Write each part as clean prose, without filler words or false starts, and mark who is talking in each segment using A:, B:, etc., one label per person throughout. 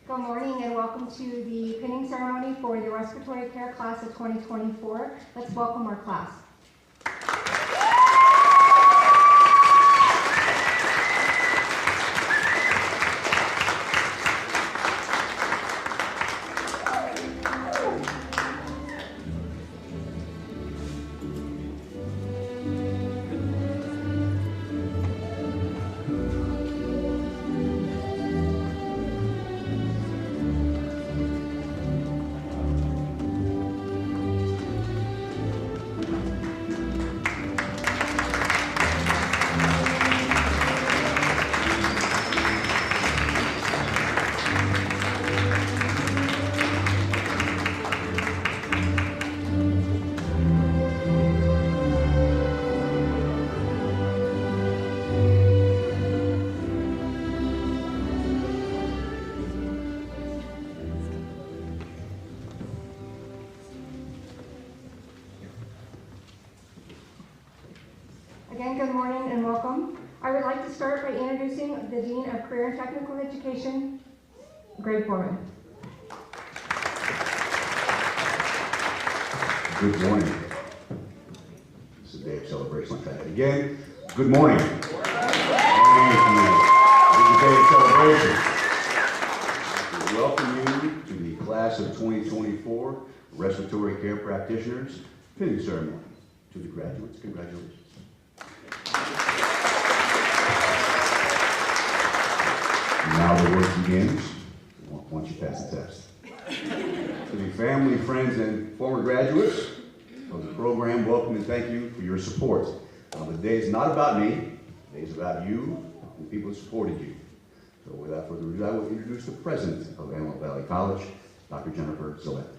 A: Good morning and welcome to the pinning ceremony for the Respiratory Care class of 2024. Let's welcome our class. Again, good morning and welcome. I would like to start by introducing the Dean of Career and Technical Education, Greg Foreman.
B: Good morning. This is a day of celebration. I'll try that again. Good morning. Thank you. It's a day of celebration. We welcome you to the class of 2024 Respiratory Care Practitioners pinning ceremony. To the graduates, congratulations. Now the work begins, once you pass the test. To the family, friends, and former graduates of the program, welcome and thank you for your support. The day is not about me, the day is about you and the people who supported you. So without further ado, I will introduce the president of Antelope Valley College, Dr. Jennifer Zillette.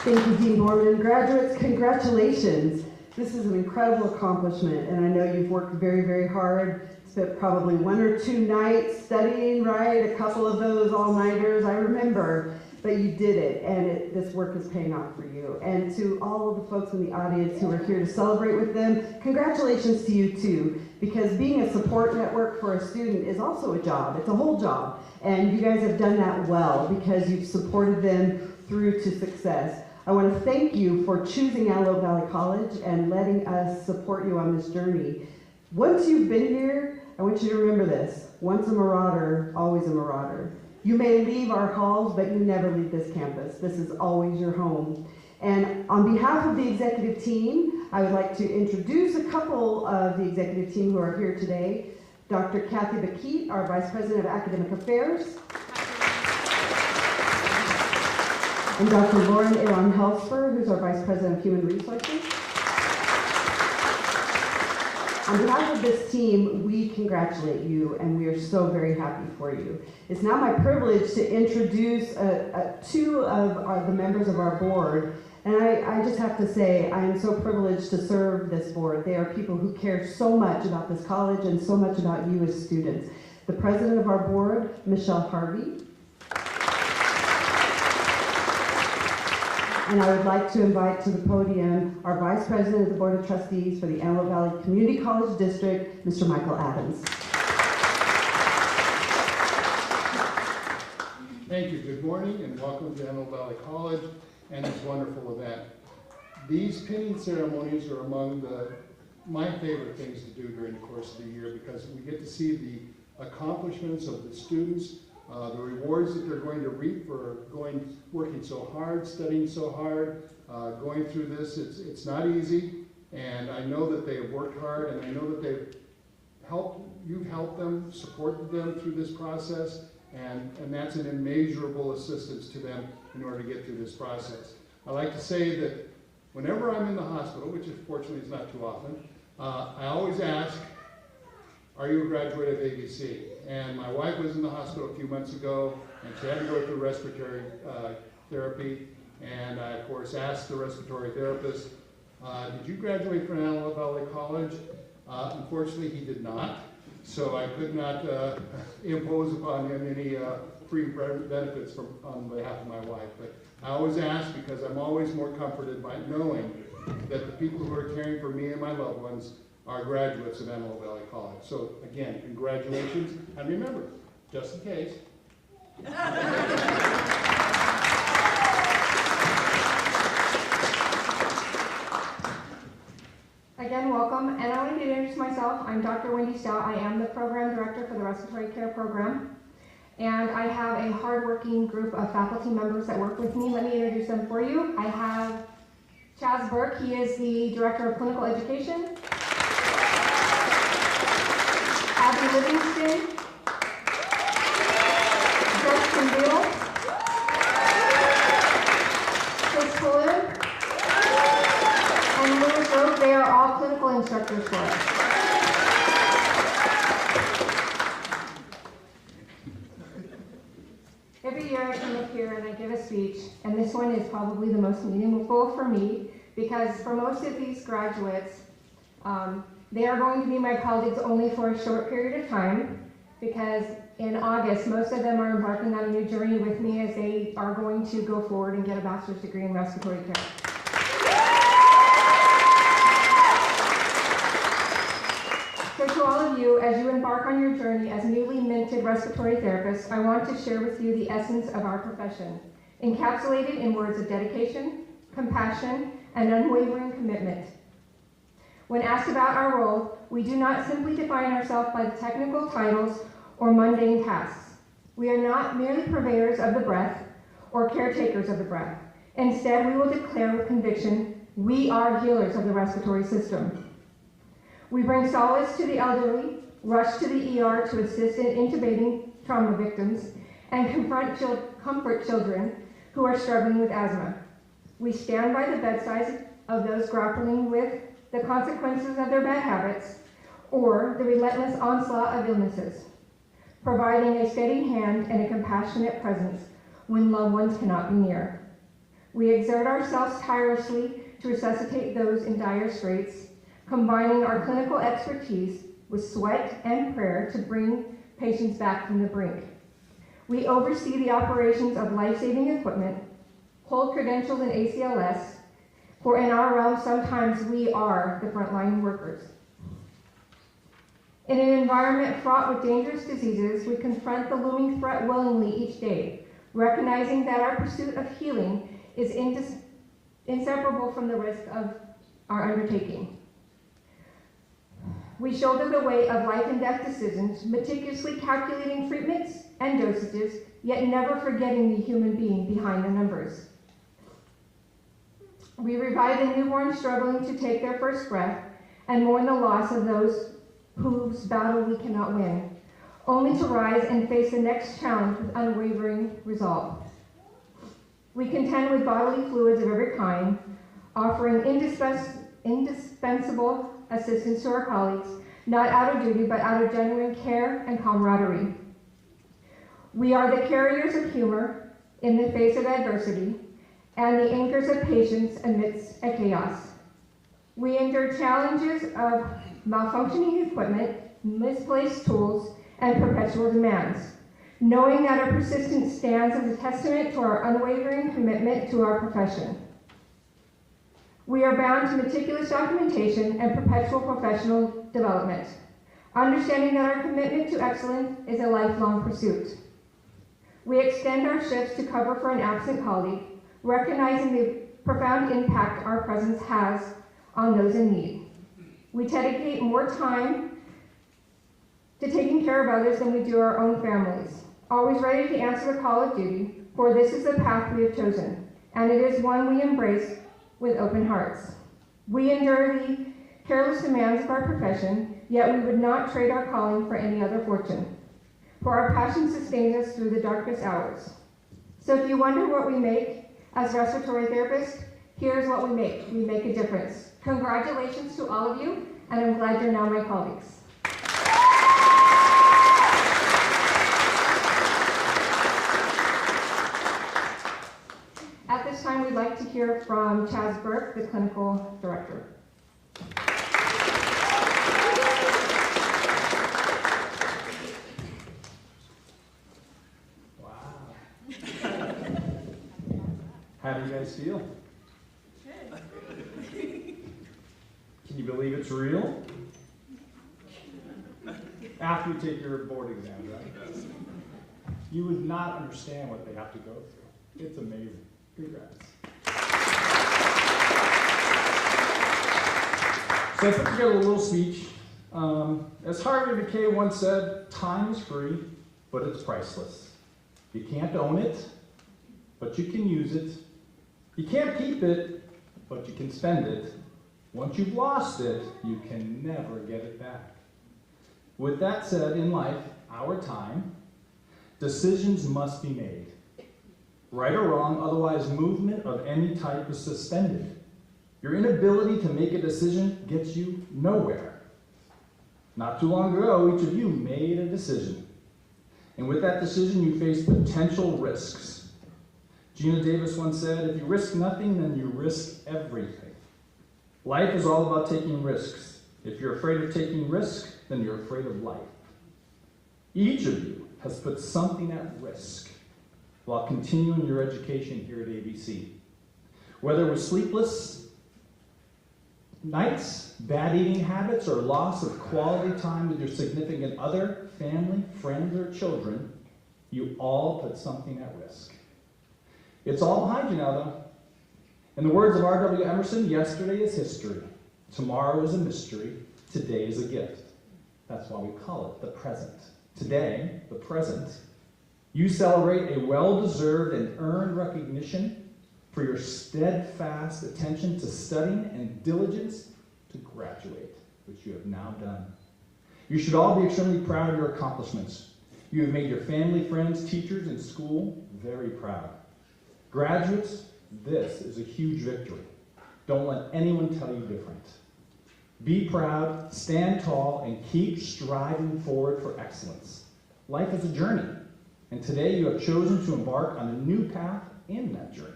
C: Thank you, Dean Borman. Graduates, congratulations. This is an incredible accomplishment, and I know you've worked very, very hard. Spent probably 1 or 2 nights studying, right? A couple of those all-nighters, I remember. But you did it, and this work is paying off for you. And to all of the folks in the audience who are here to celebrate with them, congratulations to you too, because being a support network for a student is also a job. It's a whole job. And you guys have done that well because you've supported them through to success. I want to thank you for choosing Antelope Valley College and letting us support you on this journey. Once you've been here, I want you to remember this. Once a marauder, always a marauder. You may leave our halls, but you never leave this campus. This is always your home. And on behalf of the executive team, I would like to introduce a couple of the executive team who are here today. Dr. Kathy Bakeet, our Vice President of Academic Affairs. And Dr. Lauren Elon Helsper, who's our Vice President of Human Resources. On behalf of this team, we congratulate you, and we are so very happy for you. It's now my privilege to introduce 2 of the members of our board, and I just have to say, I am so privileged to serve this board. They are people who care so much about this college and so much about you as students. The president of our board, Michelle Harvey. And I would like to invite to the podium our Vice President of the Board of Trustees for the Antelope Valley Community College District, Mr. Michael Adams.
D: Thank you. Good morning and welcome to Antelope Valley College and this wonderful event. These pinning ceremonies are among my favorite things to do during the course of the year because we get to see the accomplishments of the students, the rewards that they're going to reap for working so hard, studying so hard, going through this. It's not easy, and I know that they have worked hard, and I know that you've helped them, supported them through this process, and that's an immeasurable assistance to them in order to get through this process. I like to say that whenever I'm in the hospital, which fortunately is not too often, I always ask, are you a graduate of AVC? And my wife was in the hospital a few months ago, and she had to go through respiratory therapy. And I, of course, asked the respiratory therapist, did you graduate from Antelope Valley College? Unfortunately, he did not. So I could not impose upon him any free benefits on behalf of my wife. But I always ask because I'm always more comforted by knowing that the people who are caring for me and my loved ones our graduates of Antelope Valley College. So again, congratulations, and remember, just in case.
A: Again, welcome, and I wanted to introduce myself. I'm Dr. Wendy Stout. I am the Program Director for the Respiratory Care Program, and I have a hardworking group of faculty members that work with me. Let me introduce them for you. I have Chaz Burke. He is the Director of Clinical Education. Abby Livingston. Justin Beal. Chris Fuller. And Lewis Rowe. They are all clinical instructors for us. Every year I come up here and I give a speech, and this one is probably the most meaningful for me, because for most of these graduates, they are going to be my colleagues only for a short period of time, because in August, most of them are embarking on a new journey with me as they are going to go forward and get a bachelor's degree in respiratory care. So to all of you, as you embark on your journey as newly minted respiratory therapists, I want to share with you the essence of our profession, encapsulated in words of dedication, compassion, and unwavering commitment. When asked about our role, we do not simply define ourselves by the technical titles or mundane tasks. We are not merely purveyors of the breath or caretakers of the breath. Instead, we will declare with conviction, we are healers of the respiratory system. We bring solace to the elderly, rush to the ER to assist in intubating trauma victims, and comfort children who are struggling with asthma. We stand by the bedsides of those grappling with the consequences of their bad habits or the relentless onslaught of illnesses, providing a steady hand and a compassionate presence when loved ones cannot be near. We exert ourselves tirelessly to resuscitate those in dire straits, combining our clinical expertise with sweat and prayer to bring patients back from the brink. We oversee the operations of life-saving equipment, hold credentials in ACLS, for in our realm, sometimes we are the frontline workers. In an environment fraught with dangerous diseases, we confront the looming threat willingly each day, recognizing that our pursuit of healing is inseparable from the risk of our undertaking. We shoulder the weight of life and death decisions, meticulously calculating treatments and dosages, yet never forgetting the human being behind the numbers. We revive the newborn struggling to take their first breath and mourn the loss of those whose battle we cannot win, only to rise and face the next challenge with unwavering resolve. We contend with bodily fluids of every kind, offering indispensable assistance to our colleagues, not out of duty, but out of genuine care and camaraderie. We are the carriers of humor in the face of adversity, and the anchors of patience amidst a chaos. We endure challenges of malfunctioning equipment, misplaced tools, and perpetual demands, knowing that our persistence stands as a testament to our unwavering commitment to our profession. We are bound to meticulous documentation and perpetual professional development, understanding that our commitment to excellence is a lifelong pursuit. We extend our shifts to cover for an absent colleague, recognizing the profound impact our presence has on those in need. We dedicate more time to taking care of others than we do our own families, always ready to answer the call of duty, for this is the path we have chosen, and it is one we embrace with open hearts. We endure the careless demands of our profession, yet we would not trade our calling for any other fortune, for our passion sustains us through the darkest hours. So if you wonder what we make as respiratory therapists, here's what we make. We make a difference. Congratulations to all of you, and I'm glad you're now my colleagues. At this time, we'd like to hear from Chaz Burke, the clinical director.
E: How do you guys feel? Can you believe it's real? after you take your board exam, right? You would not understand what they have to go through. It's amazing. Congrats. So I put together a little speech. As Harvey McKay once said, time is free, but it's priceless. You can't own it, but you can use it. You can't keep it, but you can spend it. Once you've lost it, you can never get it back. With that said, in life, our time, decisions must be made. Right or wrong, otherwise movement of any type is suspended. Your inability to make a decision gets you nowhere. Not too long ago, each of you made a decision. And with that decision, you face potential risks. Gina Davis once said, if you risk nothing, then you risk everything. Life is all about taking risks. If you're afraid of taking risks, then you're afraid of life. Each of you has put something at risk while continuing your education here at AVC. Whether it was sleepless nights, bad eating habits, or loss of quality time with your significant other, family, friends, or children, you all put something at risk. It's all behind you now, though. In the words of R.W. Emerson, yesterday is history, tomorrow is a mystery, today is a gift. That's why we call it the present. Today, the present, you celebrate a well-deserved and earned recognition for your steadfast attention to studying and diligence to graduate, which you have now done. You should all be extremely proud of your accomplishments. You have made your family, friends, teachers, and school very proud. Graduates, this is a huge victory. Don't let anyone tell you different. Be proud, stand tall, and keep striving forward for excellence. Life is a journey, and today you have chosen to embark on a new path in that journey.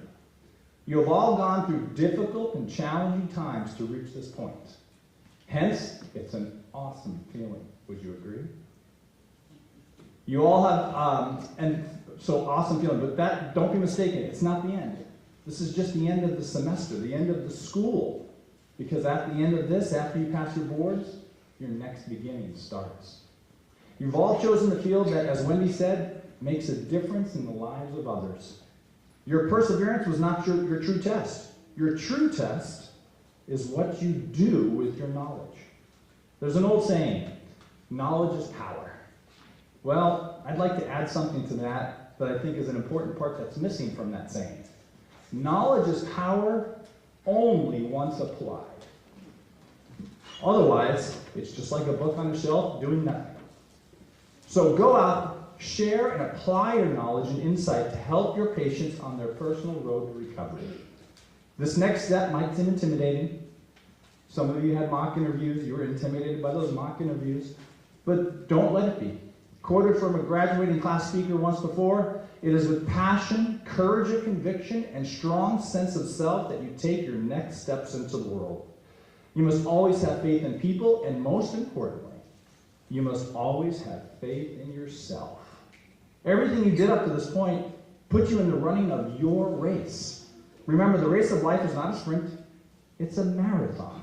E: You have all gone through difficult and challenging times to reach this point. Hence, it's an awesome feeling. Would you agree? You all have, awesome feeling, but that, don't be mistaken, it's not the end. This is just the end of the semester, the end of the school. Because at the end of this, after you pass your boards, your next beginning starts. You've all chosen the field that, as Wendy said, makes a difference in the lives of others. Your perseverance was not your true test. Your true test is what you do with your knowledge. There's an old saying, knowledge is power. Well, I'd like to add something to that I think is an important part that's missing from that saying. Knowledge is power only once applied. Otherwise, it's just like a book on a shelf doing nothing. So go out, share, and apply your knowledge and insight to help your patients on their personal road to recovery. This next step might seem intimidating. Some of you had mock interviews. You were intimidated by those mock interviews. But don't let it be. Quoted from a graduating class speaker once before, it is with passion, courage of conviction, and strong sense of self that you take your next steps into the world. You must always have faith in people, and most importantly, you must always have faith in yourself. Everything you did up to this point put you in the running of your race. Remember, the race of life is not a sprint, it's a marathon.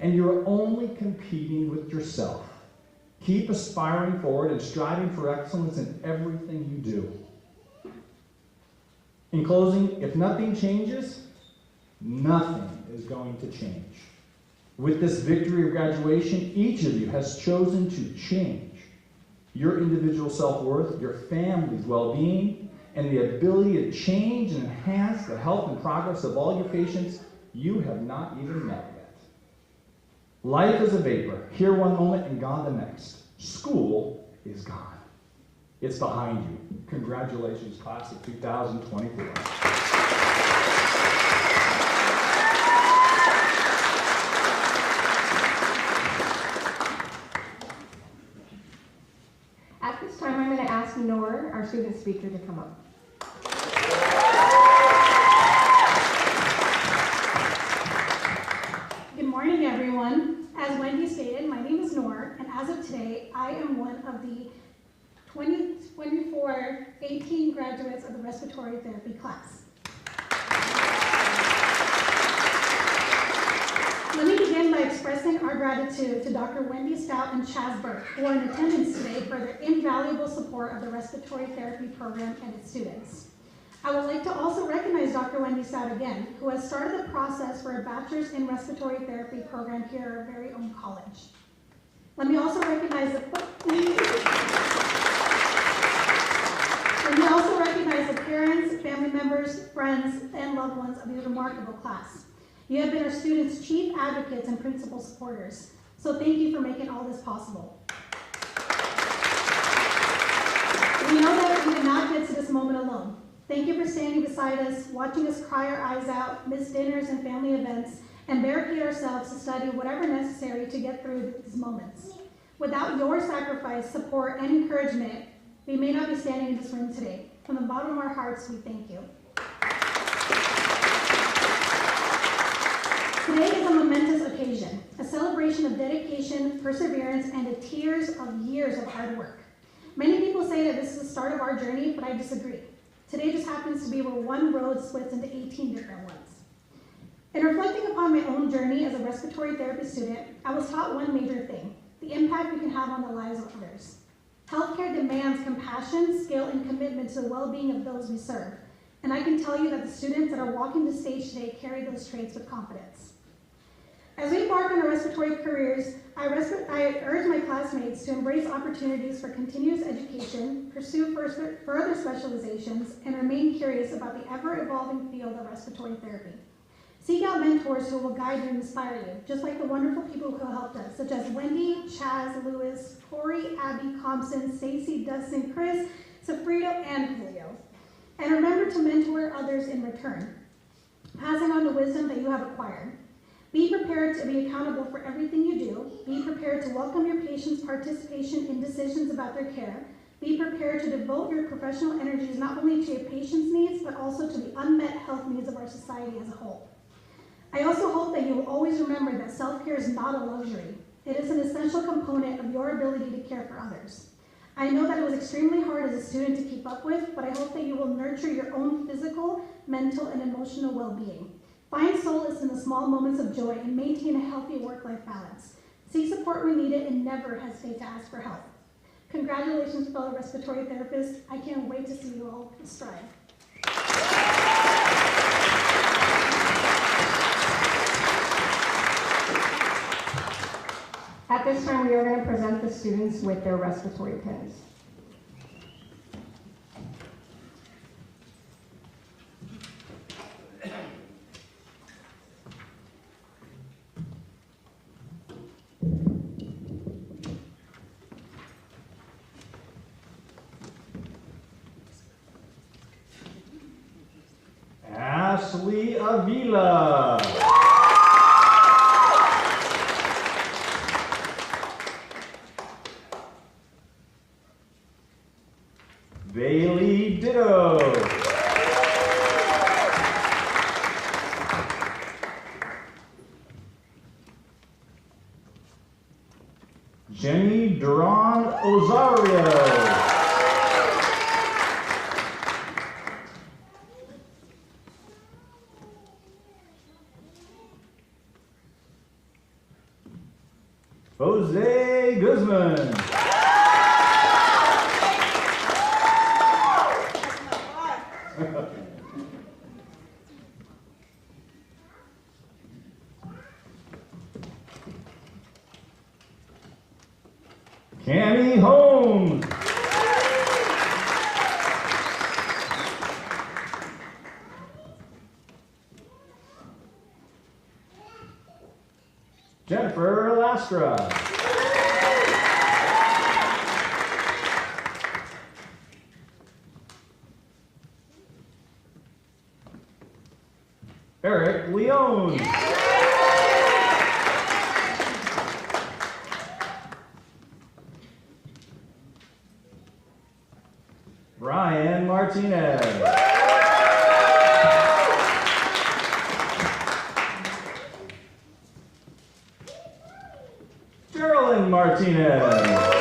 E: And you're only competing with yourself. Keep aspiring forward and striving for excellence in everything you do. In closing, if nothing changes, nothing is going to change. With this victory of graduation, each of you has chosen to change your individual self-worth, your family's well-being, and the ability to change and enhance the health and progress of all your patients you have not even met yet. Life is a vapor, here one moment and gone the next. School is gone. It's behind you. Congratulations, class of 2024.
A: At this time, I'm going to ask Noor, our student speaker, to come up.
F: Good morning, everyone. As Wendy stated, my name is Noor, and as of today, I am one of the 2024-18 graduates of the respiratory therapy class. Let me begin by expressing our gratitude to Dr. Wendy Stout and Chaz Burke, who are in attendance today, for their invaluable support of the respiratory therapy program and its students. I would like to also recognize Dr. Wendy Stout again, who has started the process for a bachelor's in respiratory therapy program here at our very own college. Let me also recognize the parents, family members, friends, and loved ones of your remarkable class. You have been our students' chief advocates and principal supporters, so thank you for making all this possible. We know that we did not get to this moment alone. Thank you for standing beside us, watching us cry our eyes out, miss dinners and family events, and barricade ourselves to study whatever necessary to get through these moments. Without your sacrifice, support, and encouragement, we may not be standing in this room today. From the bottom of our hearts, we thank you. Today is a momentous occasion, a celebration of dedication, perseverance, and the tears of years of hard work. Many people say that this is the start of our journey, but I disagree. Today just happens to be where one road splits into 18 different ones. In reflecting upon my own journey as a respiratory therapy student, I was taught one major thing: the impact we can have on the lives of others. Healthcare demands compassion, skill, and commitment to the well-being of those we serve. And I can tell you that the students that are walking the stage today carry those traits with confidence. As we embark on our respiratory careers, I urge my classmates to embrace opportunities for continuous education, pursue further specializations, and remain curious about the ever-evolving field of respiratory therapy. Seek out mentors who will guide you and inspire you, just like the wonderful people who helped us, such as Wendy, Chaz, Lewis, Corey, Abby, Compson, Stacy, Dustin, Chris, Safrito, and Julio. And remember to mentor others in return, passing on the wisdom that you have acquired. Be prepared to be accountable for everything you do. Be prepared to welcome your patients' participation in decisions about their care. Be prepared to devote your professional energies not only to your patients' needs, but also to the unmet health needs of our society as a whole. I also hope that you will always remember that self-care is not a luxury. It is an essential component of your ability to care for others. I know that it was extremely hard as a student to keep up with, but I hope that you will nurture your own physical, mental, and emotional well-being. Find solace in the small moments of joy and maintain a healthy work-life balance. Seek support when needed and never hesitate to ask for help. Congratulations, fellow respiratory therapists. I can't wait to see you all strive.
A: At this time, we are going to present the students with their respiratory pins.
E: Ashley Avila. Bailey Ditto. Jenny Duran Ozario. Jose Guzman. Cammy Holmes. Jennifer Lastra. Eric Leone. Brian Martinez. Geraldine Martinez.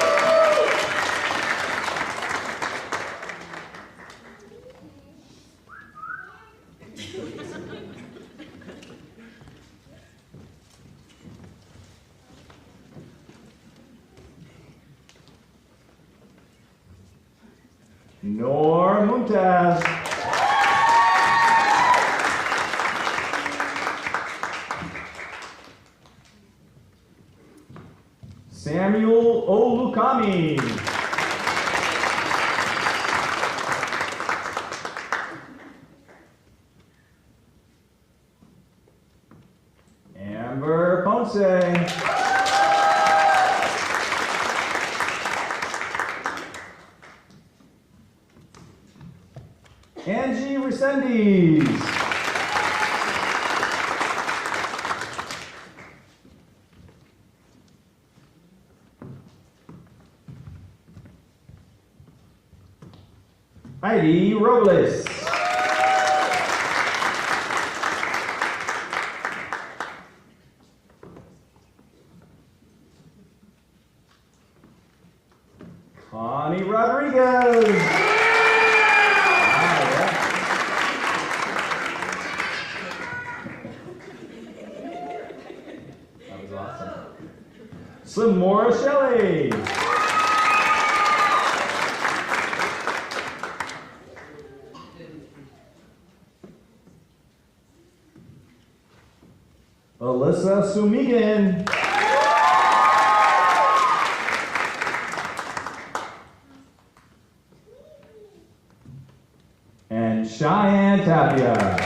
E: Nor Mumtaz. Samuel Olukami. Amber Ponce. Angie Resendiz. Heidi Robles. Connie Rodriguez. That was awesome. Samora Shelley. Alyssa Sumigan. And Cheyenne Tapia.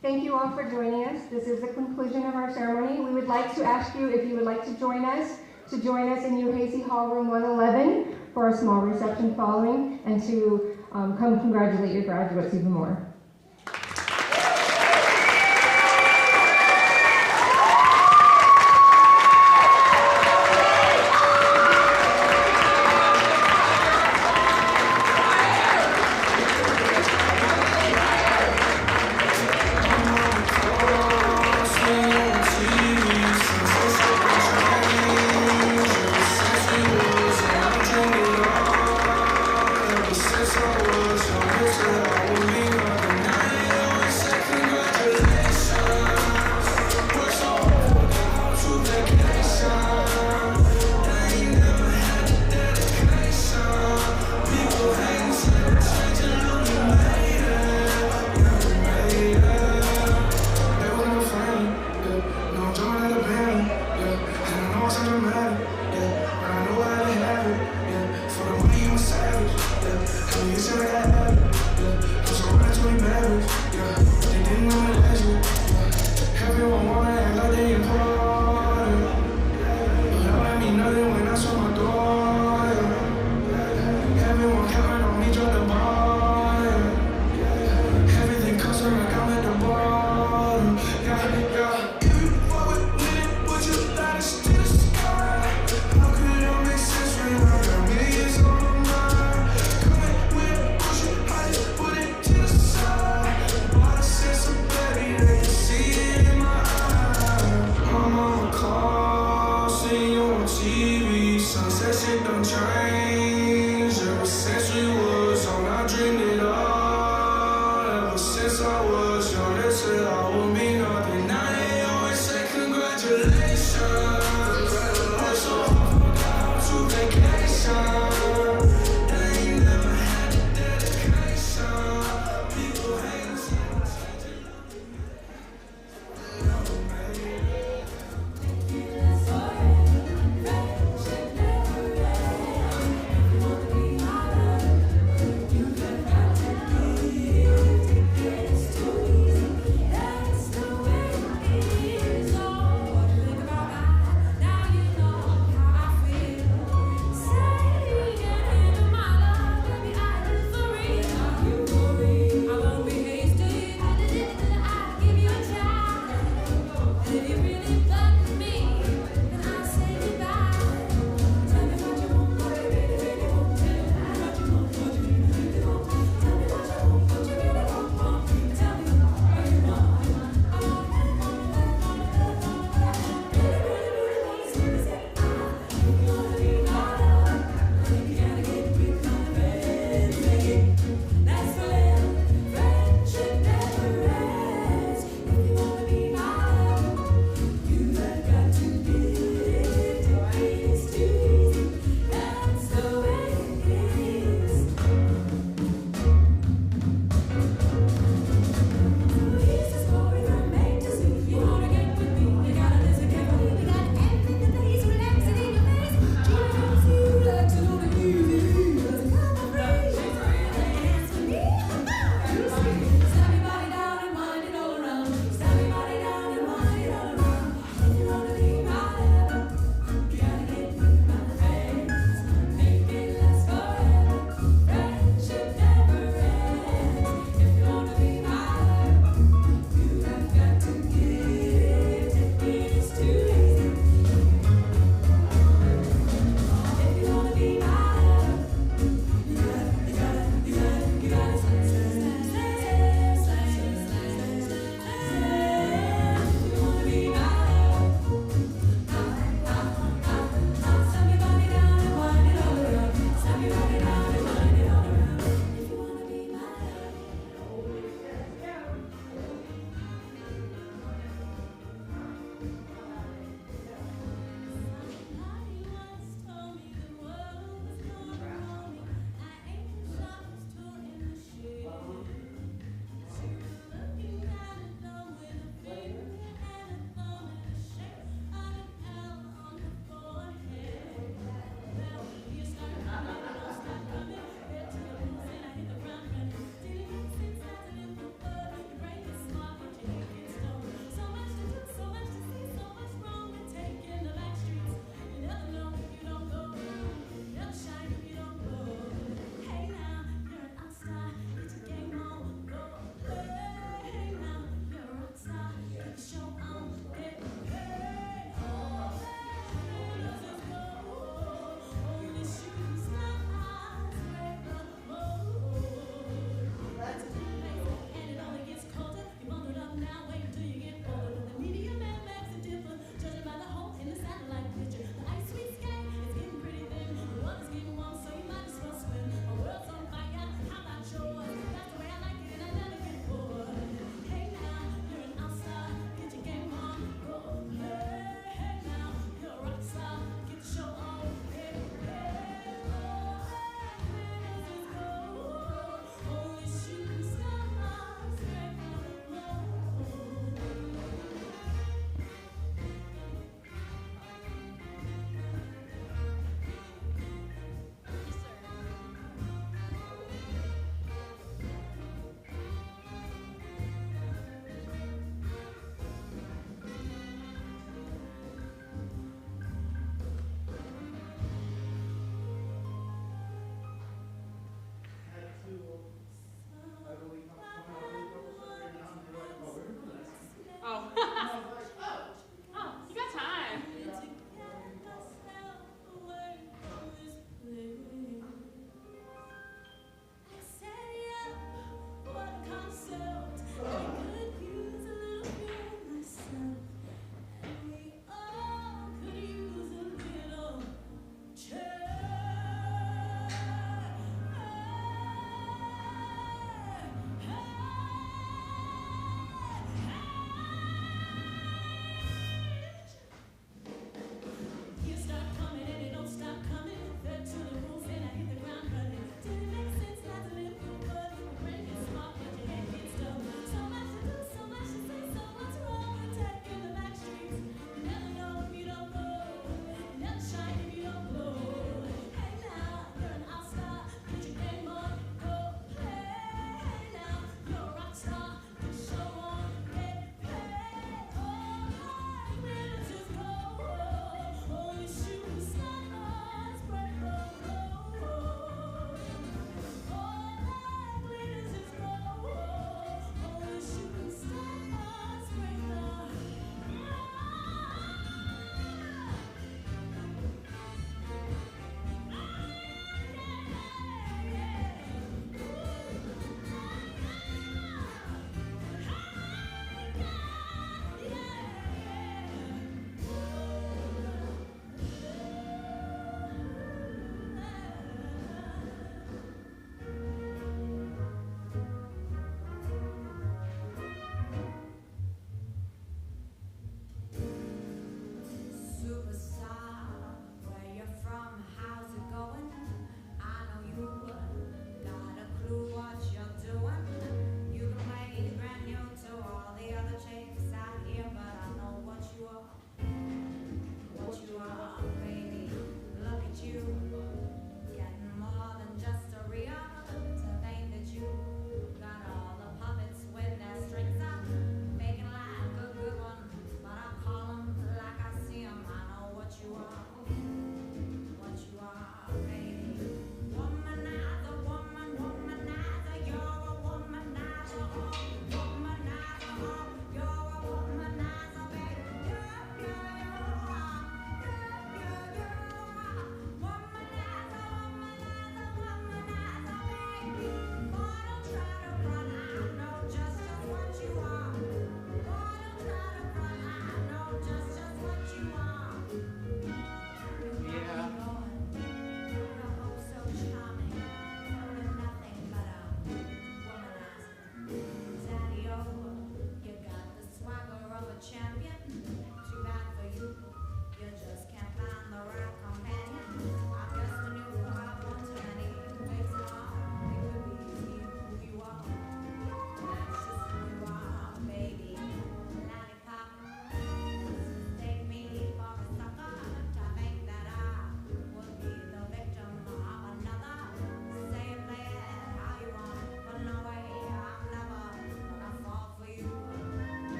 A: Thank you all for joining us. This is the conclusion of our ceremony. We would like to ask you if you would like to join us in Uhasey Hall Room 111 for a small reception following, and to come congratulate your graduates even more.
G: Since I was young, I said I would be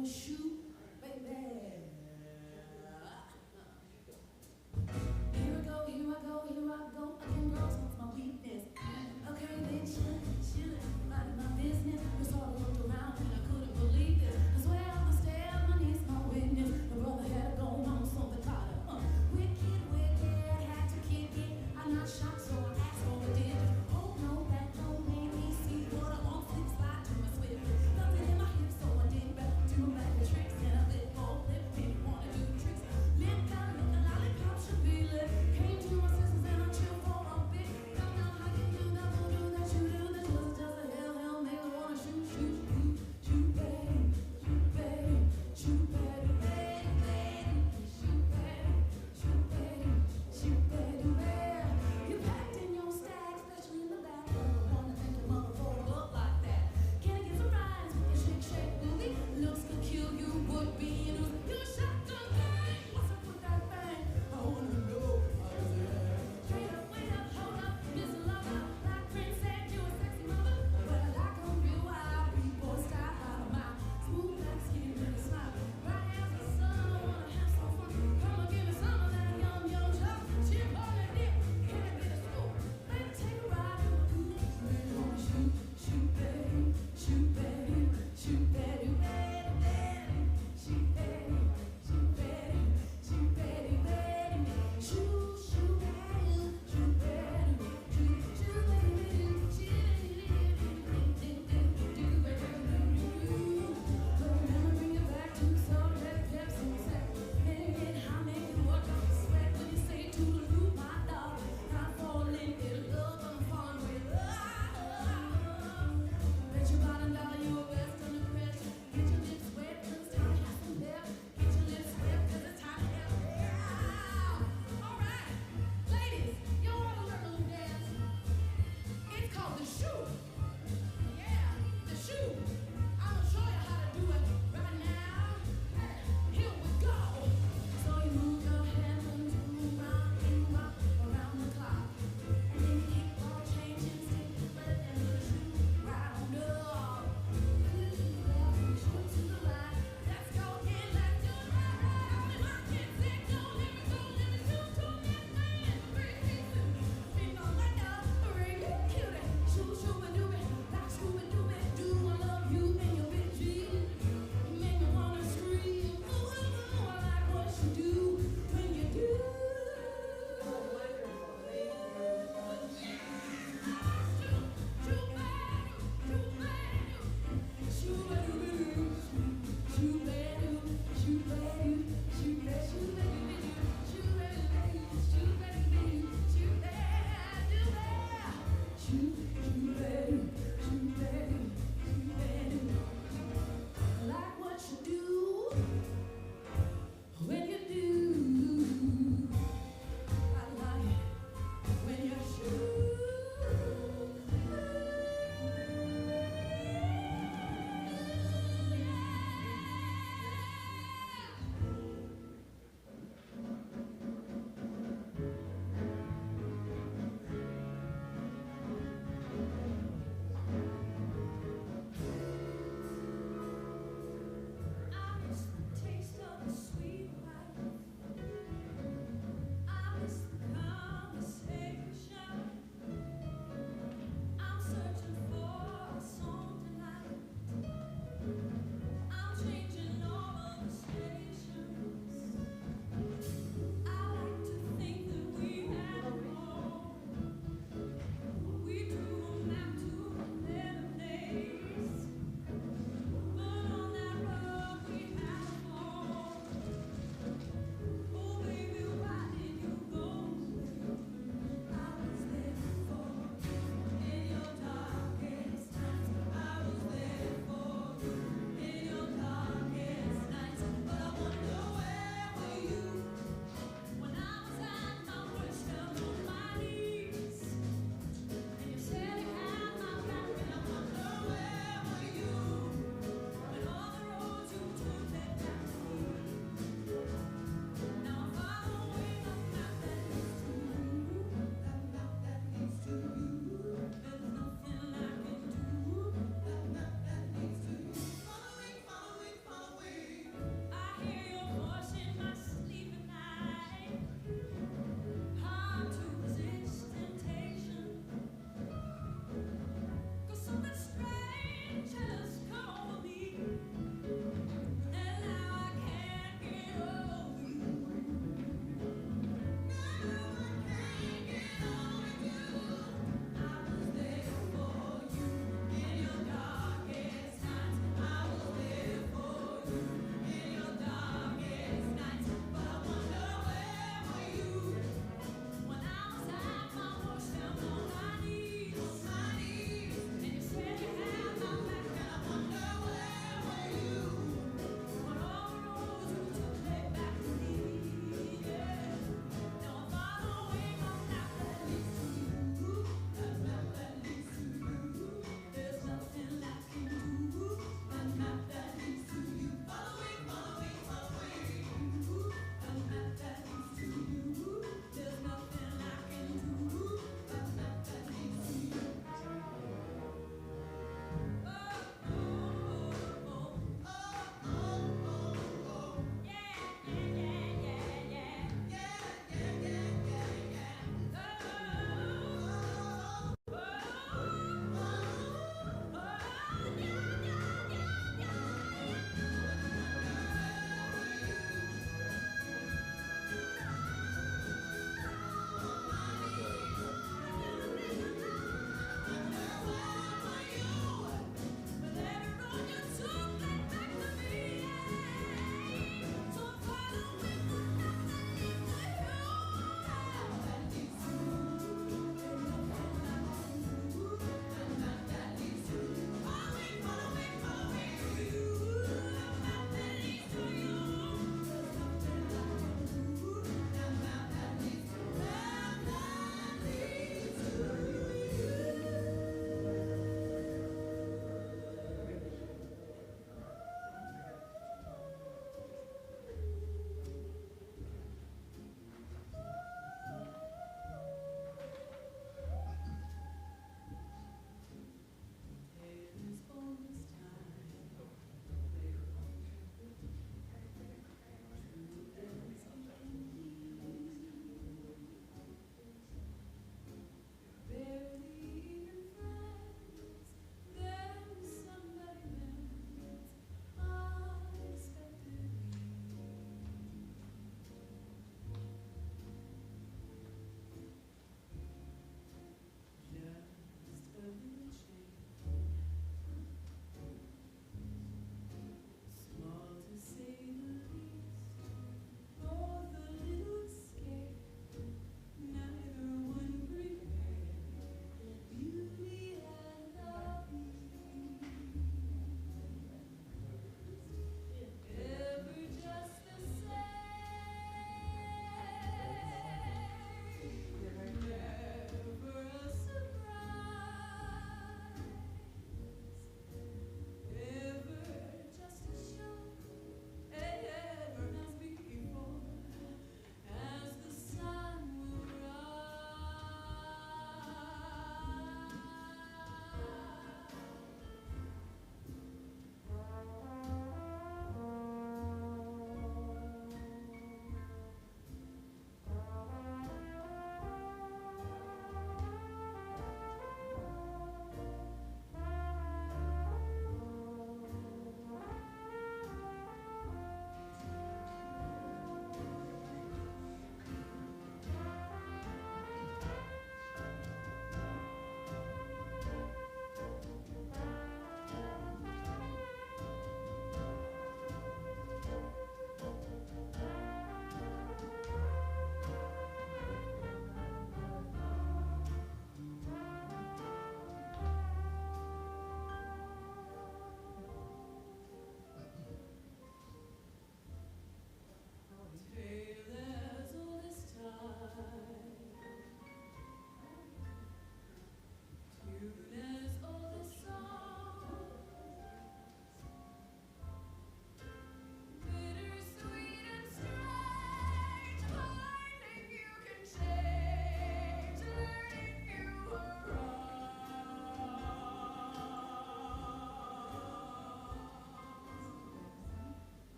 G: wanna shoot, baby. Here I go, here I go, here I go. Again, girls, what's my weakness? Okay, then chillin', minding my business. Was all looked around and I couldn't believe this. I swear on the stairs, my niece, my witness. My brother had to go on something caught wicked, had to kick it. I'm not shocked, so I asked for the digit. Oh no, that don't make me see what I want. Slip slide to my swift. Nothing in my hips, so I did back to my back and trick.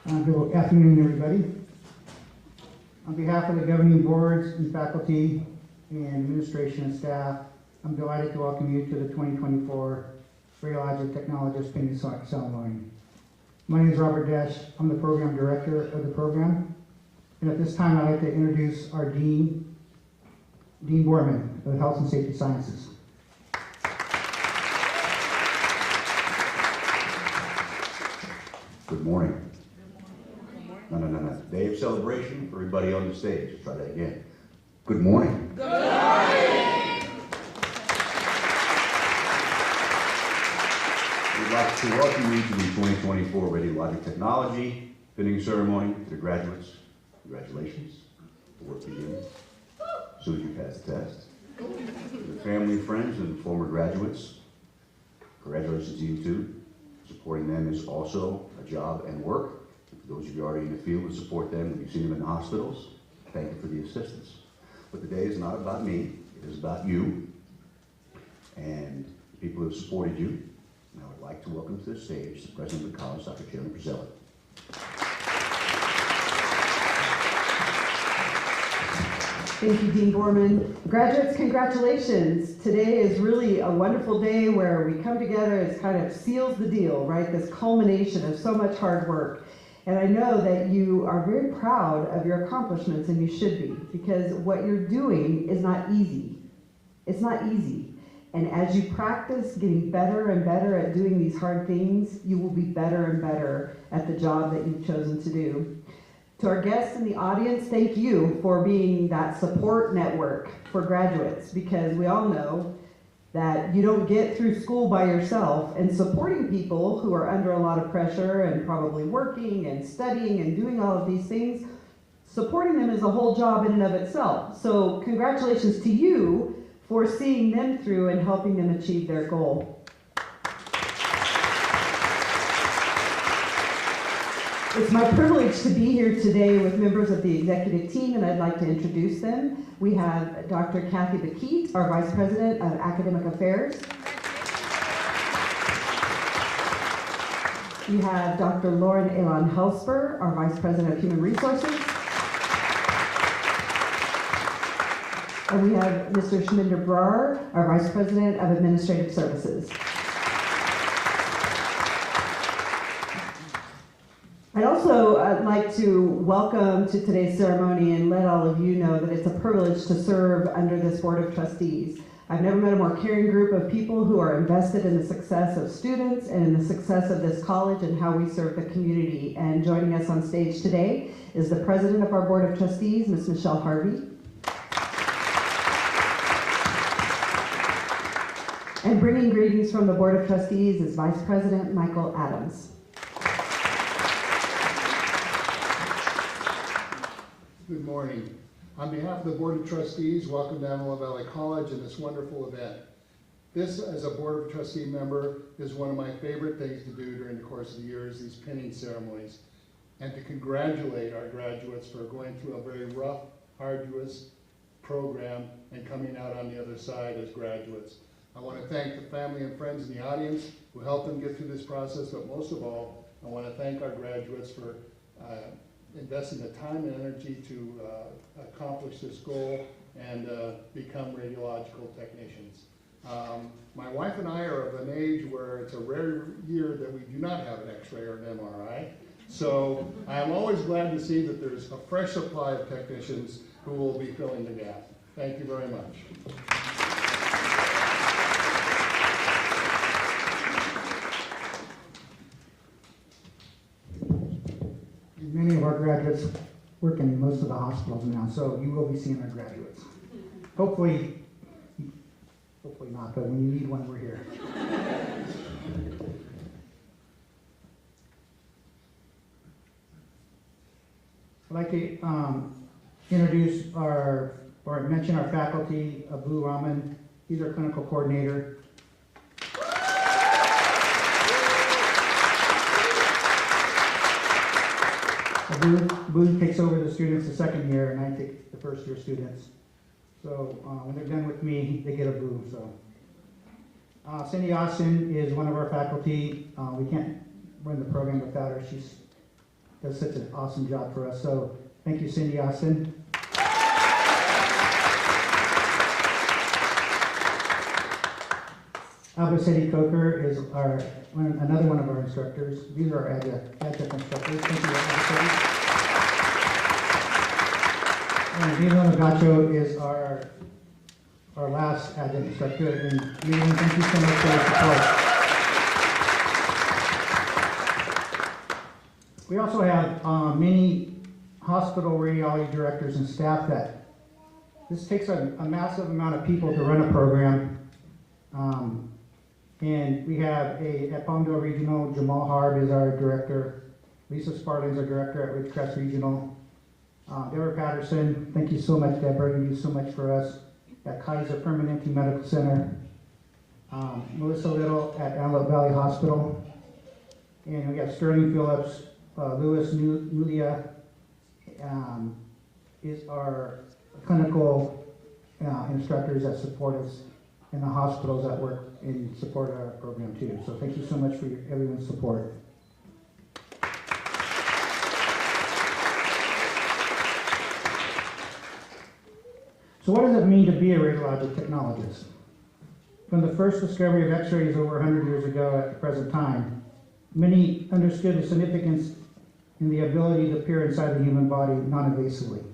H: Good afternoon, everybody. On behalf of the governing boards and faculty and administration and staff, I'm delighted to welcome you to the 2024 Radiologic Technologist Pinning Ceremony. My name is Robert Desch. I'm the program director of the program. And at this time, I'd like to introduce our Dean Borman of Health and Safety Sciences.
B: Good morning. No. Day of celebration for everybody on the stage. Let's try that again. Good morning.
G: Good morning.
B: We'd like to welcome you to the 2024 Radiologic Technology Pinning Ceremony. To the graduates, congratulations. The work begins as soon as you pass the test. To the family, friends, and former graduates, congratulations to you too. Supporting them is also a job and work. And for those of you already in the field who support them, when you've seen them in the hospitals, thank you for the assistance. But today is not about me, it is about you and the people who have supported you. And I would like to welcome to the stage the President of the College, Dr. Jalen Prezzelli.
C: Thank you, Dean Borman. Graduates, congratulations. Today is really a wonderful day where we come together. It kind of seals the deal, right? This culmination of so much hard work. And I know that you are very proud of your accomplishments, and you should be, because what you're doing is not easy. It's not easy. And as you practice getting better and better at doing these hard things, you will be better and better at the job that you've chosen to do. To our guests in the audience, thank you for being that support network for graduates, because we all know that you don't get through school by yourself, and supporting people who are under a lot of pressure and probably working and studying and doing all of these things, supporting them is a whole job in and of itself. So congratulations to you for seeing them through and helping them achieve their goal. It's my privilege to be here today with members of the executive team, and I'd like to introduce them. We have Dr. Kathy Bakeet, our Vice President of Academic Affairs. We have Dr. Lauren Elon Helsper, our Vice President of Human Resources. And we have Mr. Shminder Brar, our Vice President of Administrative Services. I'd also like to welcome to today's ceremony and let all of you know that it's a privilege to serve under this Board of Trustees. I've never met a more caring group of people who are invested in the success of students and in the success of this college and how we serve the community. And joining us on stage today is the President of our Board of Trustees, Ms. Michelle Harvey. And bringing greetings from the Board of Trustees is Vice President Michael Adams.
D: Good morning. On behalf of the Board of Trustees, welcome to Antelope Valley College and this wonderful event. This, as a Board of Trustee member, is one of my favorite things to do during the course of the year, is these pinning ceremonies. And to congratulate our graduates for going through a very rough, arduous program and coming out on the other side as graduates. I want to thank the family and friends in the audience who helped them get through this process, but most of all, I want to thank our graduates for investing the time and energy to accomplish this goal and become radiological technicians. My wife and I are of an age where it's a rare year that we do not have an X-ray or an MRI. So I am always glad to see that there's a fresh supply of technicians who will be filling the gap. Thank you very much.
H: Many of our graduates work in most of the hospitals now, so you will be seeing our graduates. Hopefully not, but when you need one, we're here. I'd like to introduce or mention our faculty, Abu Rahman. He's our clinical coordinator. Abu takes over the students the second year, and I take the first year students. So when they're done with me, they get Abu. So Cindy Austin is one of our faculty. We can't run the program without her. She does such an awesome job for us. So thank you, Cindy Austin. Abasedi Coker is another one of our instructors. These are our adjunct instructors. Thank you, Abasedi. And Milo Nagacho is our last adjunct instructor. And Milo, thank you so much for your support. We also have many hospital radiology directors and staff that this takes a massive amount of people to run a program. And we have at Palmdale Regional, Jamal Harb is our director. Lisa Sparling's our director at Ridgecrest Regional. Deborah Patterson, thank you so much, Deborah. You do so much for us at Kaiser Permanente Medical Center. Melissa Little at Antelope Valley Hospital. And we got Sterling Phillips, Louis Nulia is our clinical instructors that support us in the hospitals that work and support our program too. So thank you so much for everyone's support. So what does it mean to be a radiologic technologist? From the first discovery of X-rays over 100 years ago at the present time, many understood the significance in the ability to peer inside the human body non-invasively.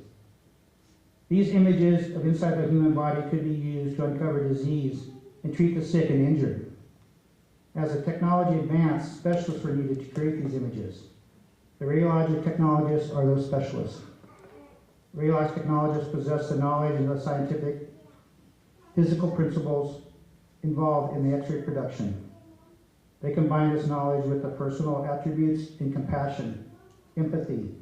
H: These images of inside the human body could be used to uncover disease and treat the sick and injured. As the technology advanced, specialists were needed to create these images. The radiologic technologists are those specialists. Radiologic technologists possess the knowledge and the scientific, physical principles involved in the X-ray production. They combine this knowledge with the personal attributes and compassion, empathy,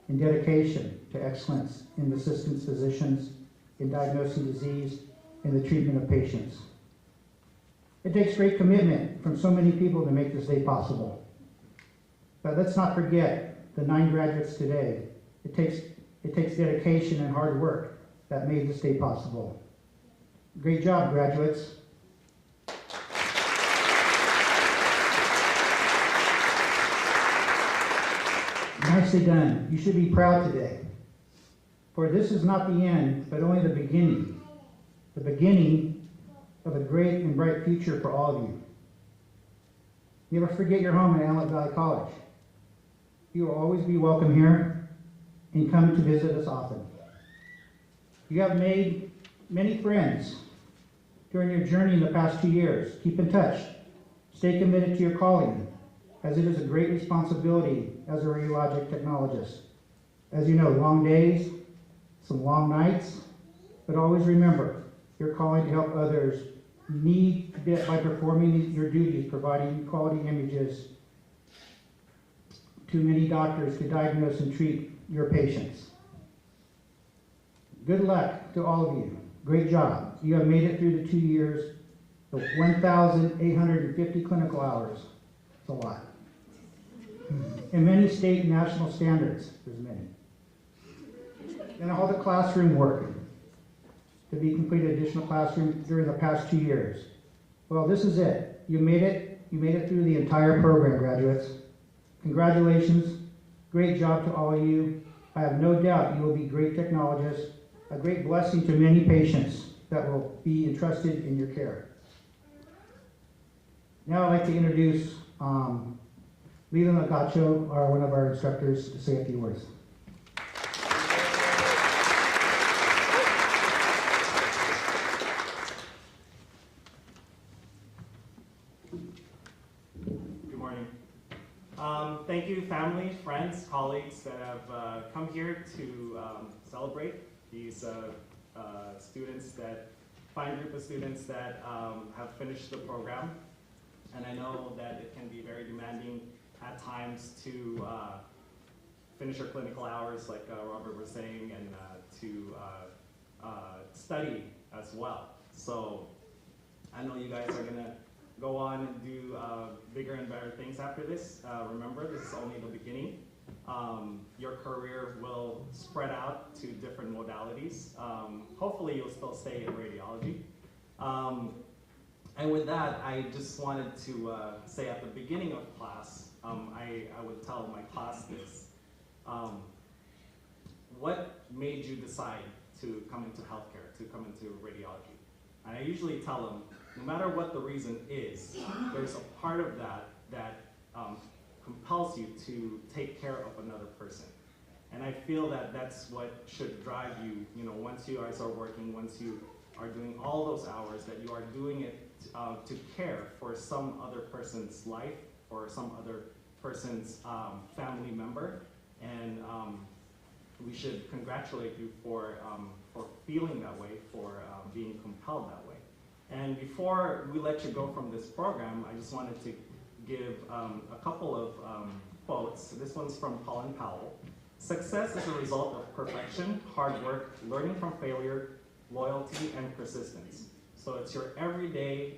H: and dedication to excellence in assisting physicians in diagnosing disease and the treatment of patients. It takes great commitment from so many people to make this day possible. But let's not forget the 9 graduates today. It takes dedication and hard work that made this day possible. Great job, graduates. Nicely done. You should be proud today. For this is not the end, but only the beginning of a great and bright future for all of you. Never forget your home at Antelope Valley College. You will always be welcome here and come to visit us often. You have made many friends during your journey in the past 2 years. Keep in touch. Stay committed to your calling, as it is a great responsibility as a radiologic technologist. As you know, long days, some long nights, but always remember, your calling to help others need by performing your duties, providing quality images to many doctors to diagnose and treat your patients. Good luck to all of you. Great job. You have made it through the 2 years, the 1,850 clinical hours. It's a lot. And many state and national standards, there's many. And all the classroom work to be completed additional classroom during the past 2 years. Well, this is it. You made it through the entire program, graduates. Congratulations. Great job to all of you. I have no doubt you will be great technologists, a great blessing to many patients that will be entrusted in your care. Now I'd like to introduce Leland Agacho, one of our instructors, to say a few words.
I: Good morning. Thank you, family, friends, colleagues that have come here to celebrate these students, that fine group of students that have finished the program. And I know that it can be very demanding at times to finish your clinical hours, like Robert was saying, and to study as well. So I know you guys are gonna go on and do bigger and better things after this. Remember, this is only the beginning. Your career will spread out to different modalities. Hopefully you'll still stay in radiology. And with that, I just wanted to say at the beginning of class, I would tell my class this. What made you decide to come into healthcare, to come into radiology? And I usually tell them, no matter what the reason is, there's a part of that compels you to take care of another person. And I feel that that's what should drive you, once you guys are working, once you are doing all those hours, that you are doing it to care for some other person's life or some other person's family member, and we should congratulate you for feeling that way, for being compelled that way. And before we let you go from this program, I just wanted to give a couple of quotes. This one's from Colin Powell. Success is a result of perfection, hard work, learning from failure, loyalty, and persistence. So it's your everyday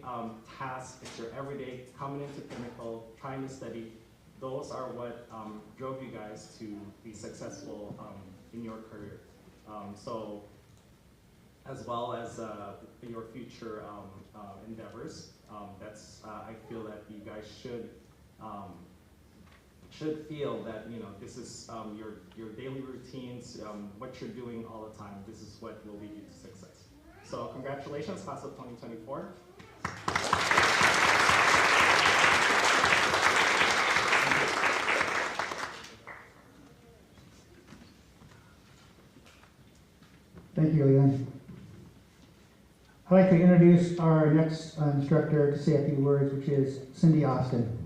I: task, it's your everyday coming into clinical, trying to study. Those are what drove you guys to be successful in your career. So, as well as your future endeavors, I feel that you guys should feel that, you know, this is your daily routines, what you're doing all the time. This is what will lead you to success. So congratulations, class of 2024.
H: Thank you, Leland. I'd like to introduce our next instructor to say a few words, which is Cindy Austin.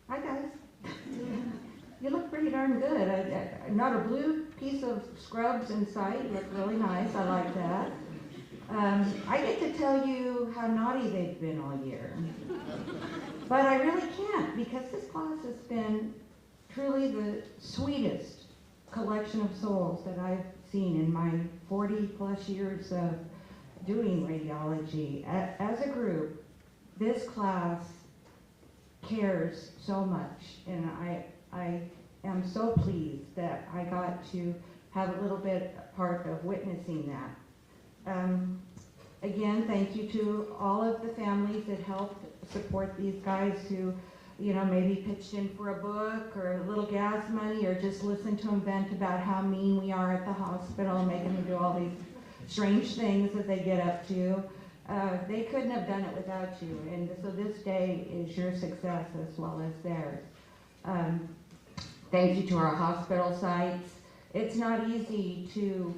J: Hi guys. You look pretty darn good. Not a blue piece of scrubs in sight. You look really nice. I like that. I get to tell you how naughty they've been all year. But I really can't, because this class has been truly the sweetest collection of souls that I've seen in my 40 plus years of doing radiology. As a group, this class cares so much, and I am so pleased that I got to have a little bit part of witnessing that. Again, thank you to all of the families that helped support these guys who, you know, maybe pitched in for a book or a little gas money, or just listened to them vent about how mean we are at the hospital, making them do all these strange things that they get up to. They couldn't have done it without you, and so this day is your success as well as theirs. Thank you to our hospital sites. It's not easy to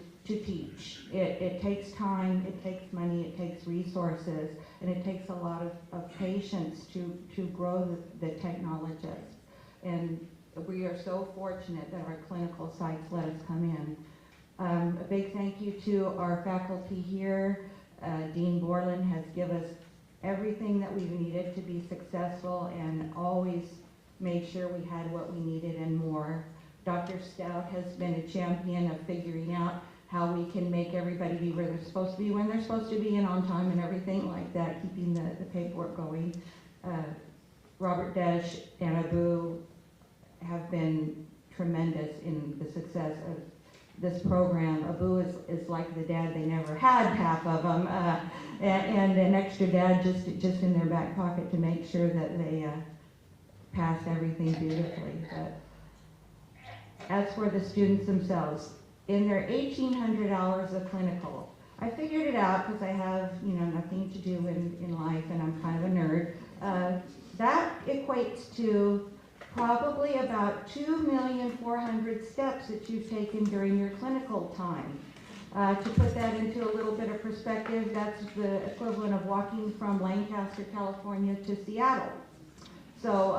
J: teach. It takes time, it takes money, it takes resources, and it takes a lot of patience to grow the technologists. And we are so fortunate that our clinical sites let us come in. A big thank you to our faculty here. Dean Borland has given us everything that we've needed to be successful, and always made sure we had what we needed and more. Dr. Stout has been a champion of figuring out how we can make everybody be where they're supposed to be, when they're supposed to be, and on time, and everything like that, keeping the paperwork going. Robert Desch and Abu have been tremendous in the success of this program. Abu is like the dad they never had, half of them, and an extra dad just in their back pocket to make sure that they passed everything beautifully. But as for the students themselves, in their 1,800 hours of clinical, I figured it out because I have, you know, nothing to do in life, and I'm kind of a nerd. That equates to probably about 2,400,000 steps that you've taken during your clinical time. To put that into a little bit of perspective, that's the equivalent of walking from Lancaster, California to Seattle. So,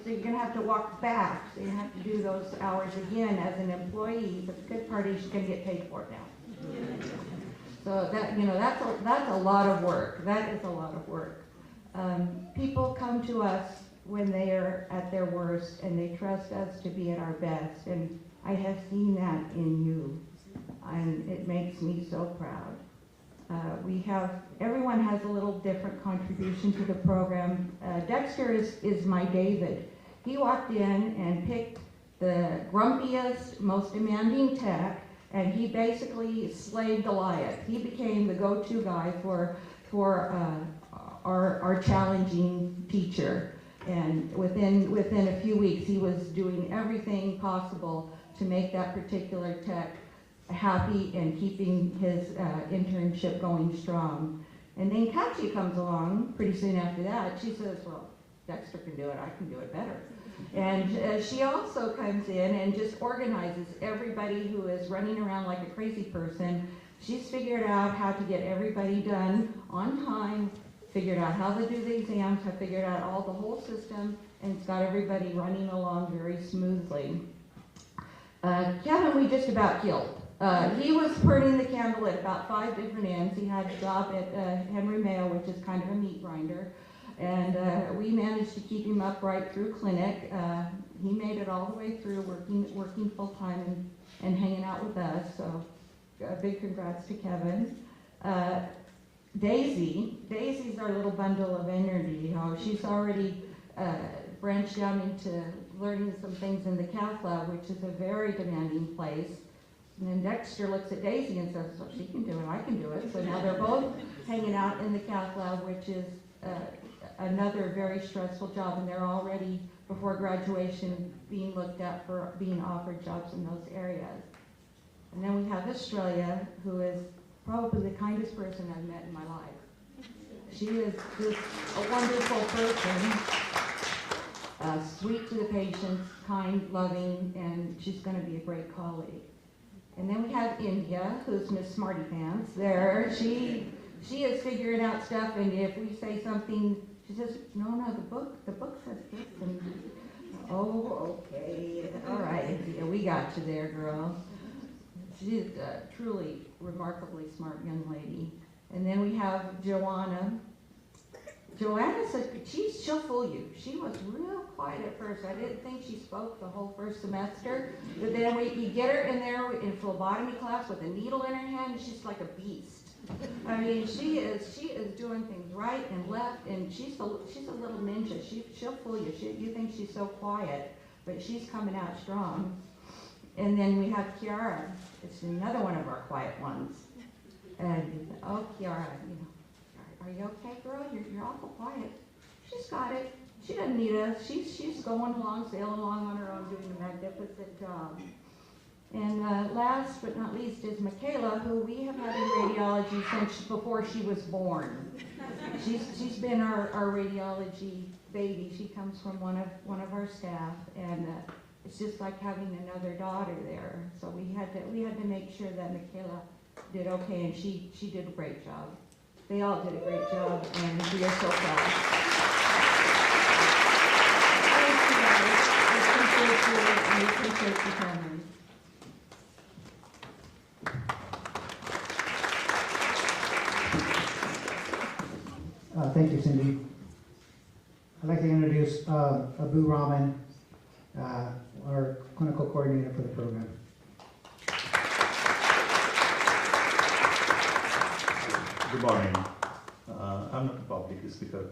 J: so you're going to have to walk back. So you have to do those hours again as an employee. But the good part is you're going to get paid for it now. So that, you know, that's a lot of work. That is a lot of work. People come to us when they are at their worst, and they trust us to be at our best. And I have seen that in you, and it makes me so proud. Everyone has a little different contribution to the program. Dexter is my David. He walked in and picked the grumpiest, most demanding tech, and he basically slayed Goliath. He became the go-to guy for our challenging teacher. And within a few weeks, he was doing everything possible to make that particular tech happy and keeping his internship going strong. And then Katya comes along pretty soon after that. She says, well, Dexter can do it, I can do it better. And she also comes in and just organizes everybody who is running around like a crazy person. She's figured out how to get everybody done on time, figured out how to do the exams, have figured out the whole system, and it's got everybody running along very smoothly. Kevin, we just about killed. He was burning the candle at about 5 different ends. He had a job at Henry Mayo, which is kind of a meat grinder. And we managed to keep him up right through clinic. He made it all the way through, working full time and hanging out with us. So big congrats to Kevin. Daisy's our little bundle of energy. She's already branched down into learning some things in the cath lab, which is a very demanding place. And then Dexter looks at Daisy and says, well, she can do it, I can do it. So now they're both hanging out in the cath lab, which is another very stressful job, and they're already, before graduation, being looked at for being offered jobs in those areas. And then we have Australia, who is probably the kindest person I've met in my life. She is just a wonderful person, sweet to the patients, kind, loving, and she's going to be a great colleague. And then we have India, who's Miss Smarty Pants. There, she is figuring out stuff, and if we say something, she says, no, the book says this, and oh, okay, all right, India, we got you there, girl. She's a truly remarkably smart young lady. And then we have Joanna. Joanna said, she'll fool you. She was real quiet at first. I didn't think she spoke the whole first semester. But then you get her in there in phlebotomy class with a needle in her hand, and she's like a beast. I mean, she is doing things right and left, and she's a little ninja. She'll fool you. You think she's so quiet, but she's coming out strong. And then we have Kiara. It's another one of our quiet ones. And oh, Kiara, are you okay, girl? You're awful quiet. She's got it. She doesn't need us. She's going along, sailing along on her own, doing a magnificent job. And last but not least is Michaela, who we have had in radiology since before she was born. She's been our radiology baby. She comes from one of our staff, and it's just like having another daughter there. So we had to make sure that Michaela did okay, and she did a great job. They all did a great job, and we are so proud. Thanks, you guys. I appreciate you, and I appreciate your family.
H: Thank you, Cindy. I'd like to introduce Abu Rahman, our clinical coordinator for the program.
K: Good morning. I'm not a public speaker,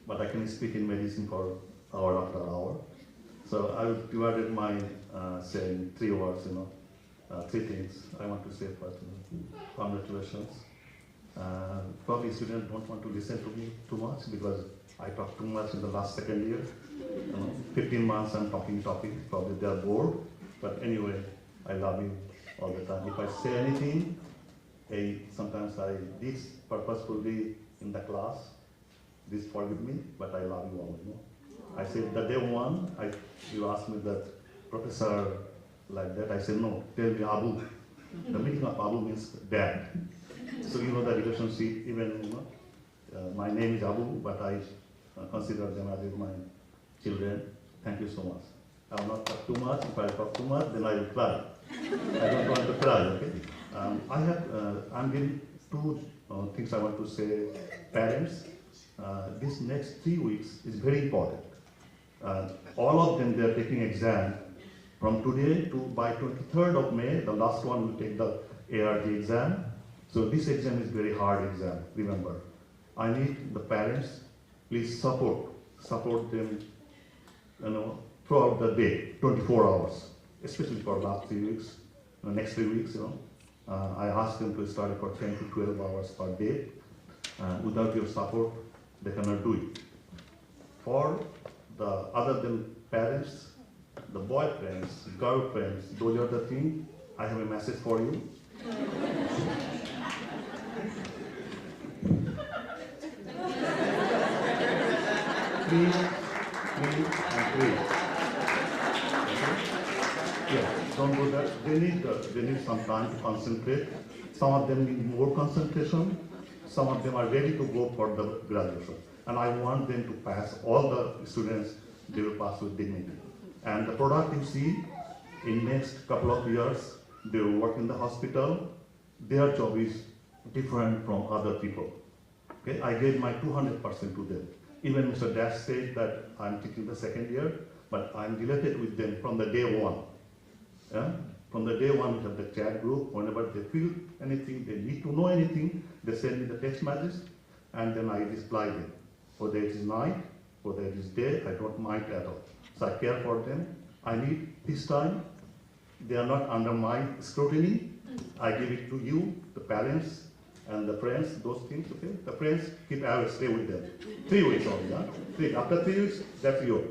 K: but I can speak in medicine for hour after hour. So I divided my saying 3 words, 3 things I want to say first. Congratulations. Probably students don't want to listen to me too much because I talk too much in the last second year. 15 months I'm talking. Probably they are bored. But anyway, I love you all the time. If I say anything, sometimes I did purposefully in the class. Please forgive me, but I love you all. I said the day one, you asked me that professor like that. I said no. Tell me Abu. The meaning of Abu means dad. So the relationship. Even my name is Abu, but I consider them as my children. Thank you so much. I will not talk too much. If I talk too much, then I will cry. I don't want to cry. Okay. I'm getting 2 things I want to say. Parents, this next 3 weeks is very important. All of them, they are taking exam from today to by 23rd of May. The last one will take the ART exam. So this exam is very hard exam. Remember, I need the parents. Please support them. Throughout the day, 24 hours, especially for last 3 weeks. Next 3 weeks, I asked them to study for 10 to 12 hours per day. Without your support, they cannot do it. For the other than parents, the boyfriends, girlfriends, those are the things. I have a message for you. Please, and please. they need some time to concentrate. Some of them need more concentration. Some of them are ready to go for the graduation. And I want them to pass. All the students, they will pass with dignity. And the product you see, in next couple of years, they will work in the hospital. Their job is different from other people. Okay? I gave my 200% to them. Even Mr. Dash said that I'm teaching the second year, but I'm delighted with them from the day one. Yeah? From the day one, we have the chat group. Whenever they feel anything, they need to know anything, they send me the text message, and then I reply them. Whether it is night, whether it is day, I don't mind at all. So I care for them. I need this time. They are not under my scrutiny. I give it to you, the parents, and the friends, those things, okay? The friends, stay with them. 3 weeks only, yeah? After 3 weeks, that's your.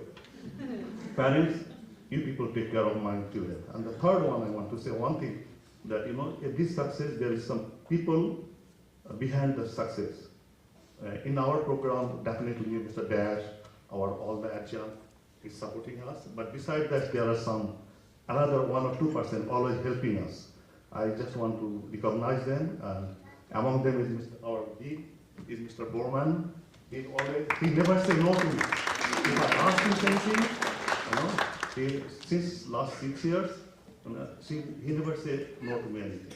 K: Parents, you people take care of my children. And the third one, I want to say one thing, that in this success, there is some people behind the success. In our program, definitely Mr. Dash, all the adjunct is supporting us. But besides that, there are some, another 1 or 2% always helping us. I just want to recognize them. Among them is our dean, is Mr. Borman. He never say no to me. If I ask him something, since last 6 years, he never said no to me anything.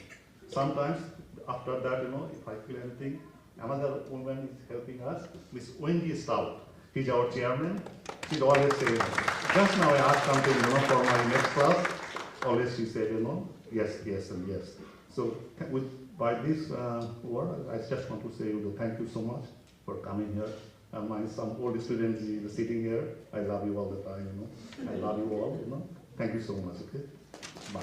K: Sometimes after that, if I feel anything, another woman is helping us, Miss Wendy Stout. He's our chairman. She'd always say, just now I asked something, for my next class. Always she said, yes, yes, and yes. So by this word, I just want to say thank you so much for coming here. Some old students sitting here, I love you all the time, I love you all, Thank you so much, okay? Bye.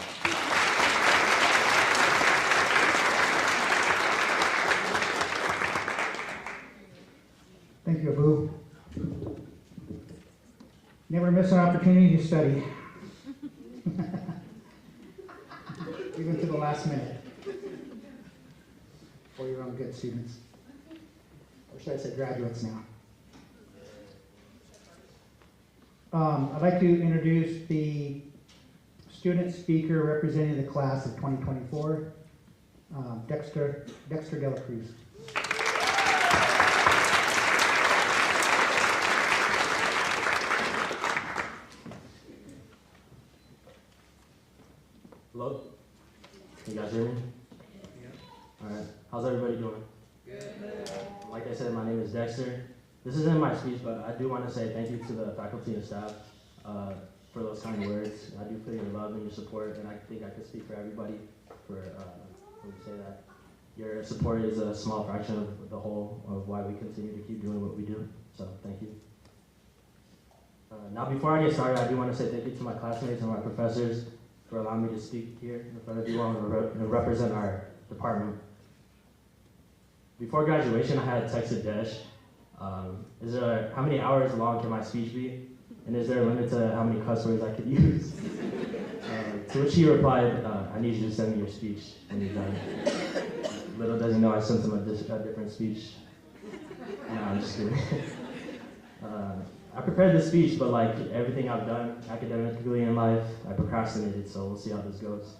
H: Thank you, Abu. Never miss an opportunity to study. Even to the last minute. For your own good, students. Or should I say graduates now? I'd like to introduce the student speaker representing the class of 2024, Dexter Dela Cruz.
L: Hello? Can you guys hear me? Yeah. Alright. How's everybody doing? Good. Like I said, my name is Dexter. This isn't my speech, but I do want to say thank you to the faculty and staff for those kind words. I do feel your love and your support, and I think I could speak for everybody when we say that. Your support is a small fraction of the whole of why we continue to keep doing what we do. So thank you. Now, before I get started, I do want to say thank you to my classmates and my professors for allowing me to speak here in front of you all and represent our department. Before graduation, I had texted Desh, how many hours long can my speech be? And is there a limit to how many cuss words I could use? To which he replied, I need you to send me your speech when you're done. Little does he know I sent him a different speech. No, I'm just kidding. I prepared this speech, but like everything I've done academically in life, I procrastinated, so we'll see how this goes.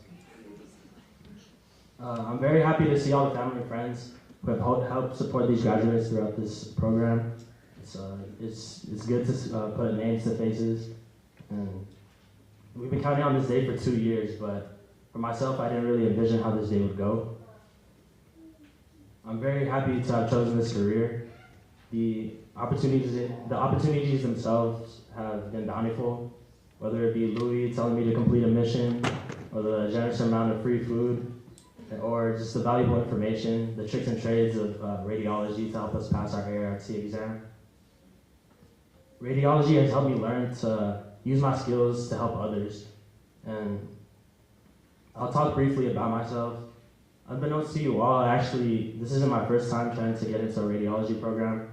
L: I'm very happy to see all the family and friends who have helped support these graduates throughout this program. It's good to put names to faces, and we've been counting on this day for 2 years, but for myself, I didn't really envision how this day would go. I'm very happy to have chosen this career. The opportunities themselves have been bountiful, whether it be Louis telling me to complete a mission, or the generous amount of free food, or just the valuable information, the tricks and trades of radiology to help us pass our ART exam. Radiology has helped me learn to use my skills to help others. And I'll talk briefly about myself. Unbeknownst to you all, actually, this isn't my first time trying to get into a radiology program.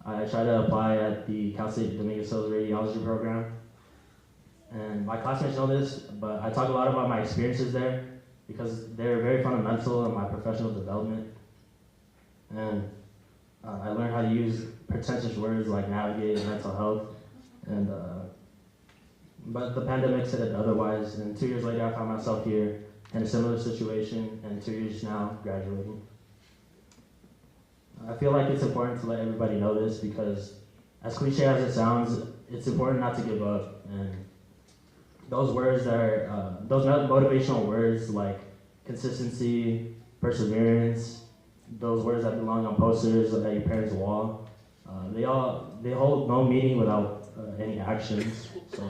L: I tried to apply at the Cal State Dominguez Hills Radiology program. And my classmates know this, but I talk a lot about my experiences there because they're very fundamental in my professional development. And I learned how to use pretentious words like navigate and mental health. And but the pandemic said it otherwise, and 2 years later I found myself here in a similar situation and 2 years now graduating. I feel like it's important to let everybody know this because, as cliche as it sounds, it's important not to give up. And those words that are, those motivational words like consistency, perseverance, those words that belong on posters at your parents' wall, they hold no meaning without any actions. So,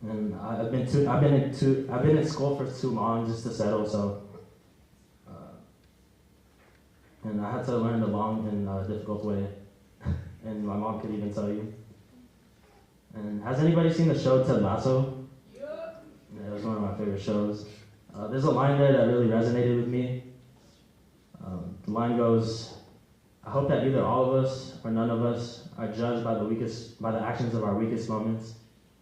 L: and I've been in school for too long just to settle. So, and I had to learn the long and difficult way, and my mom could even tell you. And has anybody seen the show Ted Lasso? Yeah, it was one of my favorite shows. There's a line there that really resonated with me. The line goes, "I hope that either all of us or none of us are judged by the actions of our weakest moments,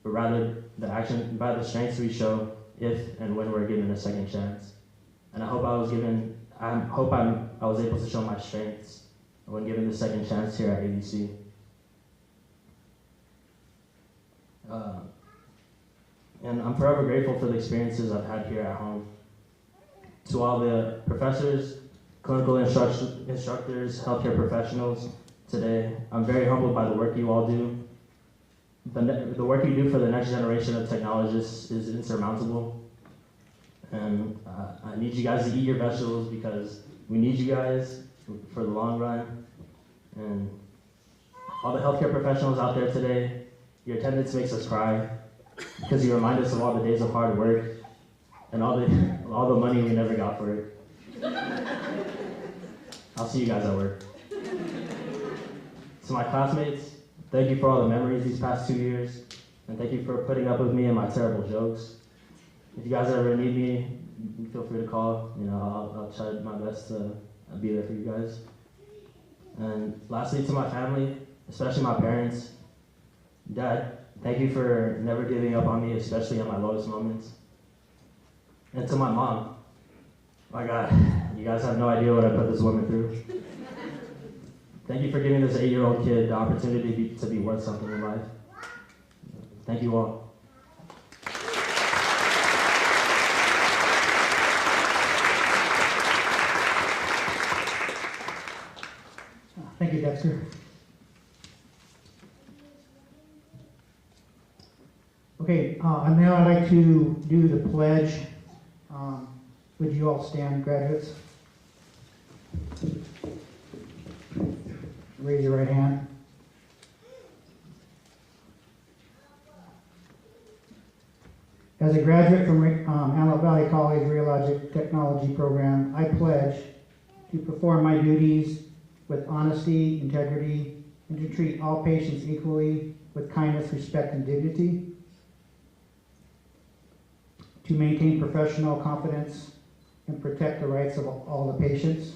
L: but rather by the strengths we show if and when we're given a second chance." And I hope I was able to show my strengths when given the second chance here at AVC. And I'm forever grateful for the experiences I've had here at home. To all the professors, clinical instructors, healthcare professionals today, I'm very humbled by the work you all do. The work you do for the next generation of technologists is insurmountable. And I need you guys to eat your vegetables because we need you guys for the long run. And all the healthcare professionals out there today, your attendance makes us cry because you remind us of all the days of hard work and all the money we never got for it. I'll see you guys at work. To my classmates, thank you for all the memories these past 2 years, and thank you for putting up with me and my terrible jokes. If you guys ever need me, feel free to call. I'll try my best to be there for you guys. And lastly, to my family, especially my parents, Dad, thank you for never giving up on me, especially at my lowest moments. And to my mom, my God, you guys have no idea what I put this woman through. Thank you for giving this 8-year-old kid the opportunity to be worth something in life. Thank you all.
H: Thank you, Dexter. Okay, and now I'd like to do the pledge. Would you all stand, graduates? Raise your right hand. As a graduate from Antelope Valley College Radiologic Technology Program, I pledge to perform my duties with honesty, integrity, and to treat all patients equally with kindness, respect, and dignity, to maintain professional confidence and protect the rights of all the patients,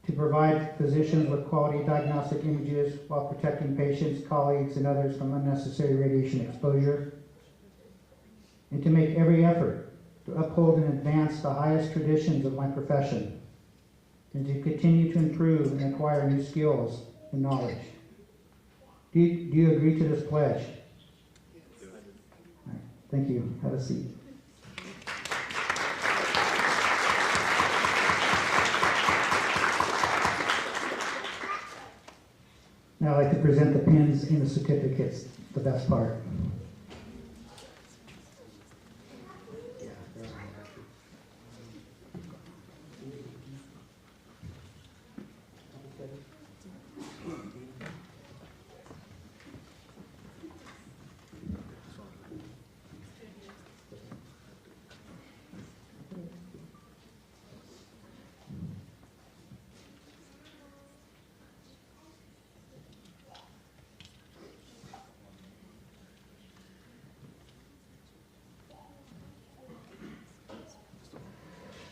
H: to provide physicians with quality diagnostic images while protecting patients, colleagues, and others from unnecessary radiation exposure, and to make every effort to uphold and advance the highest traditions of my profession, and to continue to improve and acquire new skills and knowledge. Do you agree to this pledge? All right, thank you. Have a seat. Now I'd like to present the pins and the certificates, the best part.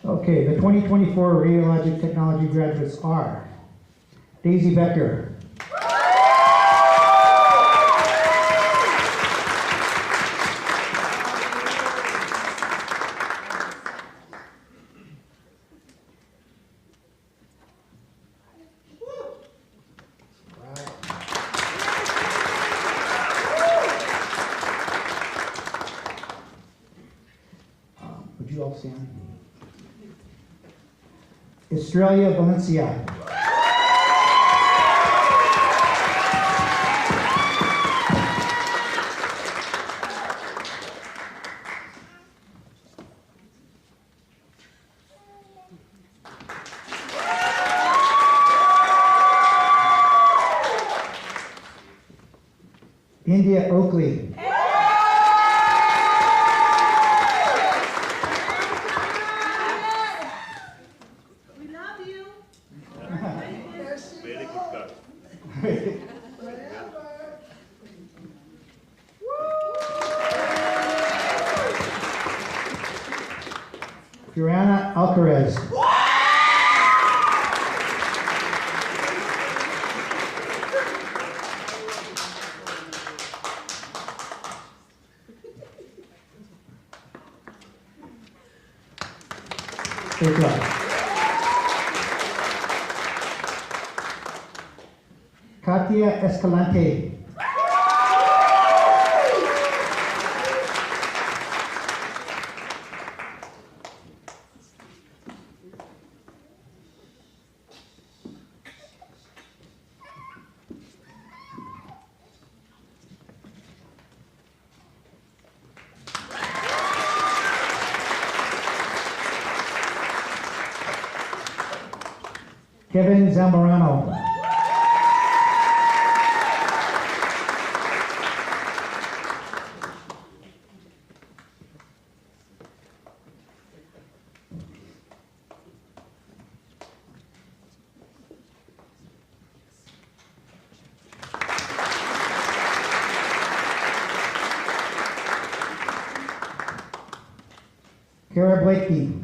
H: Okay, the 2024 Radiologic Technology graduates are Daisy Becker, Estrella Valencia. India Oakley.
G: We love you.
K: Very good card.
H: Fiorana Alcarez. Good job. Katia Escalante. Kevin Zamorano. Kara Blakey.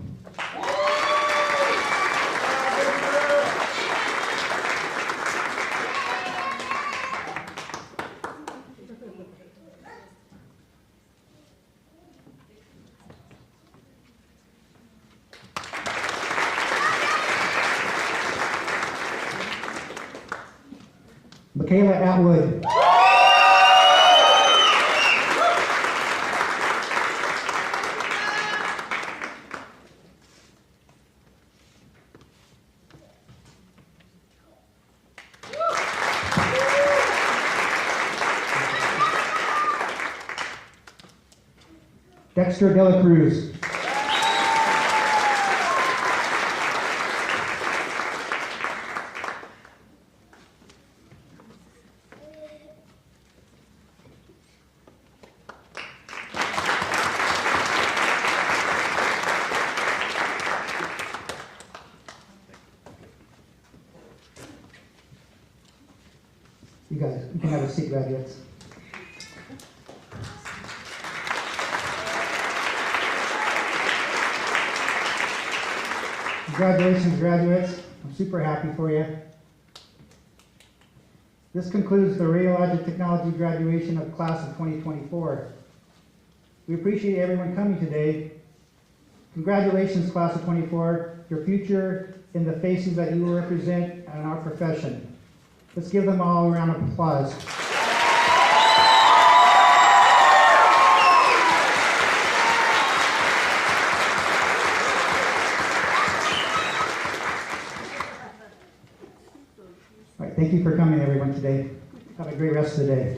H: Michaela Atwood. Dexter Dela Cruz. You guys, you can have a seat, graduates. Congratulations, graduates. I'm super happy for you. This concludes the Radiologic Technology graduation of class of 2024. We appreciate everyone coming today. Congratulations, class of 24, your future in the faces that you will represent in our profession. Let's give them all a round of applause. All right, thank you for coming, everyone, today. Have a great rest of the day.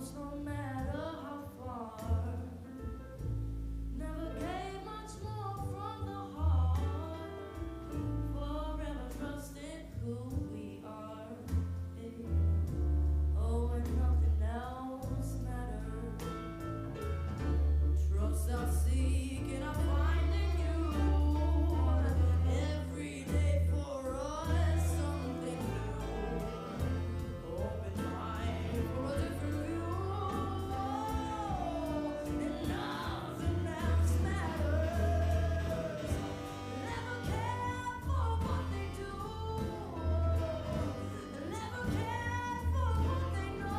G: close no matter how far. Never gave much more from the heart. Forever trusted who we are. Oh, and nothing else matters. Trust I seek and I find in you. Every day for us something new. Open mind for a different view. And nothing else matters. Never care for what they do. Never care for what they know.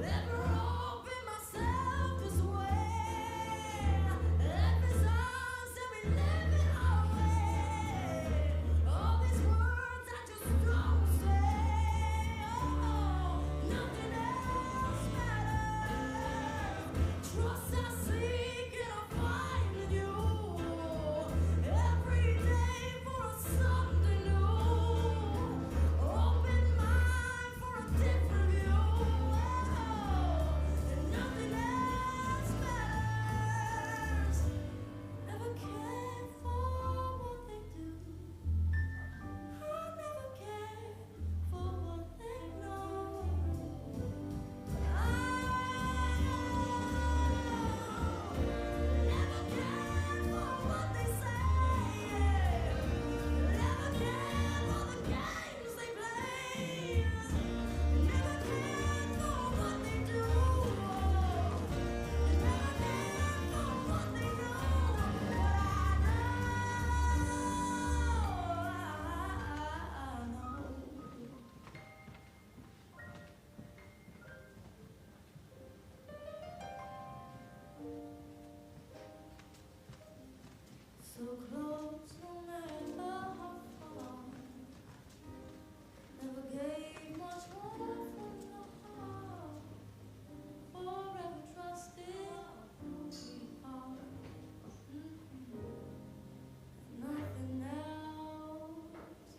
G: Never open myself this way. Life is ours and we live it our way. All these words I just don't say. Oh, nothing else matters. Trust I seek and I find in you. Every day for something new. Open mind for a different view. And nothing else matters. Never care for what they do. I never care for what they know. Never care for what they say. Never care for the games they play. Never care for what they do. Never care for what they know. But I know. So close no matter how far. Never gave much more from the heart. Forever trusted who we are. Nothing else matters.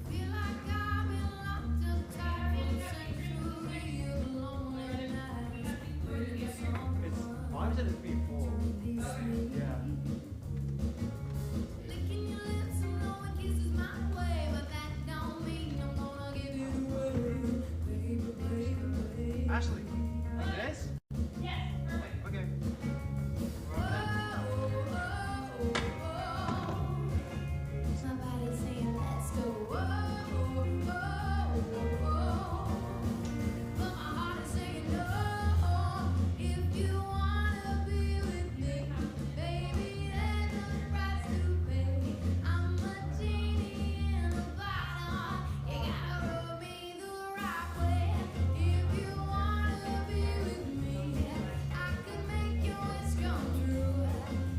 G: Feel like I've been locked up tight for a century of lonely nights. Waiting for someone.
I: Why was it before? Yeah.
G: Licking your lips and blowing kisses my way, but that don't mean I'm gonna give it away. Baby, baby, baby.
I: Ashley, yes? Yes. Okay.
G: Somebody saying let's go. But my heart is saying no. If you wanna be with me, baby, there's no price to pay. I'm a genie in a bottle. You gotta rub me the right way. If you wanna be with me, I could make your wish come true.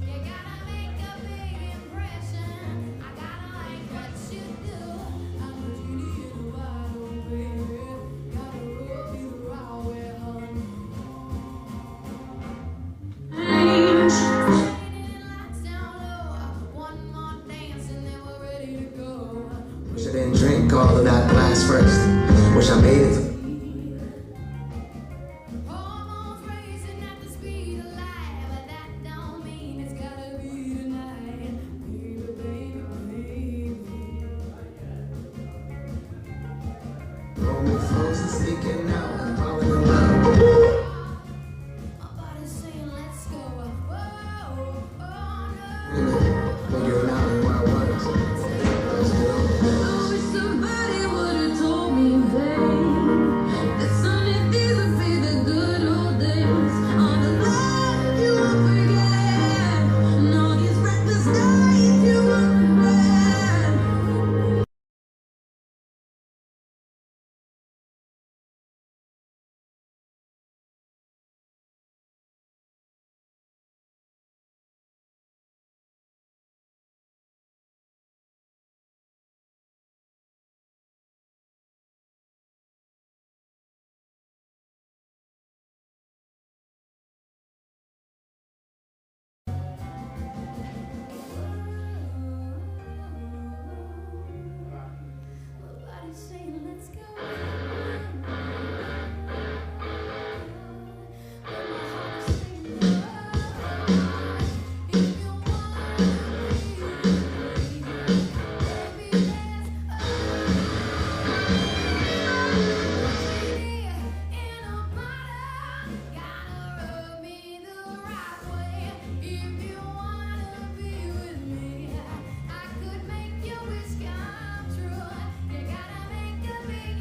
G: You gotta make a big impression. I gotta like what you do. I'm a genie in a bottle, baby. Gotta rub you the right way, honey. Lights down low. One more dance and then we're ready to go.
M: Wish I didn't drink all of that glass first. Wish I made it to
G: Rolling flows and sneaking out and falling in love. My body's saying let's go. Whoa, oh no. Figuring out who I was. Let's go. I wish somebody would've told me, babe, that someday these would be the good old days. All the love you won't forget, and all these reckless nights you won't regret. Nobody's saying let's go. But my heart is saying no. If you want me, baby, there's genie in a bottle. Gotta rub me the right way. If you wanna be with me, I could make your wish come true. You gotta make a big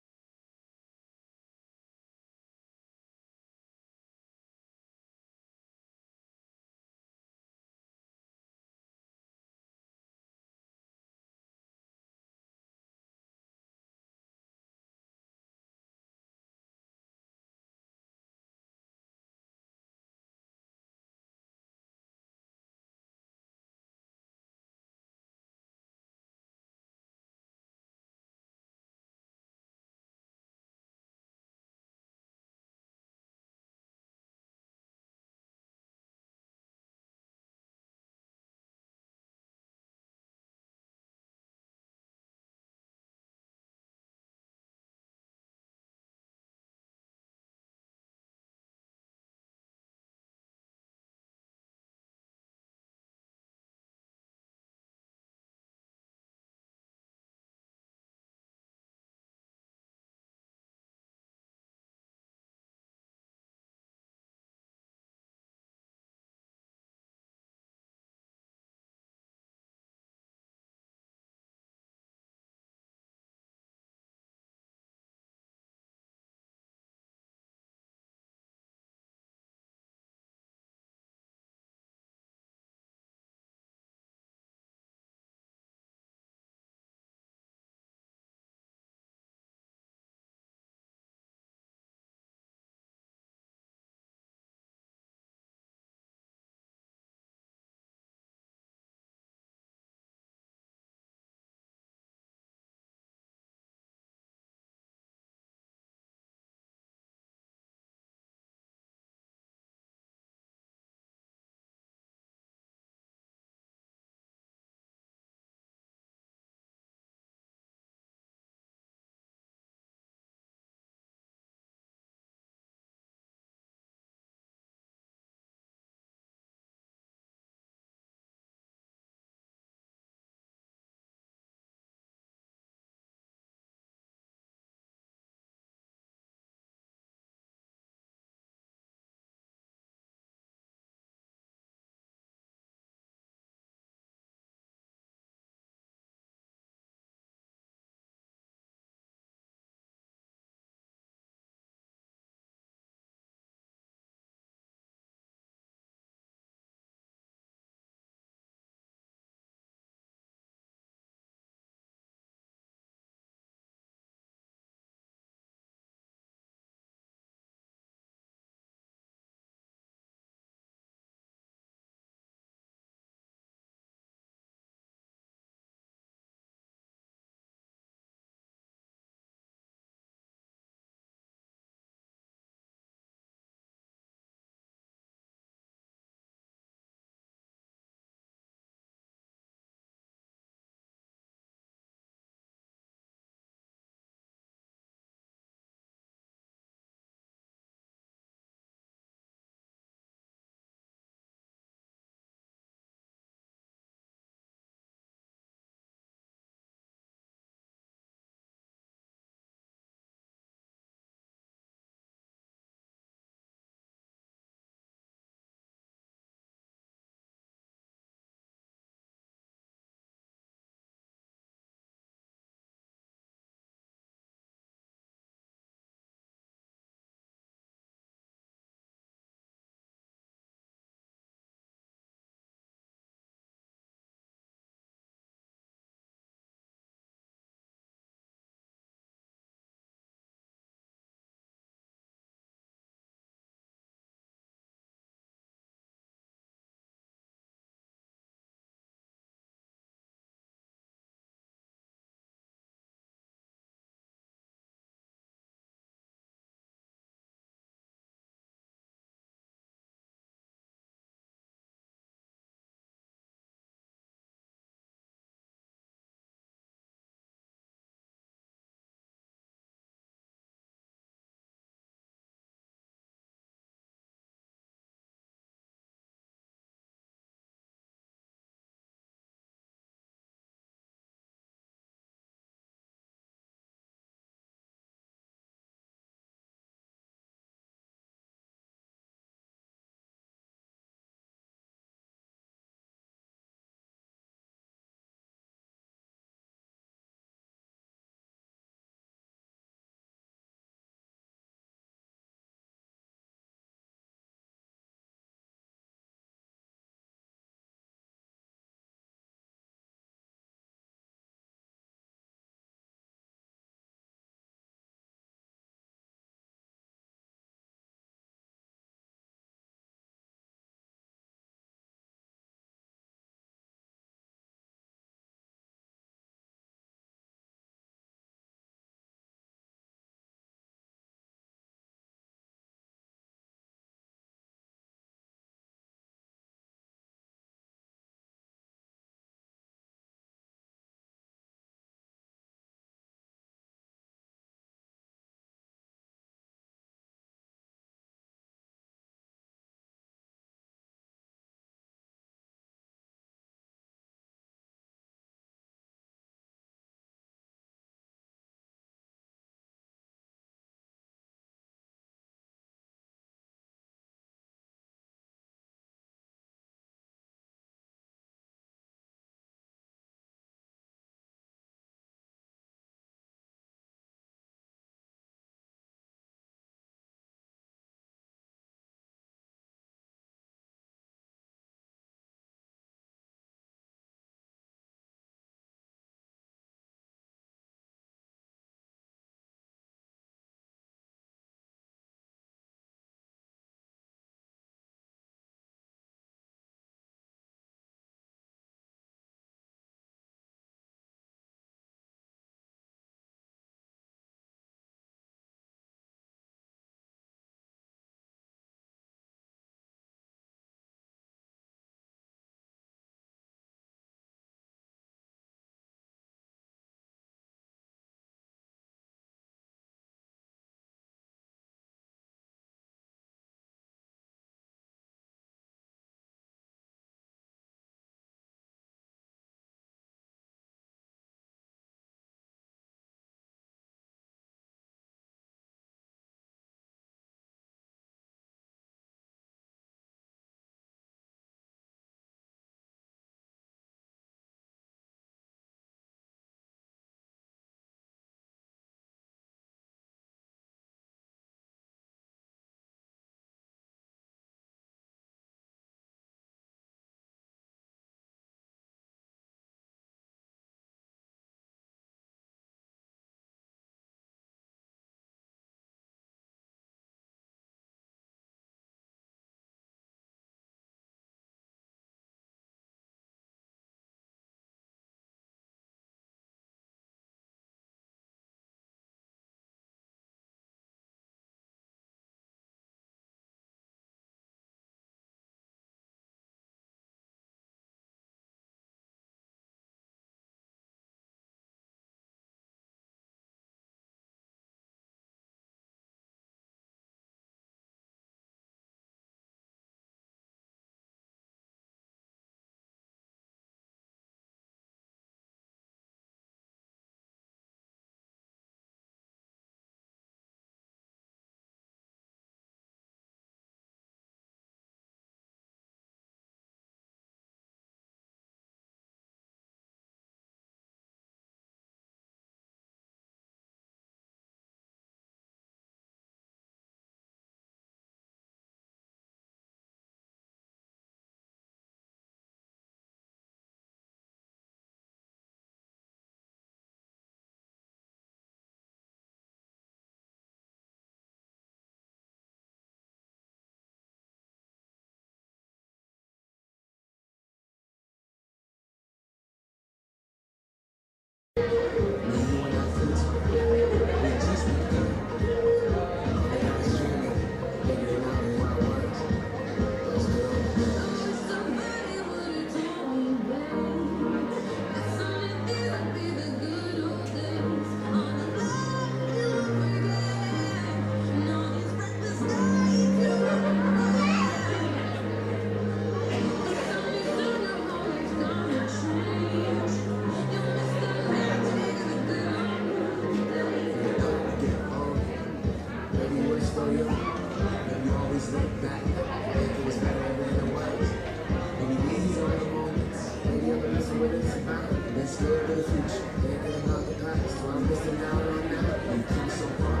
M: scared of the future, thinking about the past, so I'm missing out on that. You come so far,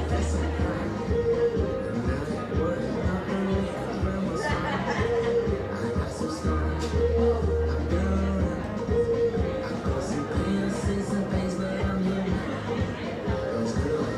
M: that's so proud. And now that we're not really ever was fine. I got some scars, I've been around. I've got some pain and seen some things, but I'm here now. Those girls.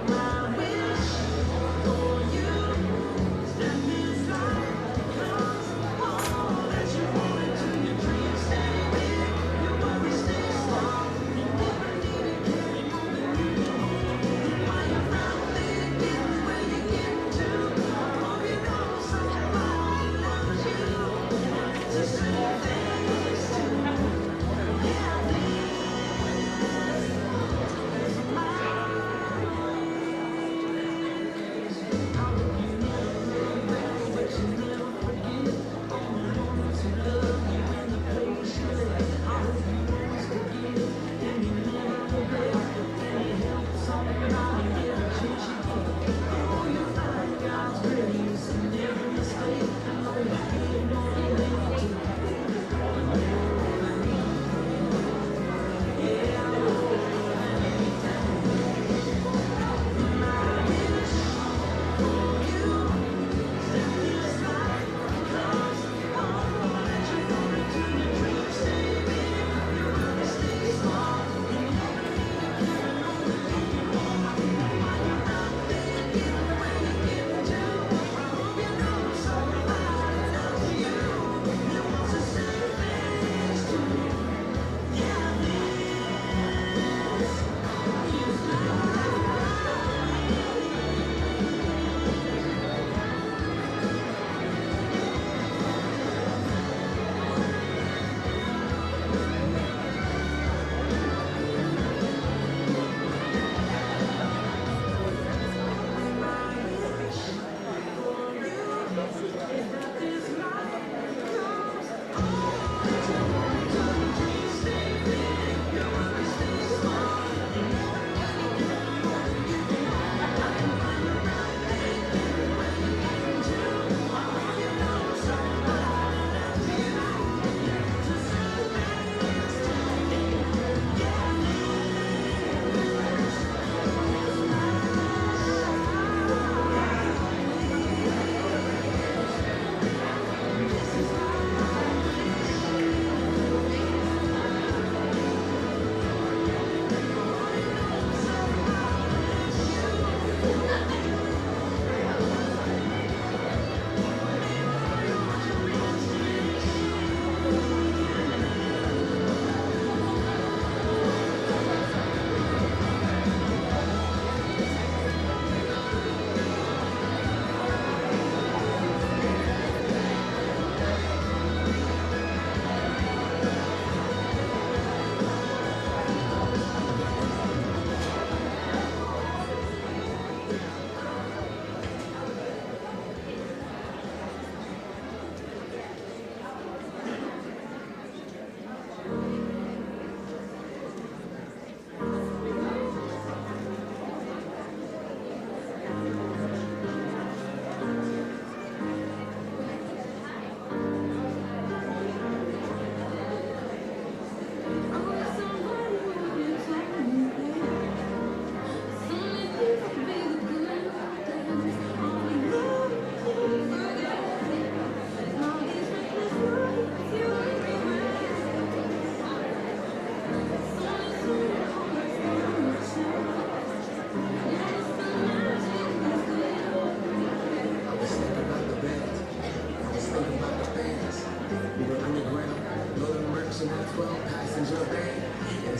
M: My wish for you, stand inside.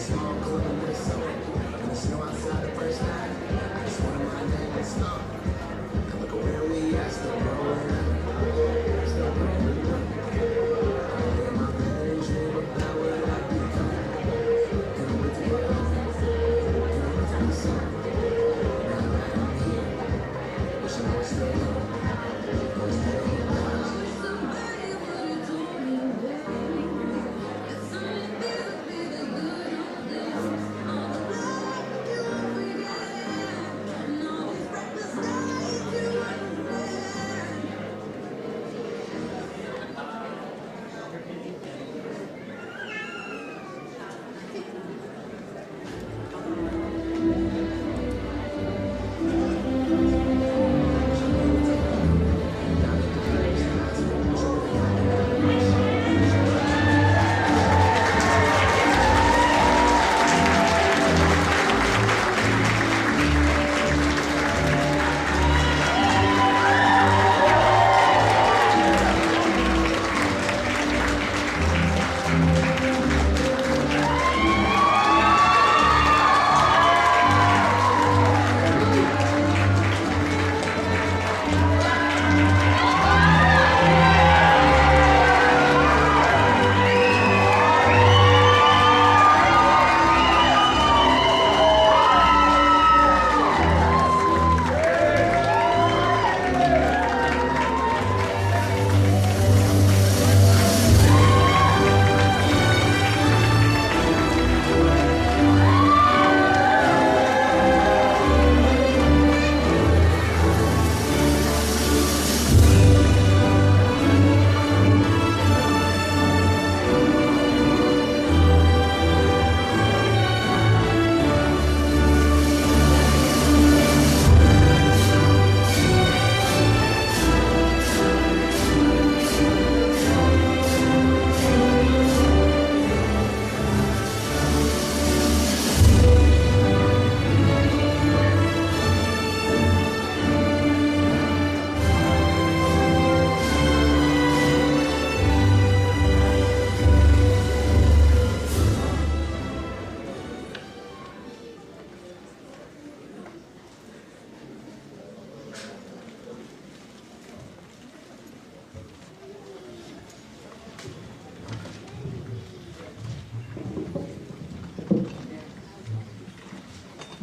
M: small club and whistle. And the snow outside the first night. I just wanted my name and stop. And look at where we at, still rolling up. Still rolling up. I live my very dream about what I become. Can't wait to get home. Can't wait to be some. Now that I'm here, wishing I was still young. I was still young.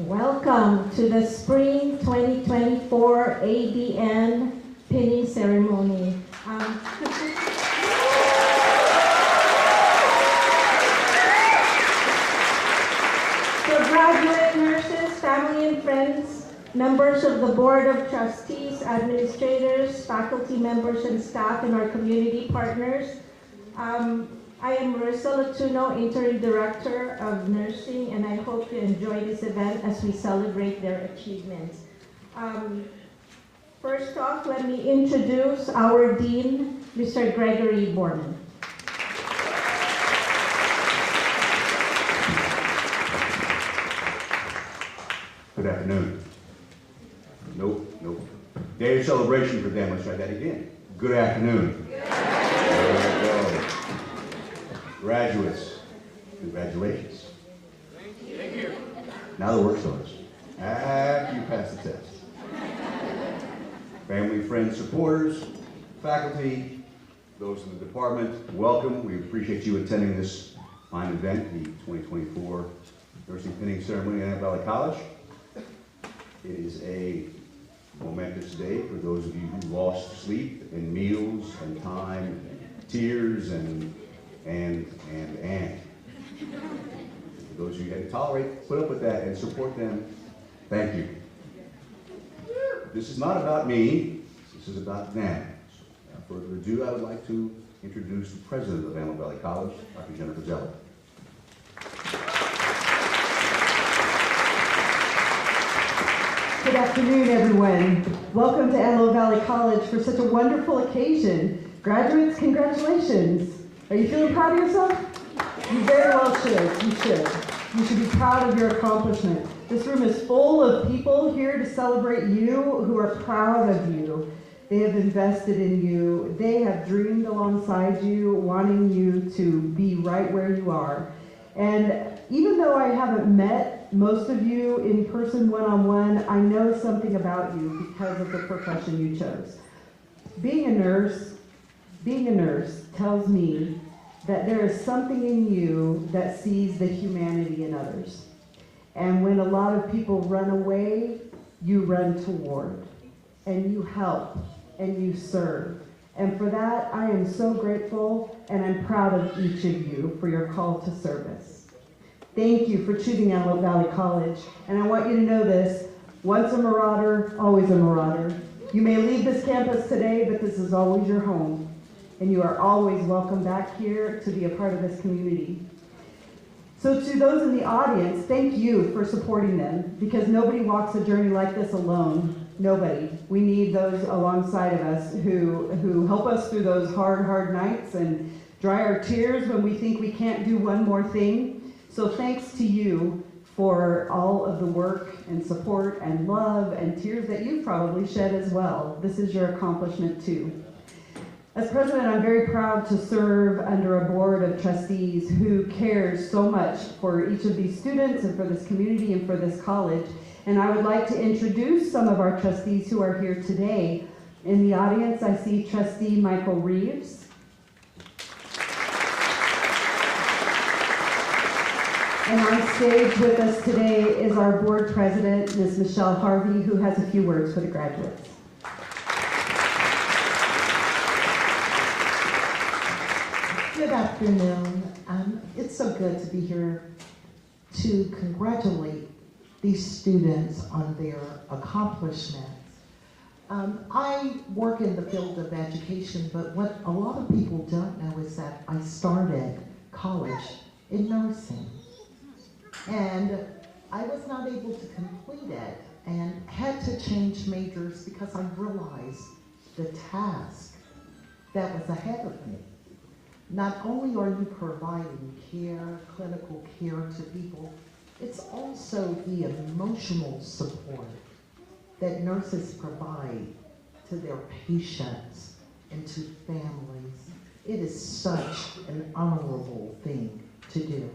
N: Welcome to the Spring 2024 ADN pinning ceremony. So graduate nurses, family and friends, members of the Board of Trustees, administrators, faculty members and staff, and our community partners. I am Marissa Latuno, Interim Director of Nursing, and I hope you enjoy this event as we celebrate their achievements. First off, let me introduce our Dean, Mr. Gregory Borman.
B: Good afternoon. Nope. Day of celebration for them. Let's try that again. Good afternoon. There we go. Graduates, congratulations. Thank you. Now the work starts. After you pass the test. Family, friends, supporters, faculty, those in the department, welcome. We appreciate you attending this fine event, the 2024 Nursing Pinning Ceremony at Antelope Valley College. It is a momentous day for those of you who lost sleep and meals and time, and tears and. For those of you who had to tolerate, put up with that and support them, thank you. This is not about me, this is about them. So, without further ado, I would like to introduce the president of Antelope Valley College, Dr. Jennifer Zeller.
C: Good afternoon, everyone. Welcome to Antelope Valley College for such a wonderful occasion. Graduates, congratulations. Are you feeling proud of yourself? You very well should. You should. You should be proud of your accomplishment. This room is full of people here to celebrate you who are proud of you. They have invested in you. They have dreamed alongside you, wanting you to be right where you are. And even though I haven't met most of you in person one-on-one, I know something about you because of the profession you chose. Being a nurse tells me that there is something in you that sees the humanity in others. And when a lot of people run away, you run toward, and you help, and you serve. And for that, I am so grateful, and I'm proud of each of you for your call to service. Thank you for choosing Antelope Valley College. And I want you to know this, once a marauder, always a marauder. You may leave this campus today, but this is always your home. And you are always welcome back here to be a part of this community. So to those in the audience, thank you for supporting them, because nobody walks a journey like this alone. Nobody. We need those alongside of us who help us through those hard nights and dry our tears when we think we can't do one more thing. So thanks to you for all of the work and support and love and tears that you've probably shed as well. This is your accomplishment too. As president, I'm very proud to serve under a board of trustees who cares so much for each of these students and for this community and for this college. And I would like to introduce some of our trustees who are here today. In the audience, I see Trustee Michael Reeves. And on stage with us today is our board president, Ms. Michelle Harvey, who has a few words for the graduates.
O: Good afternoon. It's so good to be here to congratulate these students on their accomplishments. I work in the field of education, but what a lot of people don't know is that I started college in nursing. And I was not able to complete it and had to change majors because I realized the task that was ahead of me. Not only are you providing care, clinical care to people, it's also the emotional support that nurses provide to their patients and to families. It is such an honorable thing to do.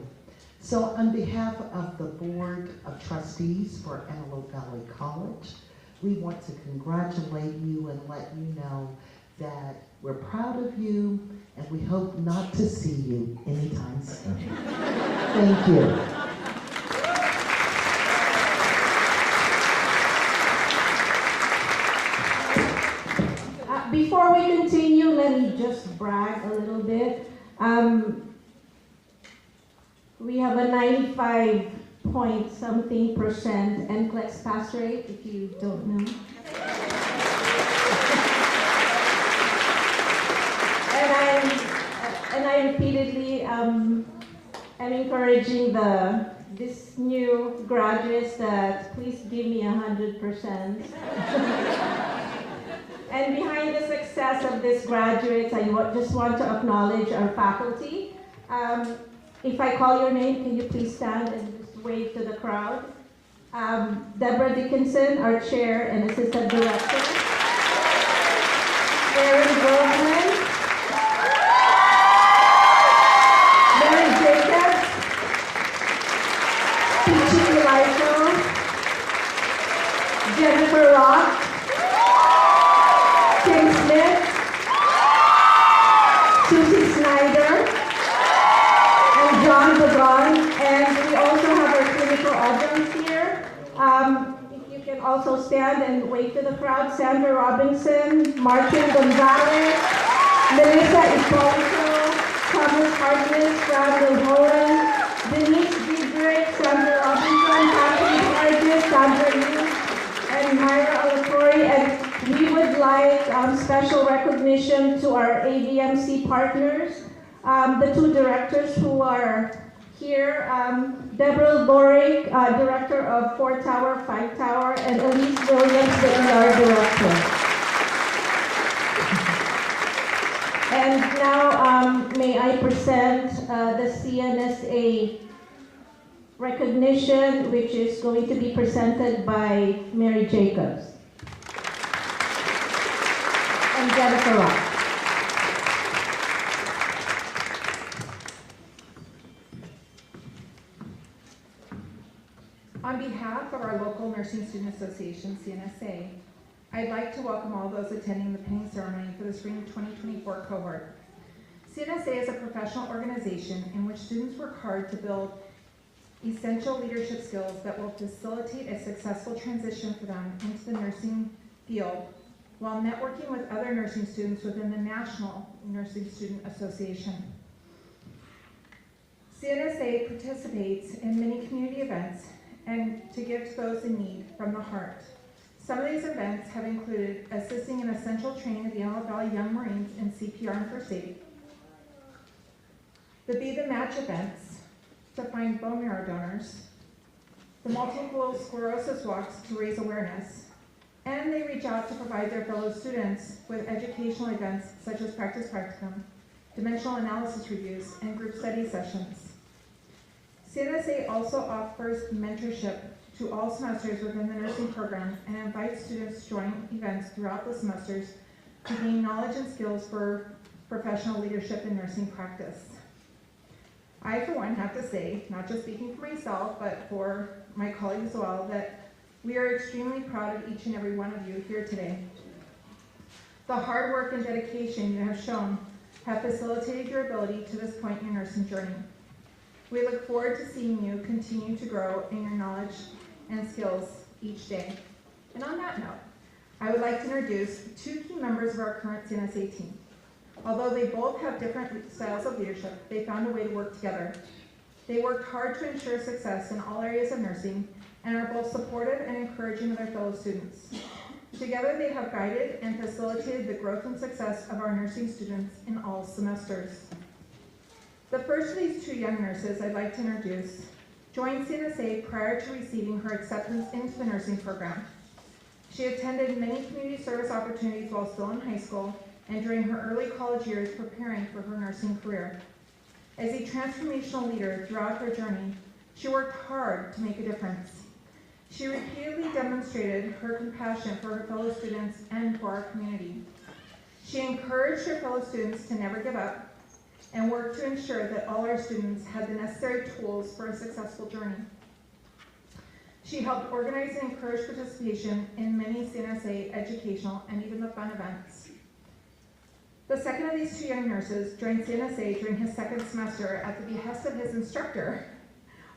O: So on behalf of the Board of Trustees for Antelope Valley College, we want to congratulate you and let you know that we're proud of you and we hope not to see you anytime soon. Thank you.
N: Before we continue, let me just brag a little bit. We have a 95-point-something% NCLEX pass rate, if you don't know. And I repeatedly am encouraging this new graduates that please give me 100%. And behind the success of these graduates, I just want to acknowledge our faculty. If I call your name, can you please stand and just wave to the crowd? Deborah Dickinson, our chair and assistant director. Erin Goldman. Mary Jacobs. Peachy Eliso. Jennifer Rock. Tim Smith. Susie Snyder. John Babon, and we also have our clinical adjuncts here. If you can also stand and wave to the crowd. Sandra Robinson, Martin Gonzalez, Melissa Hippolito, Thomas Hartness, Brandon Horan, Denise Diedrich, Sandra Robinson, Kathleen Hargis, Sandra Yu, and Myra Alatori. And we would like special recognition to our AVMC partners. The two directors who are here, Deborah Borick, Director of 4 Tower, 5 Tower, and Elise Williams, the ER Director. And now may I present the CNSA recognition, which is going to be presented by Mary Jacobs and Jennifer Rock.
P: local Nursing Student Association, CNSA, I'd like to welcome all those attending the pinning ceremony for the spring 2024 cohort. CNSA is a professional organization in which students work hard to build essential leadership skills that will facilitate a successful transition for them into the nursing field while networking with other nursing students within the National Nursing Student Association. CNSA participates in many community events and to give to those in need from the heart. Some of these events have included assisting in essential training of the Antelope Valley Young Marines in CPR and first aid, the Be the Match events to find bone marrow donors, the multiple sclerosis walks to raise awareness, and they reach out to provide their fellow students with educational events such as practice practicum, dimensional analysis reviews, and group study sessions. CNSA also offers mentorship to all semesters within the nursing program and invites students to join events throughout the semesters to gain knowledge and skills for professional leadership in nursing practice. I, for one, have to say, not just speaking for myself, but for my colleagues as well, that we are extremely proud of each and every one of you here today. The hard work and dedication you have shown have facilitated your ability to this point in your nursing journey. We look forward to seeing you continue to grow in your knowledge and skills each day. And on that note, I would like to introduce two key members of our current CNSA team. Although they both have different styles of leadership, they found a way to work together. They worked hard to ensure success in all areas of nursing and are both supportive and encouraging of their fellow students. Together, they have guided and facilitated the growth and success of our nursing students in all semesters. The first of these two young nurses I'd like to introduce joined CNSA prior to receiving her acceptance into the nursing program. She attended many community service opportunities while still in high school and during her early college years preparing for her nursing career. As a transformational leader throughout her journey, she worked hard to make a difference. She repeatedly demonstrated her compassion for her fellow students and for our community. She encouraged her fellow students to never give up and worked to ensure that all our students had the necessary tools for a successful journey. She helped organize and encourage participation in many CNSA educational and even the fun events. The second of these two young nurses joined CNSA during his second semester at the behest of his instructor,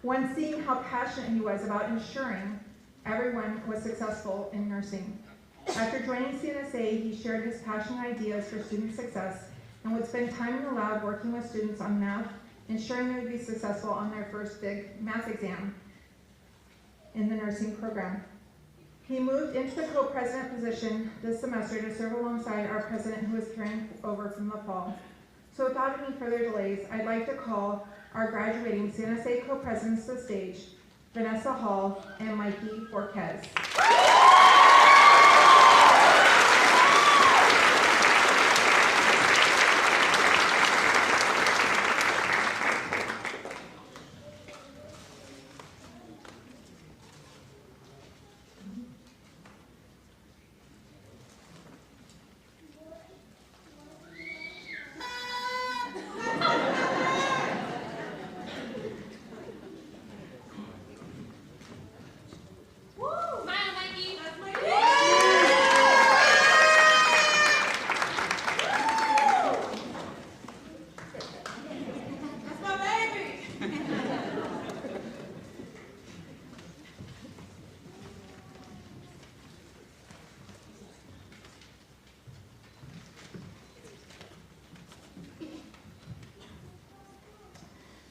P: when seeing how passionate he was about ensuring everyone was successful in nursing. After joining CNSA, he shared his passion and ideas for student success and would spend time in the lab working with students on math, ensuring they would be successful on their first big math exam in the nursing program. He moved into the co-president position this semester to serve alongside our president who was carrying over from the fall. So without any further delays, I'd like to call our graduating CNSA co-presidents to the stage, Vanessa Hall and Mikey Forquez.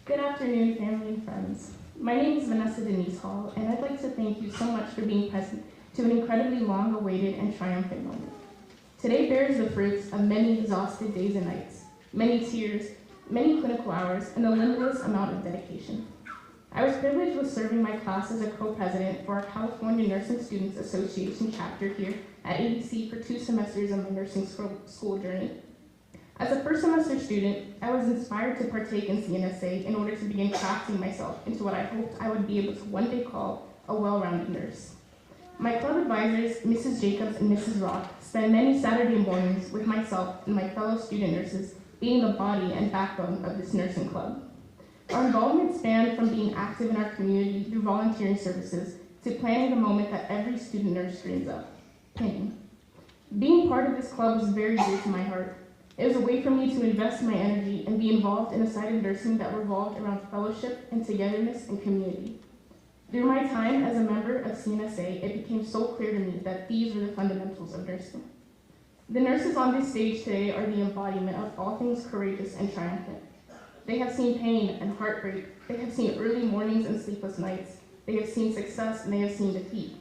Q: Good afternoon, family and friends. My name is Vanessa Denise Hall, and I'd like to thank you so much for being present to an incredibly long-awaited and triumphant moment. Today bears the fruits of many exhausted days and nights, many tears, many clinical hours, and a limitless amount of dedication. I was privileged with serving my class as a co-president for our California Nursing Students Association chapter here at AVC for 2 semesters of my nursing school journey. As a first semester student, I was inspired to partake in CNSA in order to begin crafting myself into what I hoped I would be able to one day call a well-rounded nurse. My club advisors, Mrs. Jacobs and Mrs. Rock, spent many Saturday mornings with myself and my fellow student nurses being the body and backbone of this nursing club. Our involvement spanned from being active in our community through volunteering services to planning the moment that every student nurse dreams of, pinning. Being part of this club was very dear to my heart. It was a way for me to invest my energy and be involved in a side of nursing that revolved around fellowship and togetherness and community. Through my time as a member of CNSA, it became so clear to me that these were the fundamentals of nursing. The nurses on this stage today are the embodiment of all things courageous and triumphant. They have seen pain and heartbreak. They have seen early mornings and sleepless nights. They have seen success and they have seen defeat.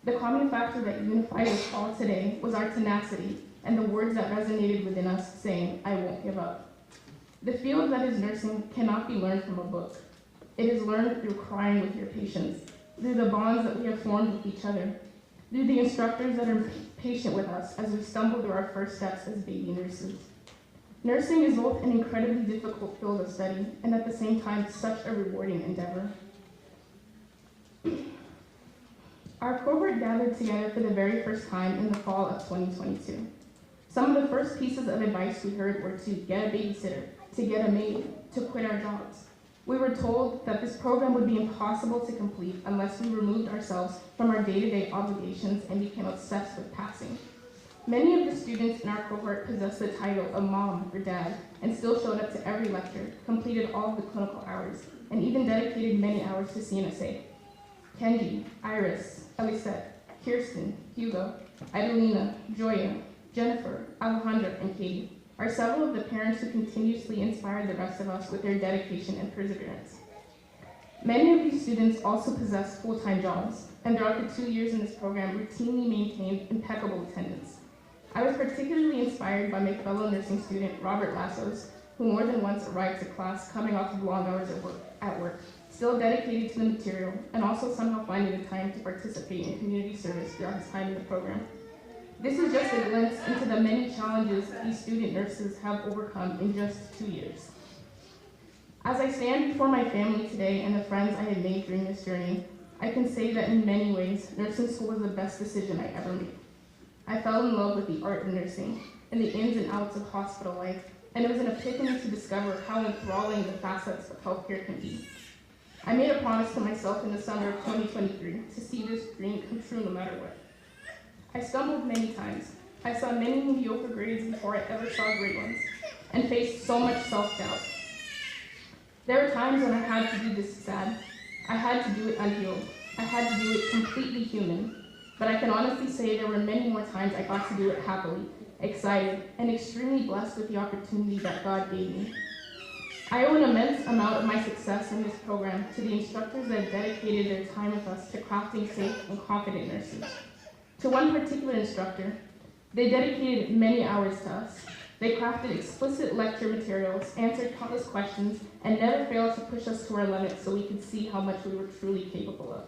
Q: The common factor that unified us all today was our tenacity and the words that resonated within us saying, "I won't give up." The field that is nursing cannot be learned from a book. It is learned through crying with your patients, through the bonds that we have formed with each other, through the instructors that are patient with us as we stumble through our first steps as baby nurses. Nursing is both an incredibly difficult field of study and at the same time such a rewarding endeavor. Our cohort gathered together for the very first time in the fall of 2022. Some of the first pieces of advice we heard were to get a babysitter, to get a maid, to quit our jobs. We were told that this program would be impossible to complete unless we removed ourselves from our day-to-day obligations and became obsessed with passing. Many of the students in our cohort possessed the title of mom or dad and still showed up to every lecture, completed all of the clinical hours, and even dedicated many hours to CNSA. Kenji, Iris, Elisette, Kirsten, Hugo, Adelina, Joya, Jennifer, Alejandra, and Katie are several of the parents who continuously inspire the rest of us with their dedication and perseverance. Many of these students also possess full-time jobs, and throughout the 2 years in this program routinely maintained impeccable attendance. I was particularly inspired by my fellow nursing student, Robert Lassos, who more than once arrived to class coming off of long hours at work, still dedicated to the material, and also somehow finding the time to participate in community service throughout his time in the program. This is just a glimpse into the many challenges these student nurses have overcome in just 2 years. As I stand before my family today and the friends I have made during this journey, I can say that in many ways, nursing school was the best decision I ever made. I fell in love with the art of nursing and the ins and outs of hospital life, and it was an epiphany to discover how enthralling the facets of healthcare can be. I made a promise to myself in the summer of 2023 to see this dream come true no matter what. I stumbled many times. I saw many mediocre grades before I ever saw great ones, and faced so much self-doubt. There were times when I had to do this sad. I had to do it unhealed. I had to do it completely human. But I can honestly say there were many more times I got to do it happily, excited, and extremely blessed with the opportunity that God gave me. I owe an immense amount of my success in this program to the instructors that dedicated their time with us to crafting safe and confident nurses. To one particular instructor, they dedicated many hours to us. They crafted explicit lecture materials, answered countless questions, and never failed to push us to our limits so we could see how much we were truly capable of.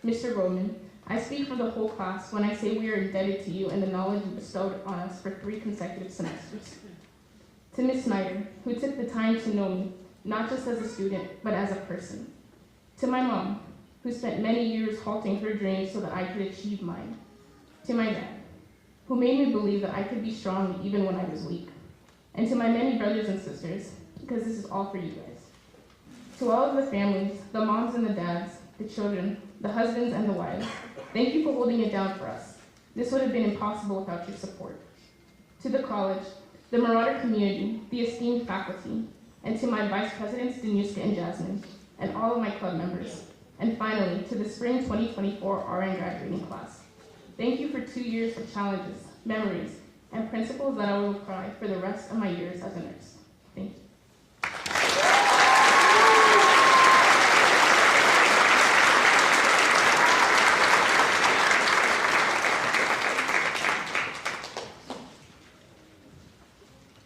Q: Mr. Roman, I speak for the whole class when I say we are indebted to you and the knowledge you bestowed on us for 3 consecutive semesters. To Ms. Snyder, who took the time to know me, not just as a student, but as a person. To my mom, who spent many years halting her dreams so that I could achieve mine. To my dad, who made me believe that I could be strong even when I was weak. And to my many brothers and sisters, because this is all for you guys. To all of the families, the moms and the dads, the children, the husbands and the wives, thank you for holding it down for us. This would have been impossible without your support. To the college, the Marauder community, the esteemed faculty, and to my vice presidents, Danuska and Jasmine, and all of my club members. And finally, to the spring 2024 RN graduating class. Thank you for 2 years of challenges, memories, and principles that I will apply for the rest of my years as a nurse. Thank you.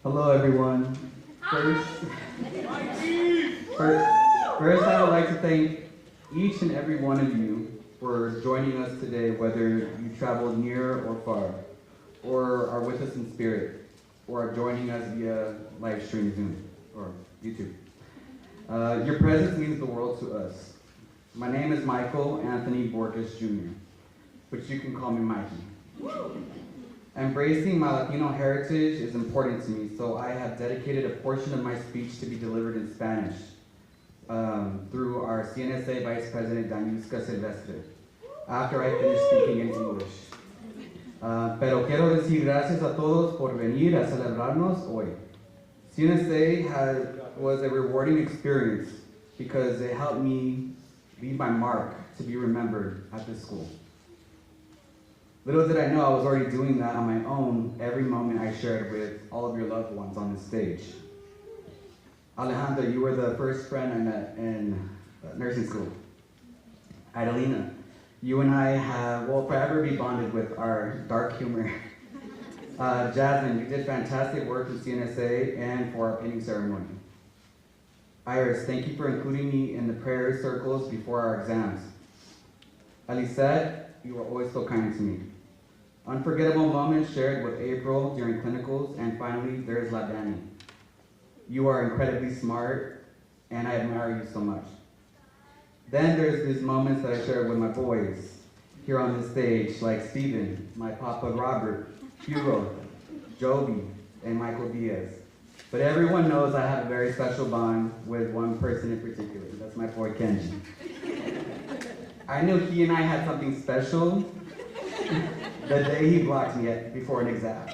R: Hello, everyone. First, I would like to thank each and every one of you for joining us today, whether you traveled near or far, or are with us in spirit, or are joining us via live stream Zoom or YouTube. Your presence means the world to us. My name is Michael Anthony Borges Jr., but you can call me Mikey. Embracing my Latino heritage is important to me, so I have dedicated a portion of my speech to be delivered in Spanish through our CNSA Vice President, Danuska Silvestre. after I finished speaking in English. Pero quiero decir gracias a todos por venir a celebrarnos hoy. CNSA was a rewarding experience because it helped me leave my mark to be remembered at this school. Little did I know I was already doing that on my own every moment I shared with all of your loved ones on this stage. Alejandra, you were the first friend I met in nursing school. Adelina, you and I will forever be bonded with our dark humor. Jasmine, you did fantastic work with CNSA and for our pinning ceremony. Iris, thank you for including me in the prayer circles before our exams. Alisette, you were always so kind to me. Unforgettable moments shared with April during clinicals, and finally, there's Ladani. You are incredibly smart, and I admire you so much. Then there's these moments that I shared with my boys here on the stage, like Steven, my Papa Robert, Hugo, Joby, and Michael Diaz. But everyone knows I have a very special bond with one person in particular. That's my boy Kenji. I knew he and I had something special the day he blocked me before an exam.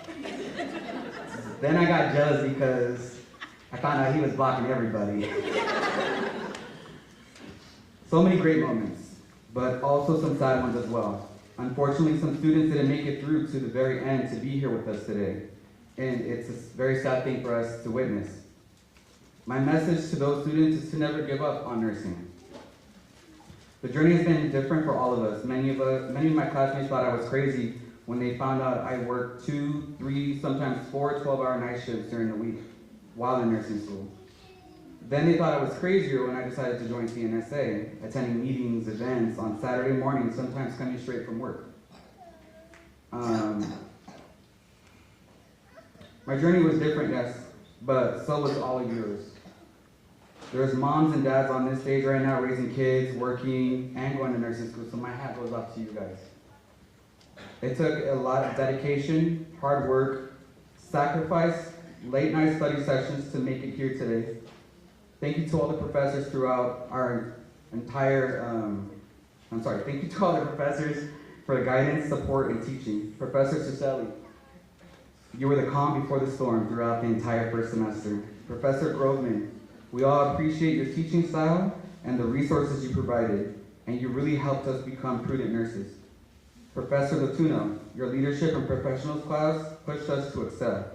R: Then I got jealous because I found out he was blocking everybody. So many great moments, but also some sad ones as well. Unfortunately, some students didn't make it through to the very end to be here with us today. And it's a very sad thing for us to witness. My message to those students is to never give up on nursing. The journey has been different for all of us. Many of my classmates thought I was crazy when they found out I worked 2, 3, sometimes 4 12-hour night shifts during the week while in nursing school. Then they thought I was crazier when I decided to join CNSA, attending meetings, events on Saturday mornings, sometimes coming straight from work. My journey was different, yes, but so was all of yours. There's moms and dads on this stage right now raising kids, working, and going to nursing school, so my hat goes off to you guys. It took a lot of dedication, hard work, sacrifice, late night study sessions to make it here today. Thank you to all the professors throughout our entire, thank you to all the professors for the guidance, support, and teaching. Professor Ciselli, you were the calm before the storm throughout the entire first semester. Professor Groveman, we all appreciate your teaching style and the resources you provided, and you really helped us become prudent nurses. Professor Latuno, your leadership and professionals class pushed us to excel.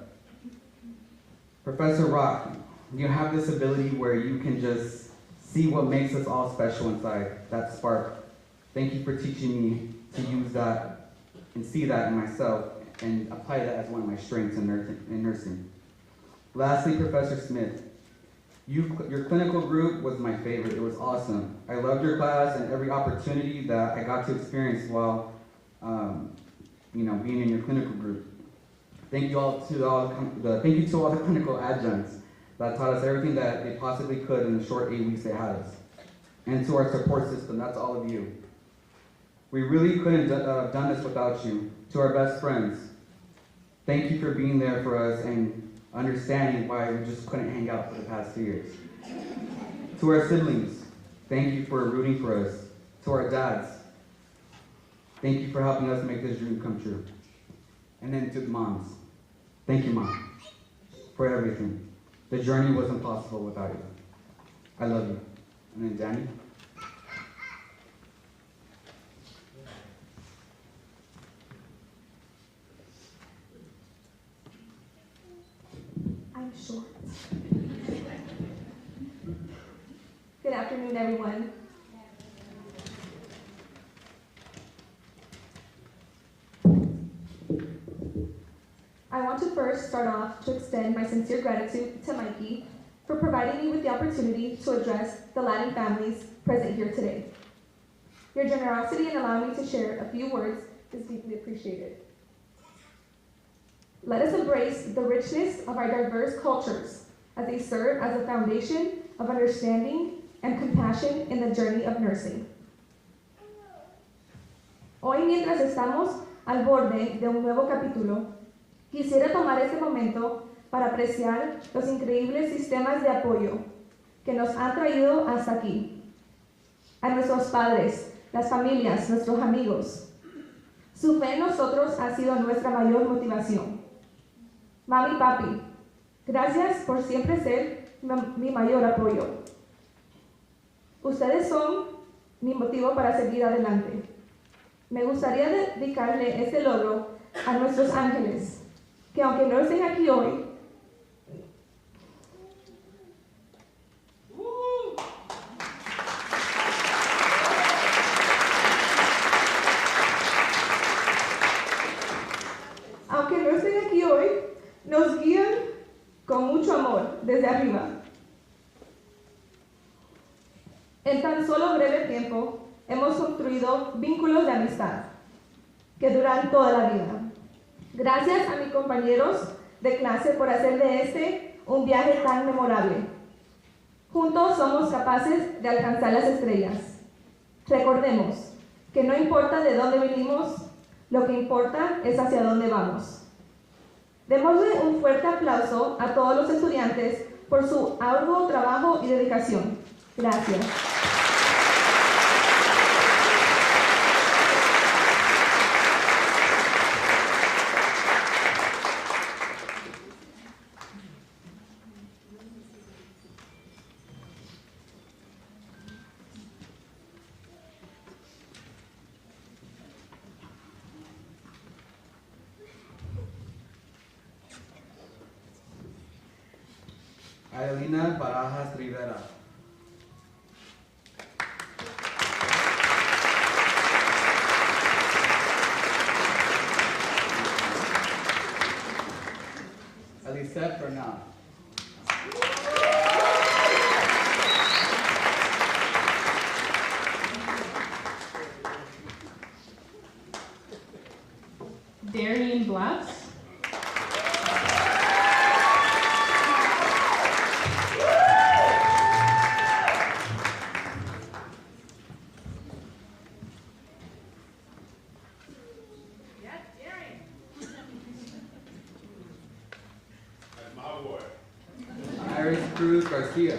R: Professor Rock, you have this ability where you can just see what makes us all special inside, that spark. Thank you for teaching me to use that and see that in myself and apply that as one of my strengths in nursing. Lastly, Professor Smith, your clinical group was my favorite. It was awesome. I loved your class and every opportunity that I got to experience while being in your clinical group. Thank you to all the clinical adjuncts that taught us everything that they possibly could in the short 8 weeks they had us. And to our support system, that's all of you. We really couldn't have done this without you. To our best friends, thank you for being there for us and understanding why we just couldn't hang out for the past 2 years. To our siblings, thank you for rooting for us. To our dads, thank you for helping us make this dream come true. And then to the moms, thank you, Mom, for everything. The journey wasn't possible without you. I love you. And then Danny.
A: I'm short. Good afternoon, everyone. I want to first start off to extend my sincere gratitude to Mikey for providing me with the opportunity to address the Latin families present here today. Your generosity in allowing me to share a few words is deeply appreciated. Let us embrace the richness of our diverse cultures as they serve as a foundation of understanding and compassion in the journey of nursing. Hoy, mientras estamos al borde de un nuevo capítulo, quisiera tomar este momento para apreciar los increíbles sistemas de apoyo que nos han traído hasta aquí. A nuestros padres, las familias, nuestros amigos. Su fe en nosotros ha sido nuestra mayor motivación. Mami y papi, gracias por siempre ser mi mayor apoyo. Ustedes son mi motivo para seguir adelante. Me gustaría dedicarle este logro a nuestros ángeles, que aunque no estén aquí hoy, nos guían con mucho amor desde arriba. En tan solo breve tiempo hemos construido vínculos de amistad que duran toda la vida. Gracias a mis compañeros de clase por hacer de este un viaje tan memorable. Juntos somos capaces de alcanzar las estrellas. Recordemos que no importa de dónde venimos, lo que importa es hacia dónde vamos. Démosle un fuerte aplauso a todos los estudiantes por su arduo trabajo y dedicación. Gracias.
R: Adelina Barajas Rivera. Elisette Bernal.
Q: Darian Blatz.
R: Cruz Garcia.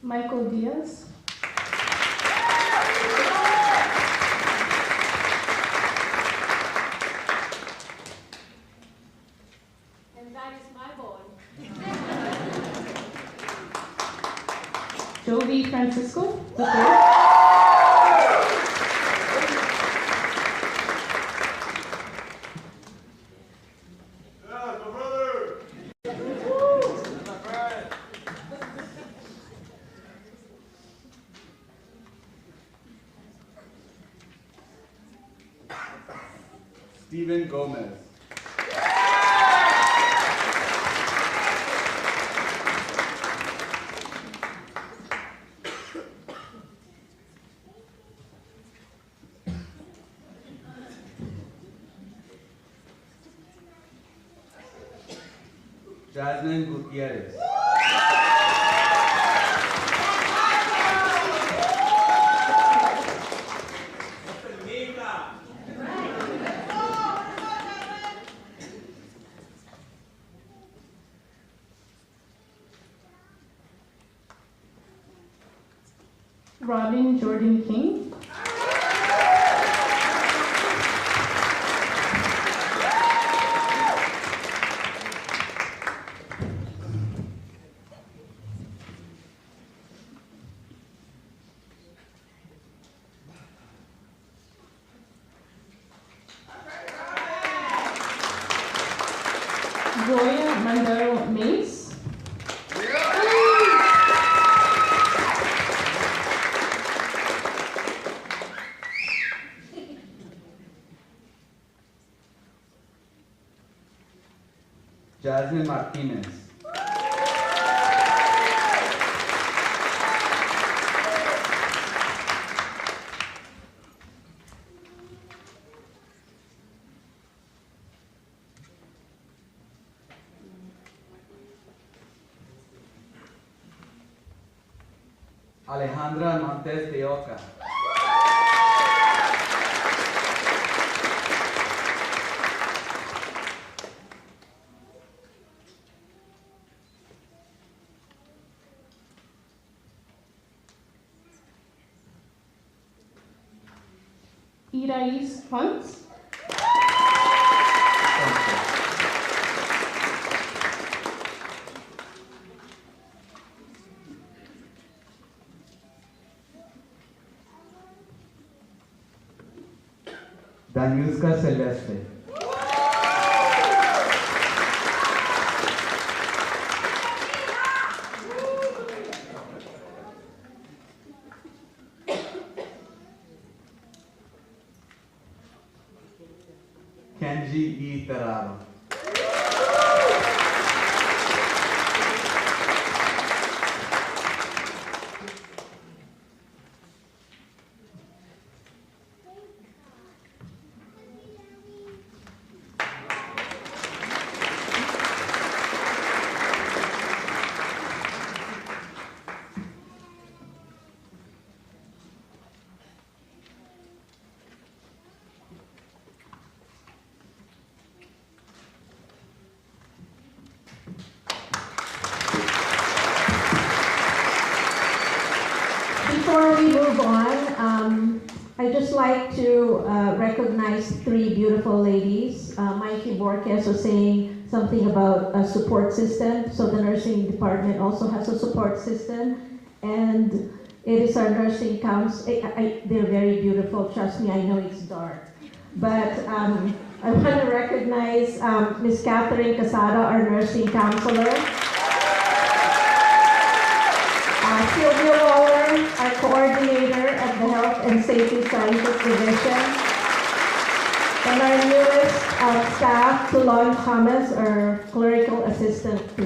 Q: Michael Diaz. Jovi Francisco, the third.
R: Steven Gomez. Jasmine Gutierrez.
Q: Robin Jordan King. Joya Mandaro Mace.
R: Jasmine Martinez. Alejandra Montes de Oca.
Q: Irais Fonts.
R: Daniuska Celeste. Kenji E. Terrado.
N: Before we move on, I'd just like to recognize three beautiful ladies. Mikey Borges was saying something about a support system. So the nursing department also has a support system. And it is our nursing council. They're very beautiful. Trust me, I know it's dark. But I want to recognize Ms. Catherine Casada, our nursing counselor. Sylvia Waller, our coordinator of the Health and Safety Sciences Division. And our newest staff, Tulon Thomas, our clerical assistant 3.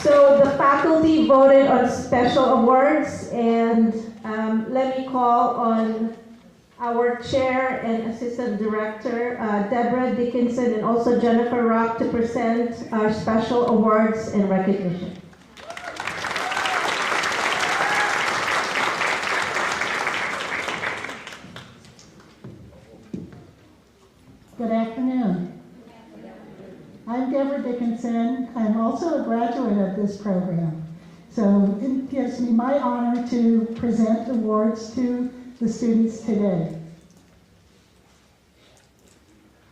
N: So the faculty voted on special awards, and let me call on our chair and assistant director, Deborah Dickinson, and also Jennifer Rock to present our special awards and recognition.
S: Good afternoon. I'm Deborah Dickinson. I'm also a graduate of this program. So it gives me my honor to present awards to the students today.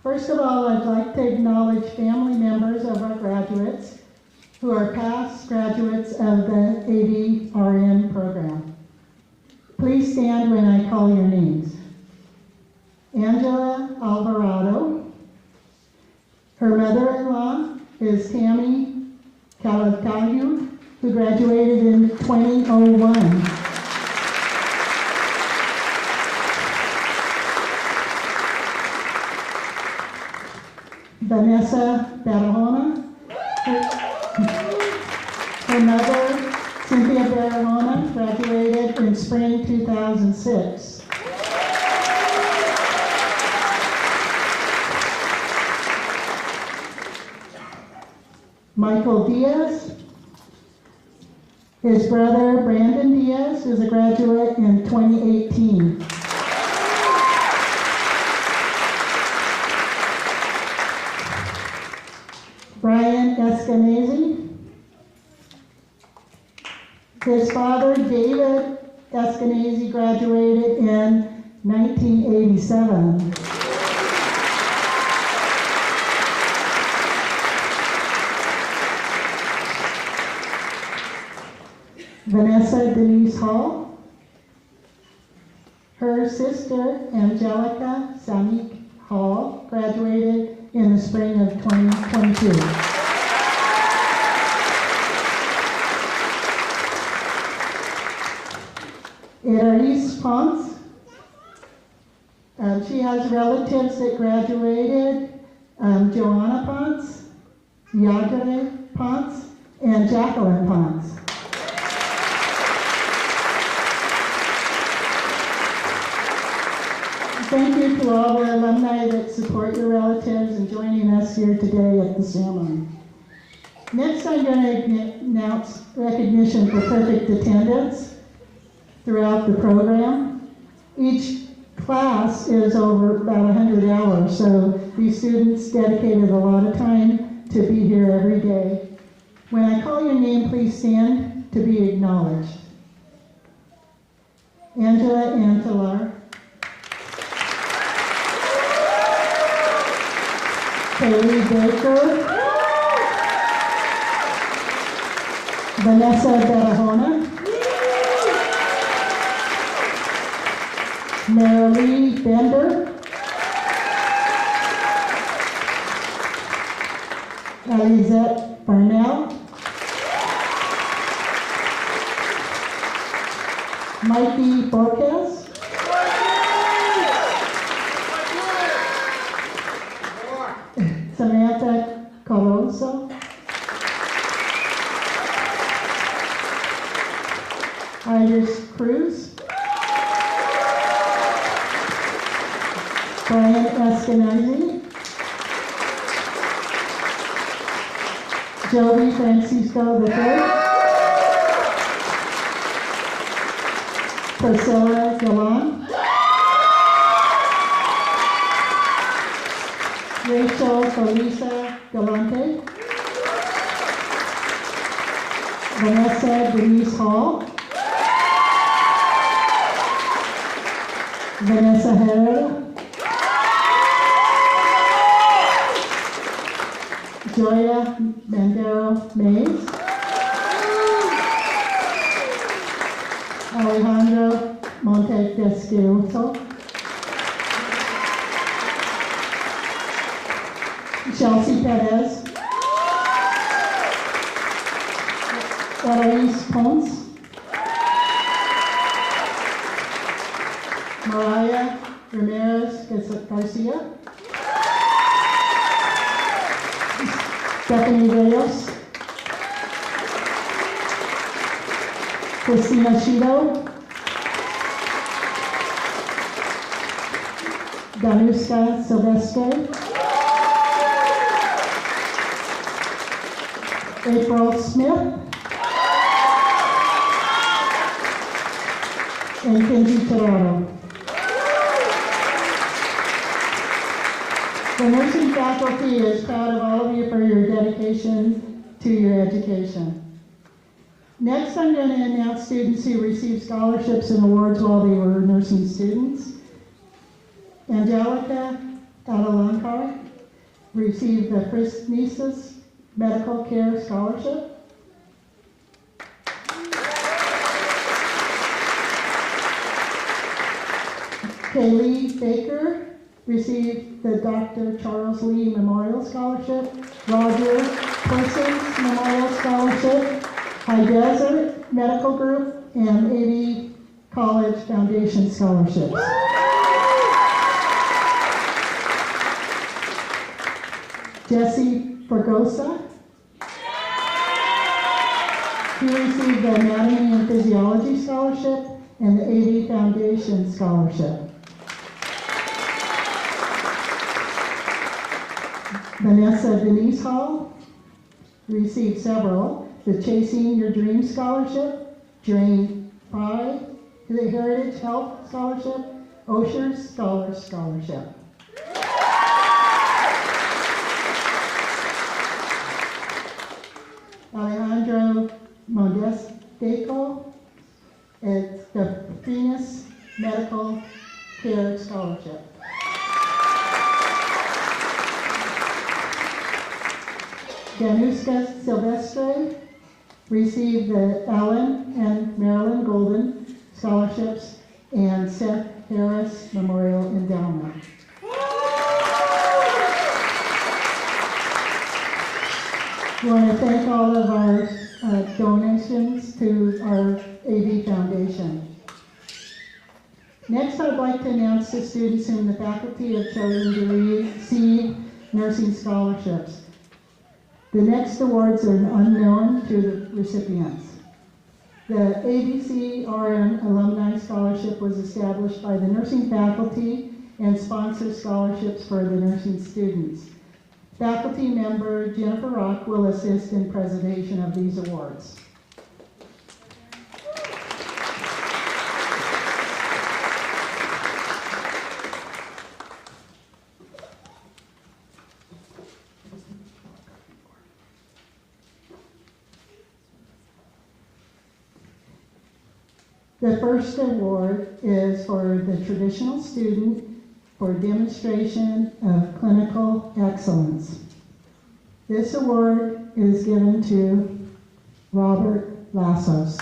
S: First of all, I'd like to acknowledge family members of our graduates who are past graduates of the AVRN program. Please stand when I call your names. Angela Alvarado. Her mother-in-law is Tammy Calatayu, who graduated in 2001. Vanessa Barahona. Her mother, Cynthia Barahona, graduated in spring 2006. Michael Diaz. His brother, Brandon Diaz, is a graduate in 2018. Brian Eskenazi. His father, David Eskenazi, graduated in 1987. Vanessa Denise Hall. Her sister, Angelica Samik Hall, graduated in the spring of 2022. Eris Ponce. She has relatives that graduated, Joanna Ponce, Yadre Ponce, and Jacqueline Ponce. Thank you to all the alumni that support your relatives and joining us here today at the ceremony. Next, I'm going to announce recognition for perfect attendance throughout the program. Each class is over about 100 hours, so these students dedicated a lot of time to be here every day. When I call your name, please stand to be acknowledged. Angela Antelope. Kaylee Baker. Vanessa Barahona. Marilee Bender. Alizette Barnell. Mikey Borges. Samantha Corozo. Iris Cruz. Brian Eskenazi. Joey Francisco III. Priscilla Galan. Rachel Felisa Galante. Vanessa Denise Hall. Vanessa Herrera. Joya Mandero Mays. Alejandro Montesquieuto. Chelsea Perez. Eloise Ponce. Mariah Ramirez Garcia. Stephanie Reyes. Christina Shido. Danuska Silvestre. April Smith. And Kenji Torado. The nursing faculty is proud of all of you for your dedication to your education. Next, I'm going to announce students who received scholarships and awards while they were nursing students. Angelica Adalankar received the Christnesis Medical Care Scholarship. Kaylee Baker received the Dr. Charles Lee Memorial Scholarship, Roger Persons Memorial Scholarship, High Desert Medical Group, and AV College Foundation Scholarships. Jesse Fergosa. He received the Anatomy and Physiology Scholarship and the AV Foundation Scholarship. Vanessa Denise Hall received several: the Chasing Your Dream Scholarship, Drain Pride, the Heritage Health Scholarship, Osher's Scholars Scholarship. Alejandro Modesteco, it's the Venus Medical Care Scholarship. Danuska Silvestre received the Allen and Marilyn Golden Scholarships and Seth Harris Memorial Endowment. We want to thank all of our donations to our AV Foundation. Next, I'd like to announce the students whom the faculty have chosen to receive nursing scholarships. The next awards are unknown to the recipients. The AVC RN Alumni Scholarship was established by the nursing faculty and sponsors scholarships for the nursing students. Faculty member Jennifer Rock will assist in presentation of these awards. The first award is for the traditional student for demonstration of clinical excellence. This award is given to Robert Lassos.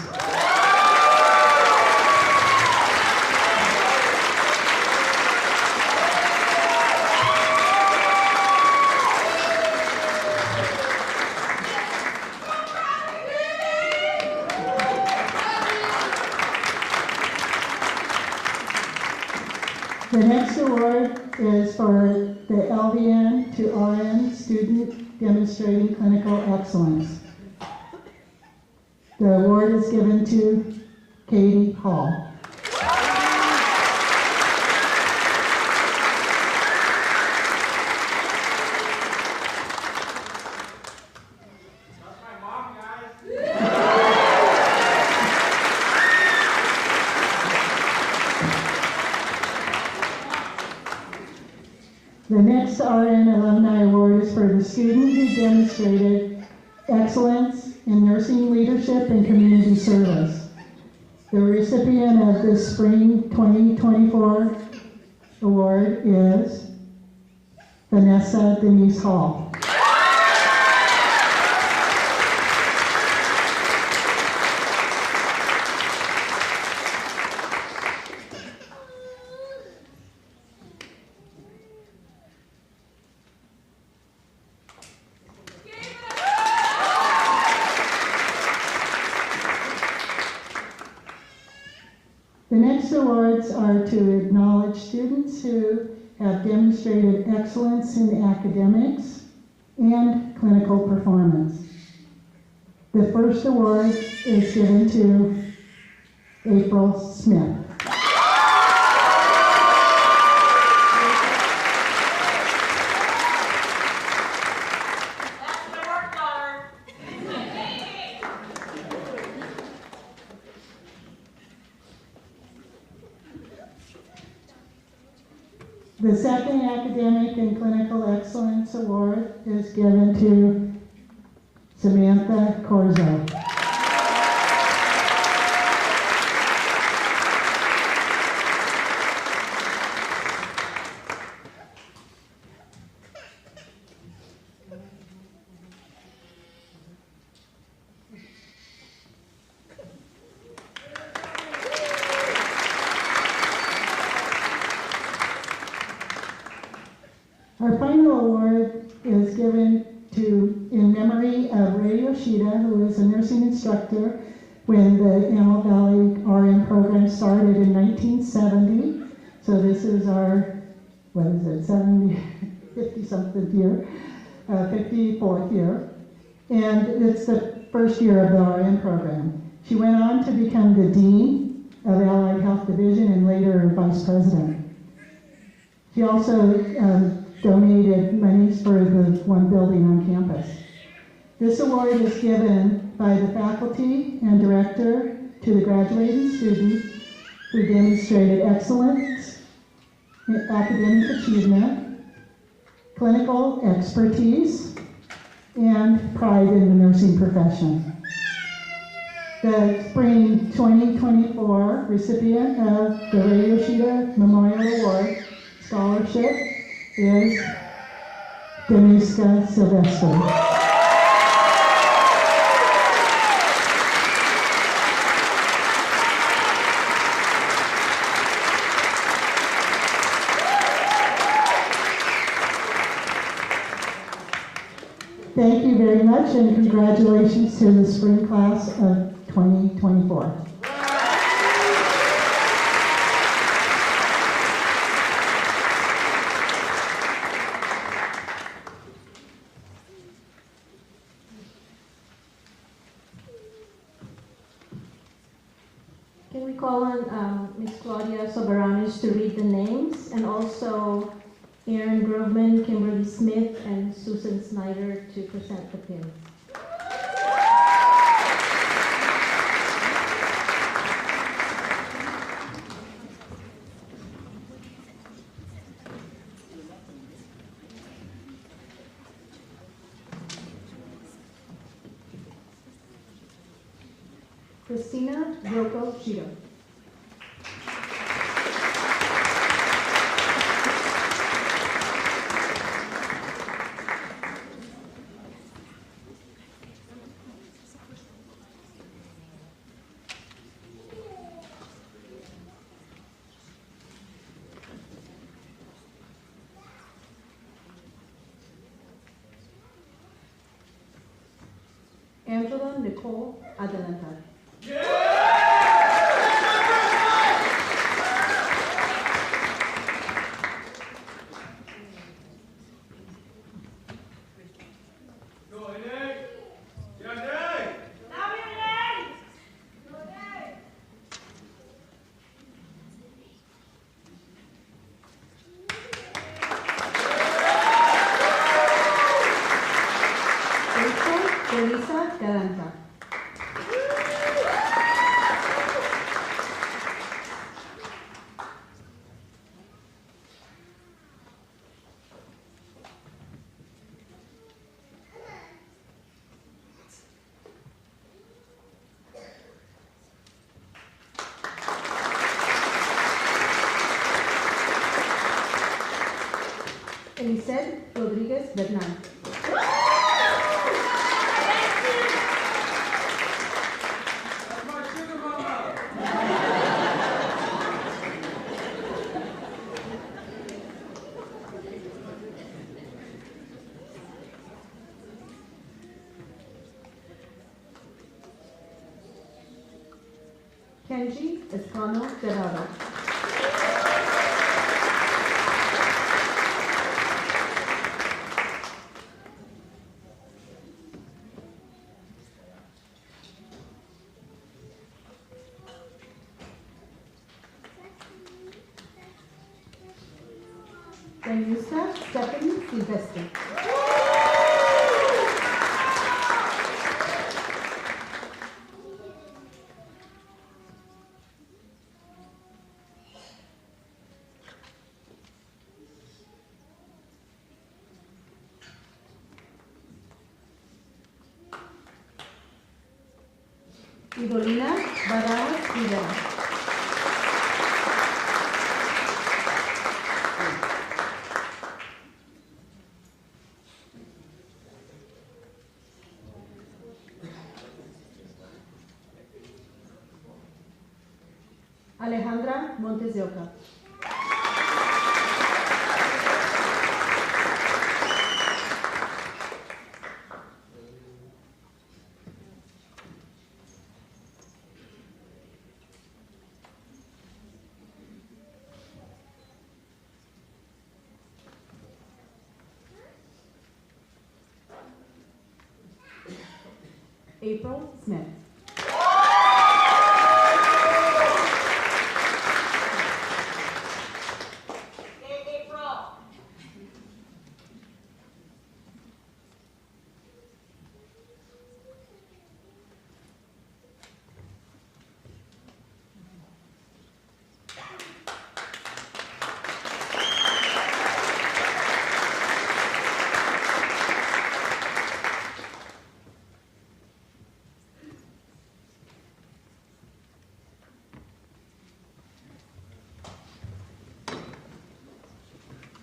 S: The next award is for the LVN to RN student demonstrating clinical excellence. The award is given to Katie Hall. The next RN Alumni Award is for the student who demonstrated excellence in nursing leadership and community service. The recipient of this Spring 2024 award is Vanessa Denise Hall. The next awards are to acknowledge students who have demonstrated excellence in academics and clinical performance. The first award is given to April Smith. The second Academic and Clinical Excellence Award is given to Samantha Corzo. Our final award is given to, in memory of Ray Yoshida, who is a nursing instructor when the Antelope Valley RN program started in 1970. So this is our, 50-something year, 54th year. And it's the first year of the RN program. She went on to become the Dean of Allied Health Division and later Vice President. She also donated monies for the one building on campus. This award is given by the faculty and director to the graduating student who demonstrated excellence, academic achievement, clinical expertise, and pride in the nursing profession. The Spring 2024 recipient of the Ray Yoshida Memorial Award Scholarship is Deniska Silvestre. Thank you very much and congratulations to the spring class of 2024.
N: Can we call on Ms. Claudia Soberanes to read the names and also Aaron Groveman, Kimberly Smith, and Susan Snyder to present the pins. Christina Rocco Cheeto. Angela Nicole Adelantar. Elisa Galanta. Eliseth Rodriguez Bernal. Kenji Escano Terrado. Danusa Stephanie Silvestre. Idolina Barajas Rivera. Alejandra Montes de Oca. April Smith.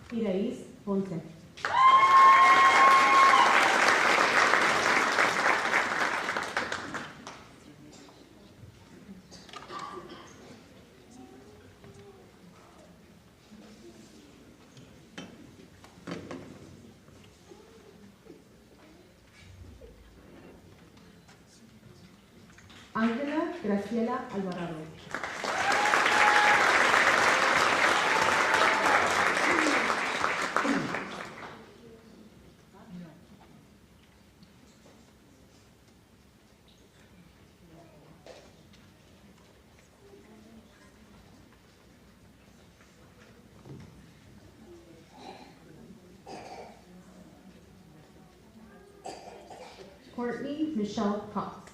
N: Iraís Ponce. Ángela Graciela Alvarado. Courtney Michelle Cox.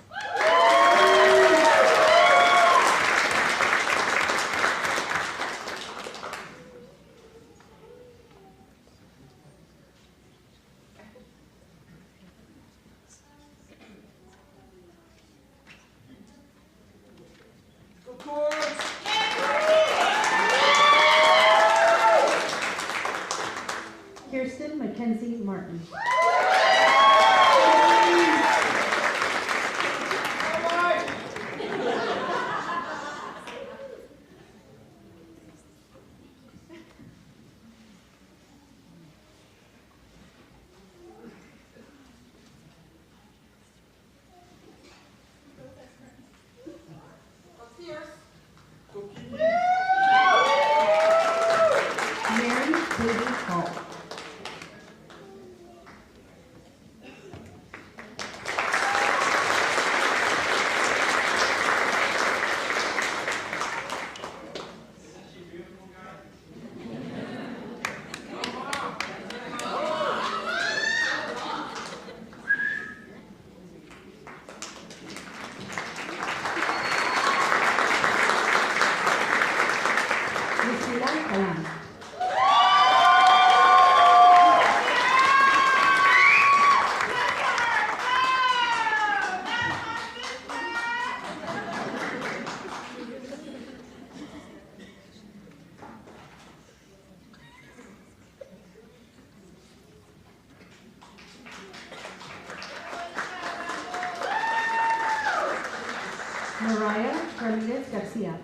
N: Kirsten Mackenzie Martin. Mary Katie Hall. Priscila Calan. Mariah Ramirez Garcia.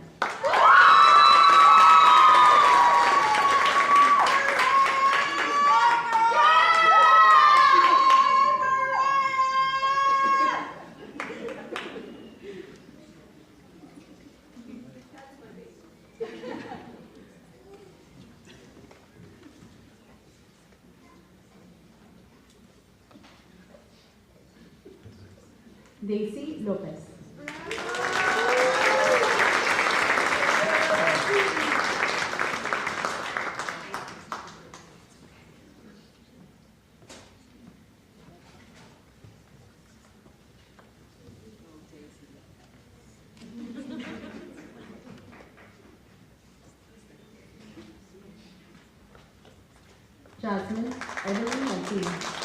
N: Daisy Lopez. Jasmine Evelyn Martinez.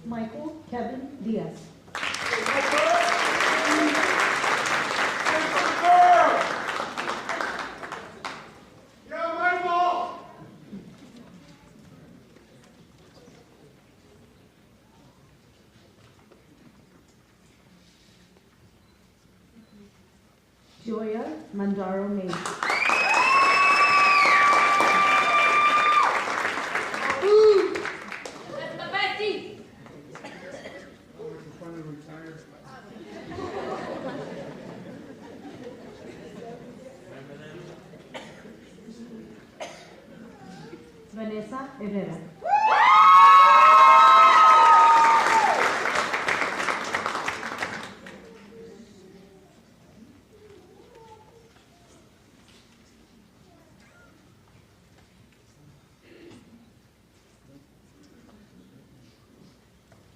N: Michael Kevin Diaz. Joya Mandaro May. Vanessa Herrera.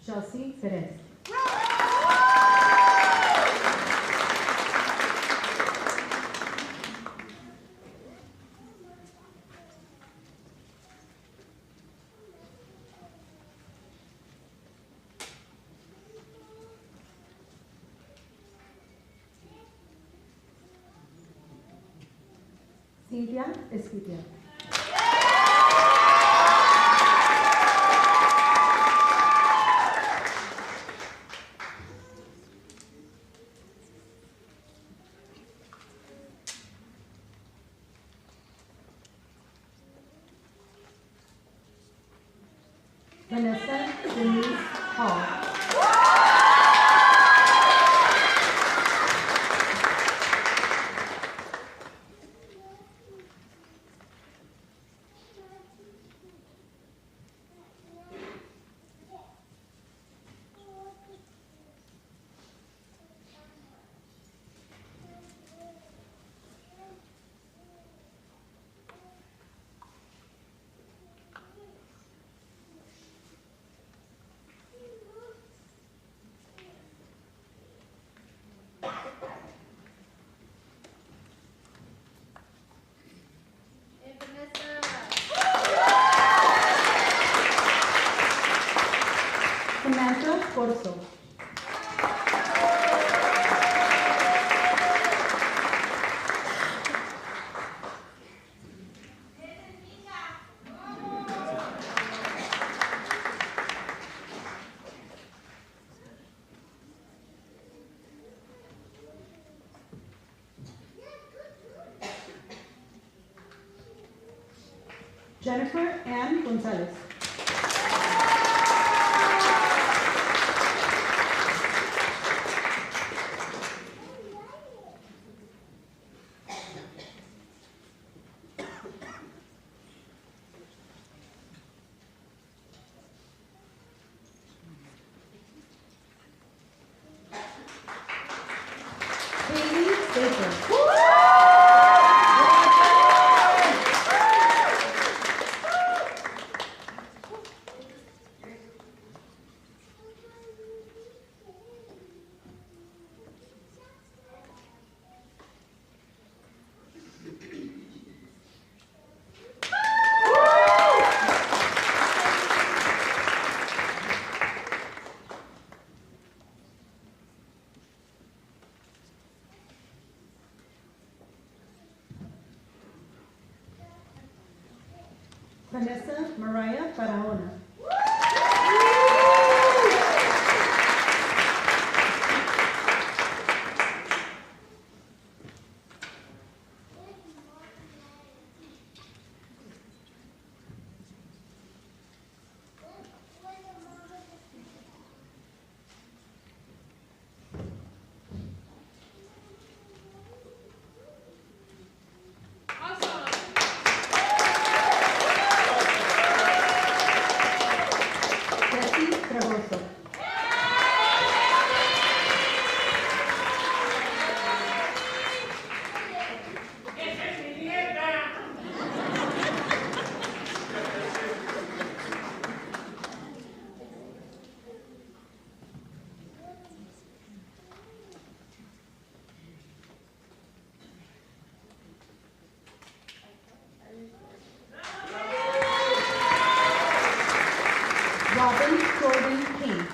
N: Chelsea Perez. Cynthia Esquitia.
F: Vanessa Denise Hall. Samantha Corso. Jennifer Ann Gonzalez. Haley Baker. Vanessa Mariah Barahona. Robin Jordan King.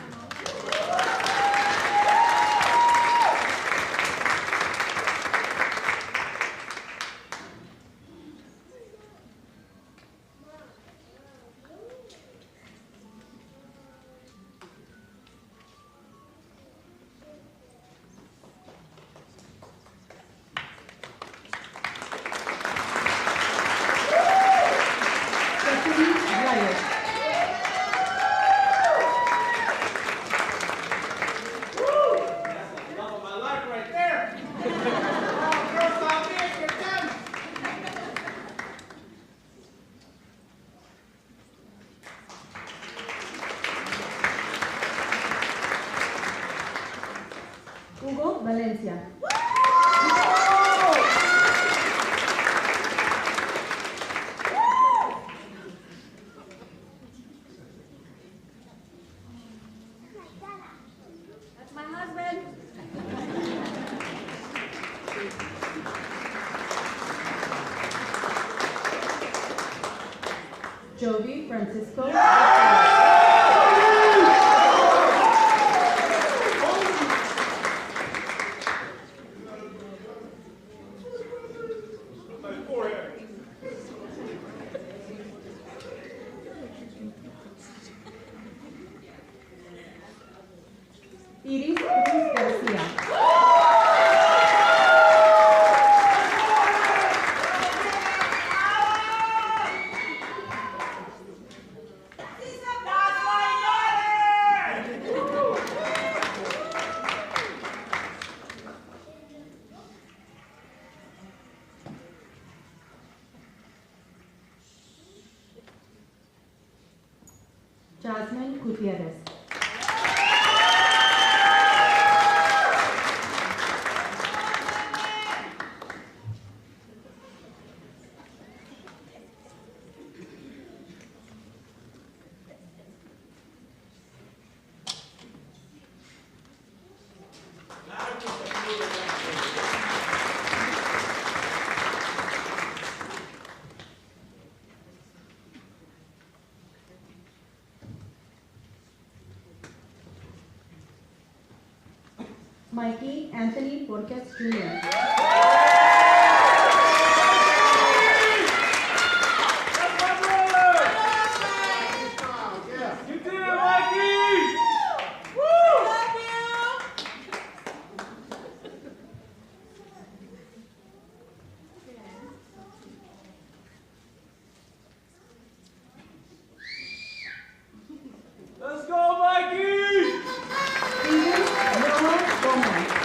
F: Stephanie Reyes. Hugo Valencia. That's my husband. Jovi Francisco. Iris Cruz Garcia.
N: Jasmine Gutierrez. Mikey Anthony Borges Jr.
T: Let's go, Mikey!
N: Steven Noah Gomez.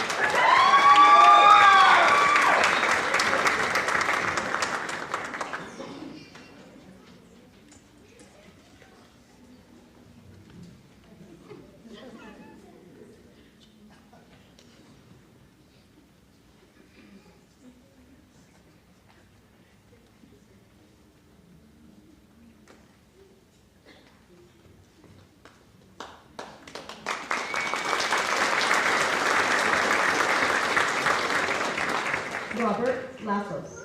N: Robert Lazos.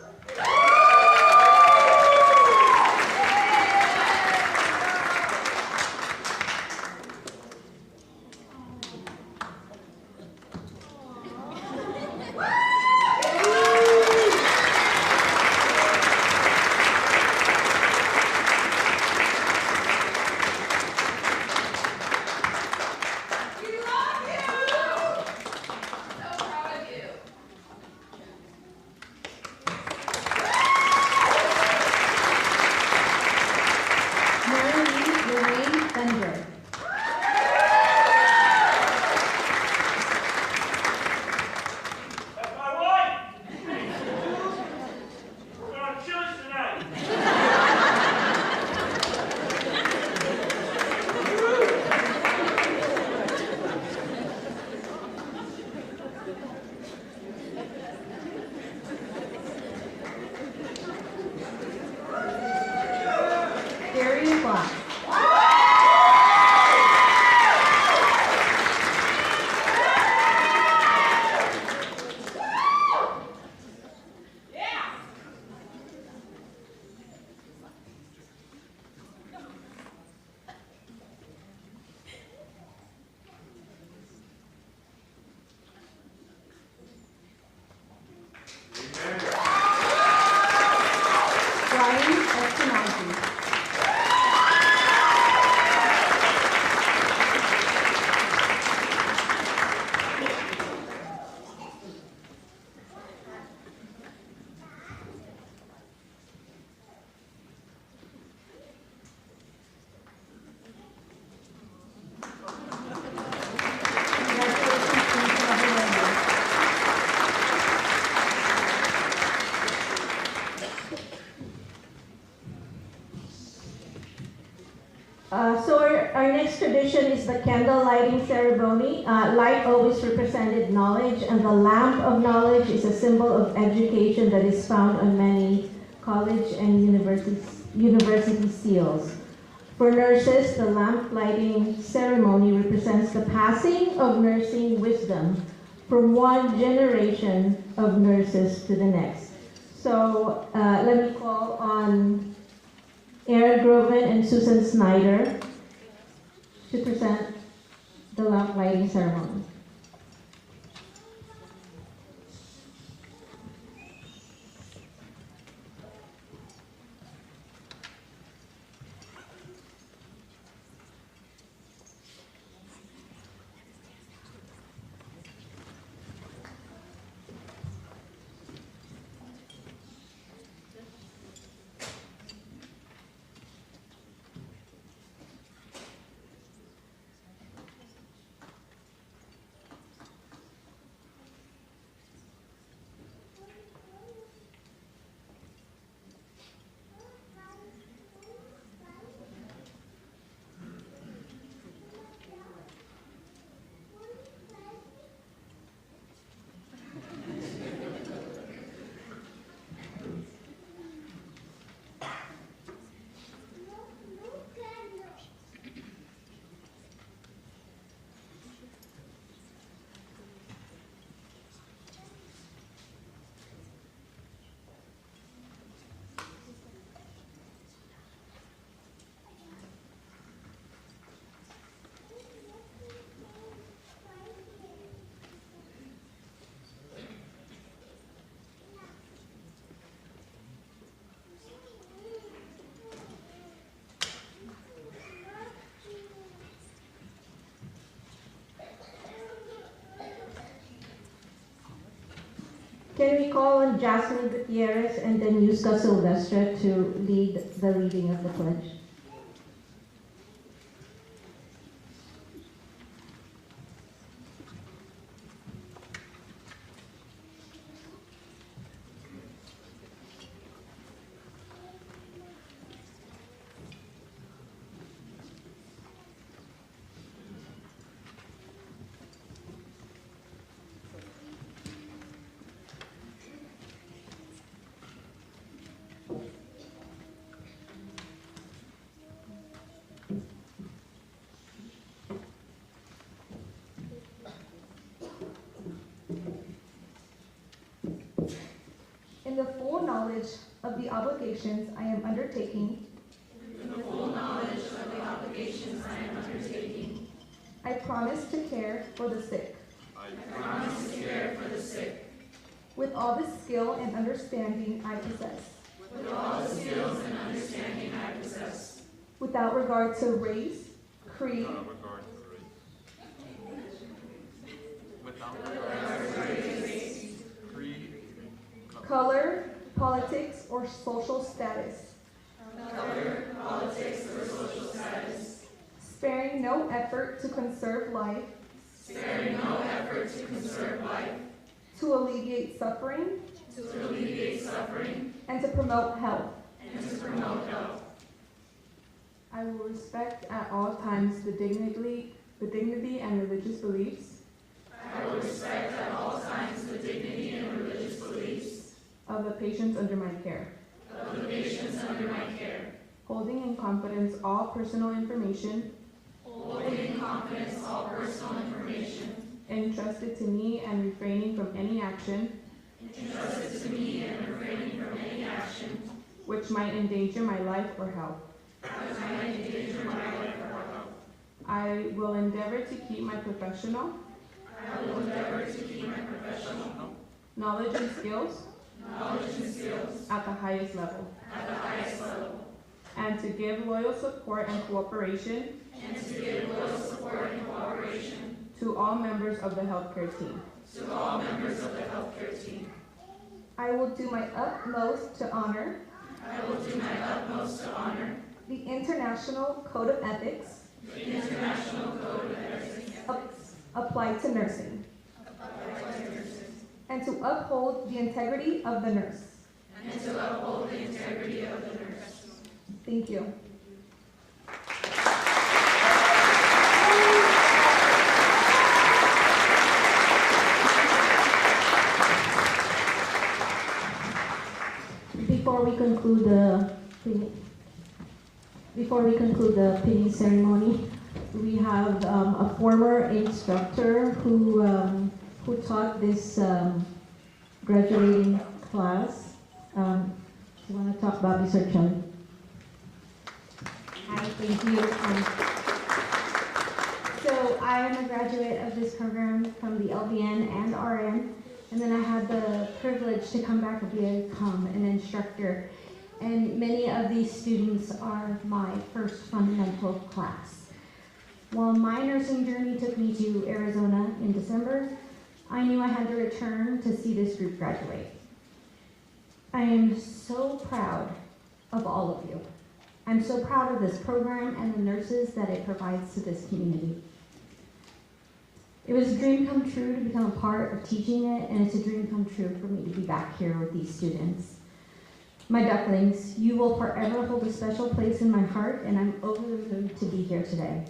N: Our next tradition is the candle lighting ceremony. Light always represented knowledge, and the lamp of knowledge is a symbol of education that is found on many college and university seals. For nurses, the lamp lighting ceremony represents the passing of nursing wisdom from one generation of nurses to the next. So let me call on Aaron Groven and Susan Snyder to present the lamp lighting ceremony. Can we call on Jasmine Gutierrez and then Yuska Silvestre to lead the reading of the pledge? In the full knowledge of the obligations I am undertaking, I promise to care for the sick. With all the skill and understanding I possess. Without regard to race, creed, color, politics, or social status. Sparing no effort to conserve life. To alleviate suffering. And to promote health. I will respect at all times the dignity and religious beliefs. Of the patients under my care. Holding in confidence all personal information. Entrusted to me and refraining from any action. Which might endanger my life or health. I will endeavor to keep my professional. Knowledge and skills. At the highest level. And to give loyal support and cooperation. To all members of the healthcare team. I will do my utmost to honor. The International Code of Ethics. Applied to nursing. And to uphold the integrity of the nurse. Thank you. Before we conclude the pinning ceremony, we have a former instructor who taught this graduating class. You want to talk about Mr. Chung?
U: Hi, thank you. So I am a graduate of this program from the LVN and RN, and then I had the privilege to come back and become an instructor. And many of these students are my first fundamental class. While my nursing journey took me to Arizona in December, I knew I had to return to see this group graduate. I am so proud of all of you. I'm so proud of this program and the nurses that it provides to this community. It was a dream come true to become a part of teaching it, and it's a dream come true for me to be back here with these students. My ducklings, you will forever hold a special place in my heart, and I'm over the moon to be here today.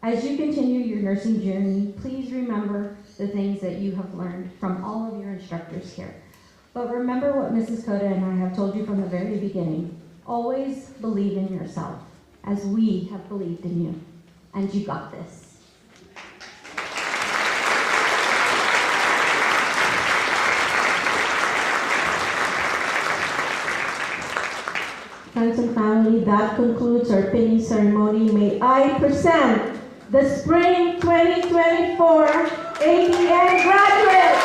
U: As you continue your nursing journey, please remember the things that you have learned from all of your instructors here. But remember what Mrs. Coda and I have told you from the very beginning. Always believe in yourself, as we have believed in you. And you got this.
N: Friends and family, that concludes our pinning ceremony. May I present the Spring 2024 AVN graduates.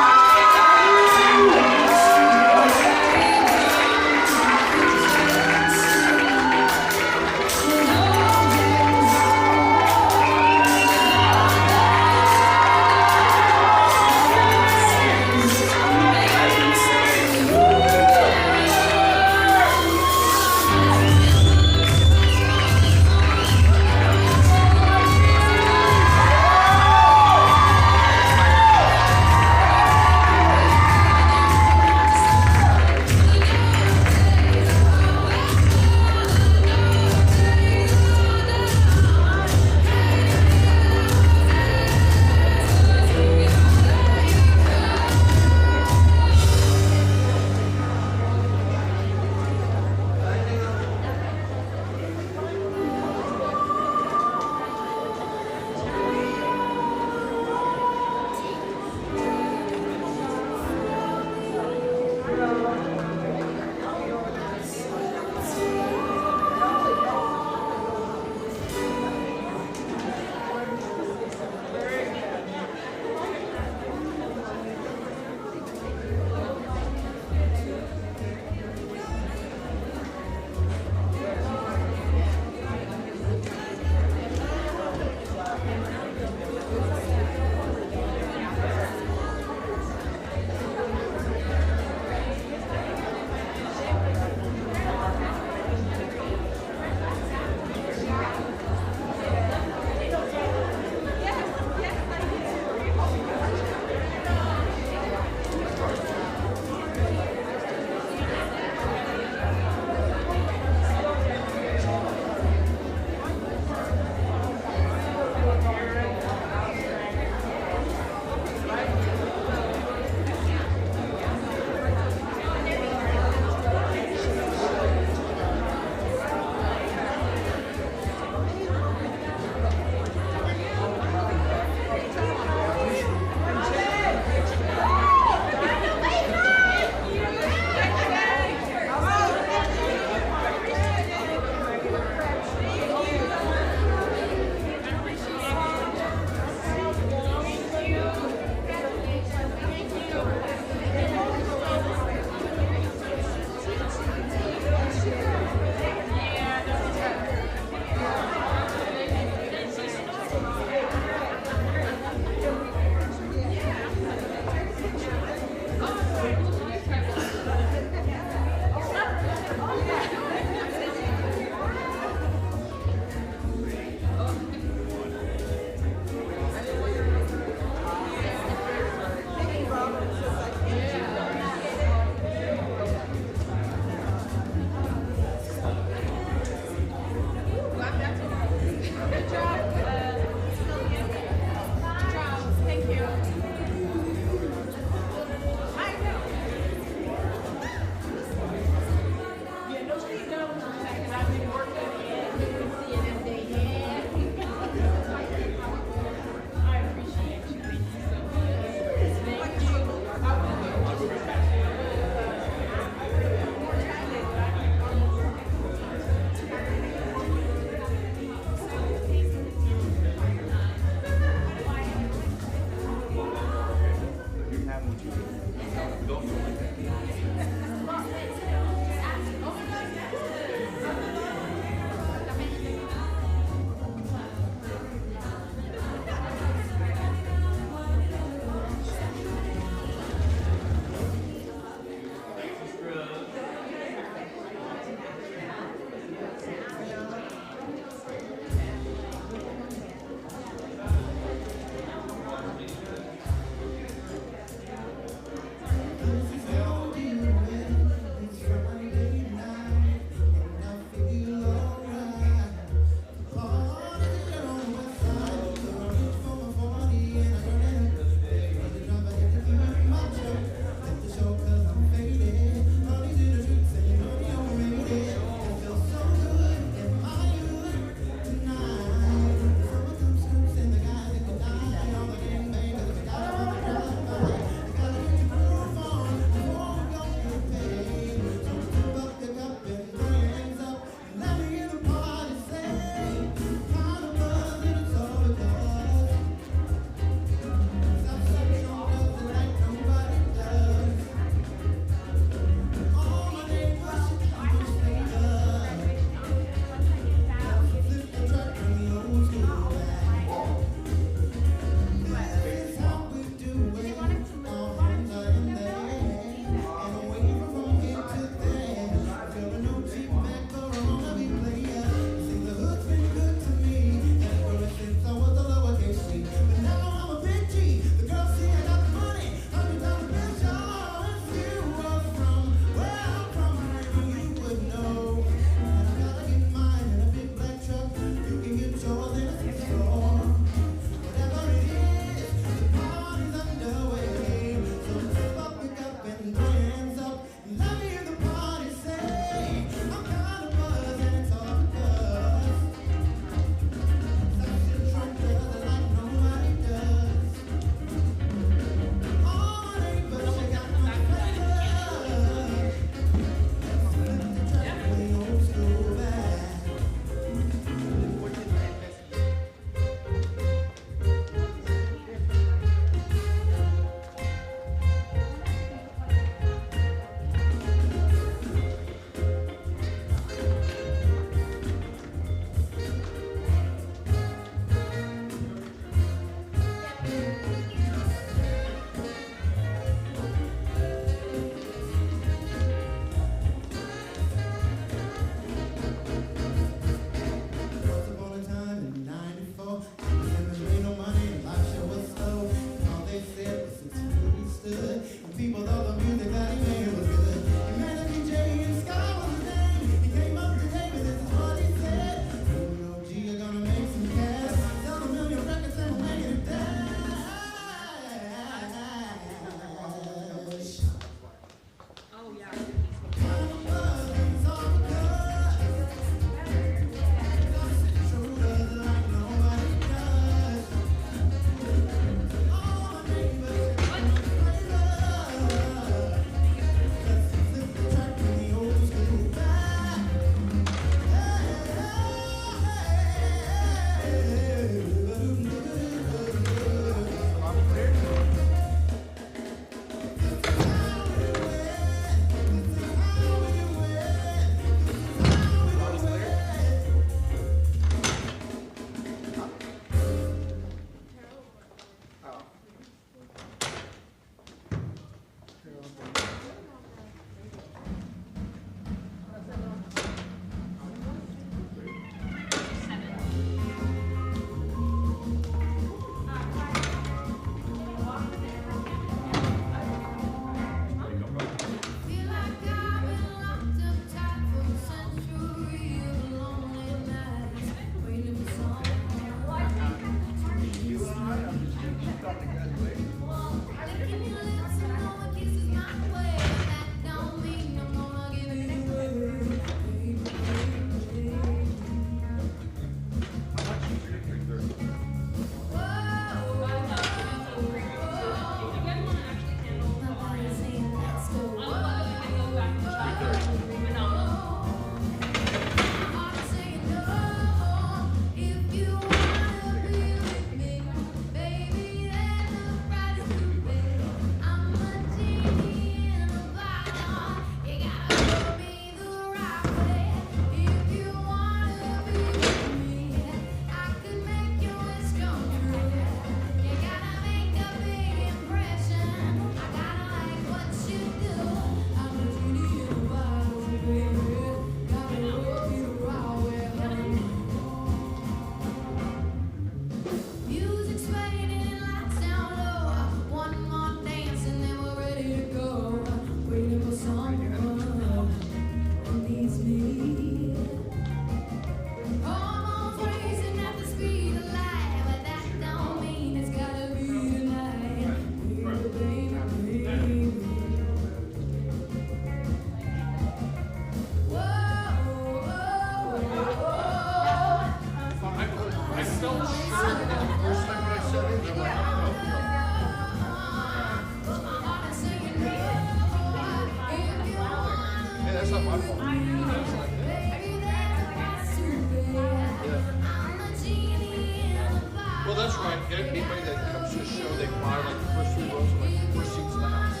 E: right. Anybody that comes to a show, they buy like the first 3 rows are like the worst seats in the house.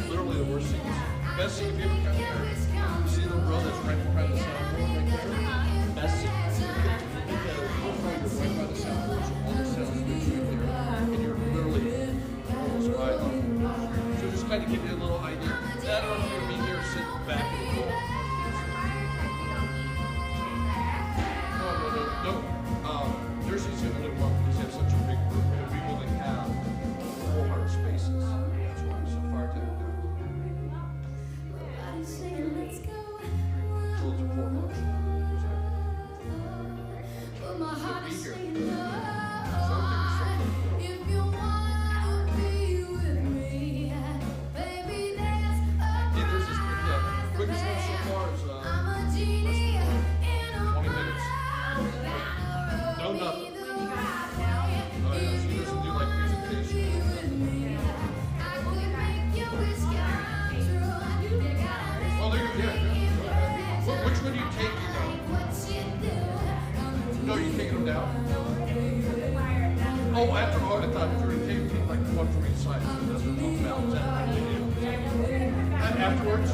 E: Literally the worst seats. Best seat, if you ever come here, you see the row that's right in front of the soundboard right there? Best seat. You're right by the soundboard, so all the sound speakers right there. And you're literally almost right on. So just kind of give you a little idea. I don't know if you're going to be here sitting back in the row. No. Nursing's going to live well because they have such a big group, and we only have 400 spaces. That's why it's so far to do. So it's a 400. Be here. Quickest one so far is 20 minutes. No, nothing. Oh, yeah, she doesn't do like presentation. Oh, there you go. Yeah. Which one do you take down? No, you taking them down? Oh, after I thought you were taking like one from each side. So that's what I'm talking about. Afterwards?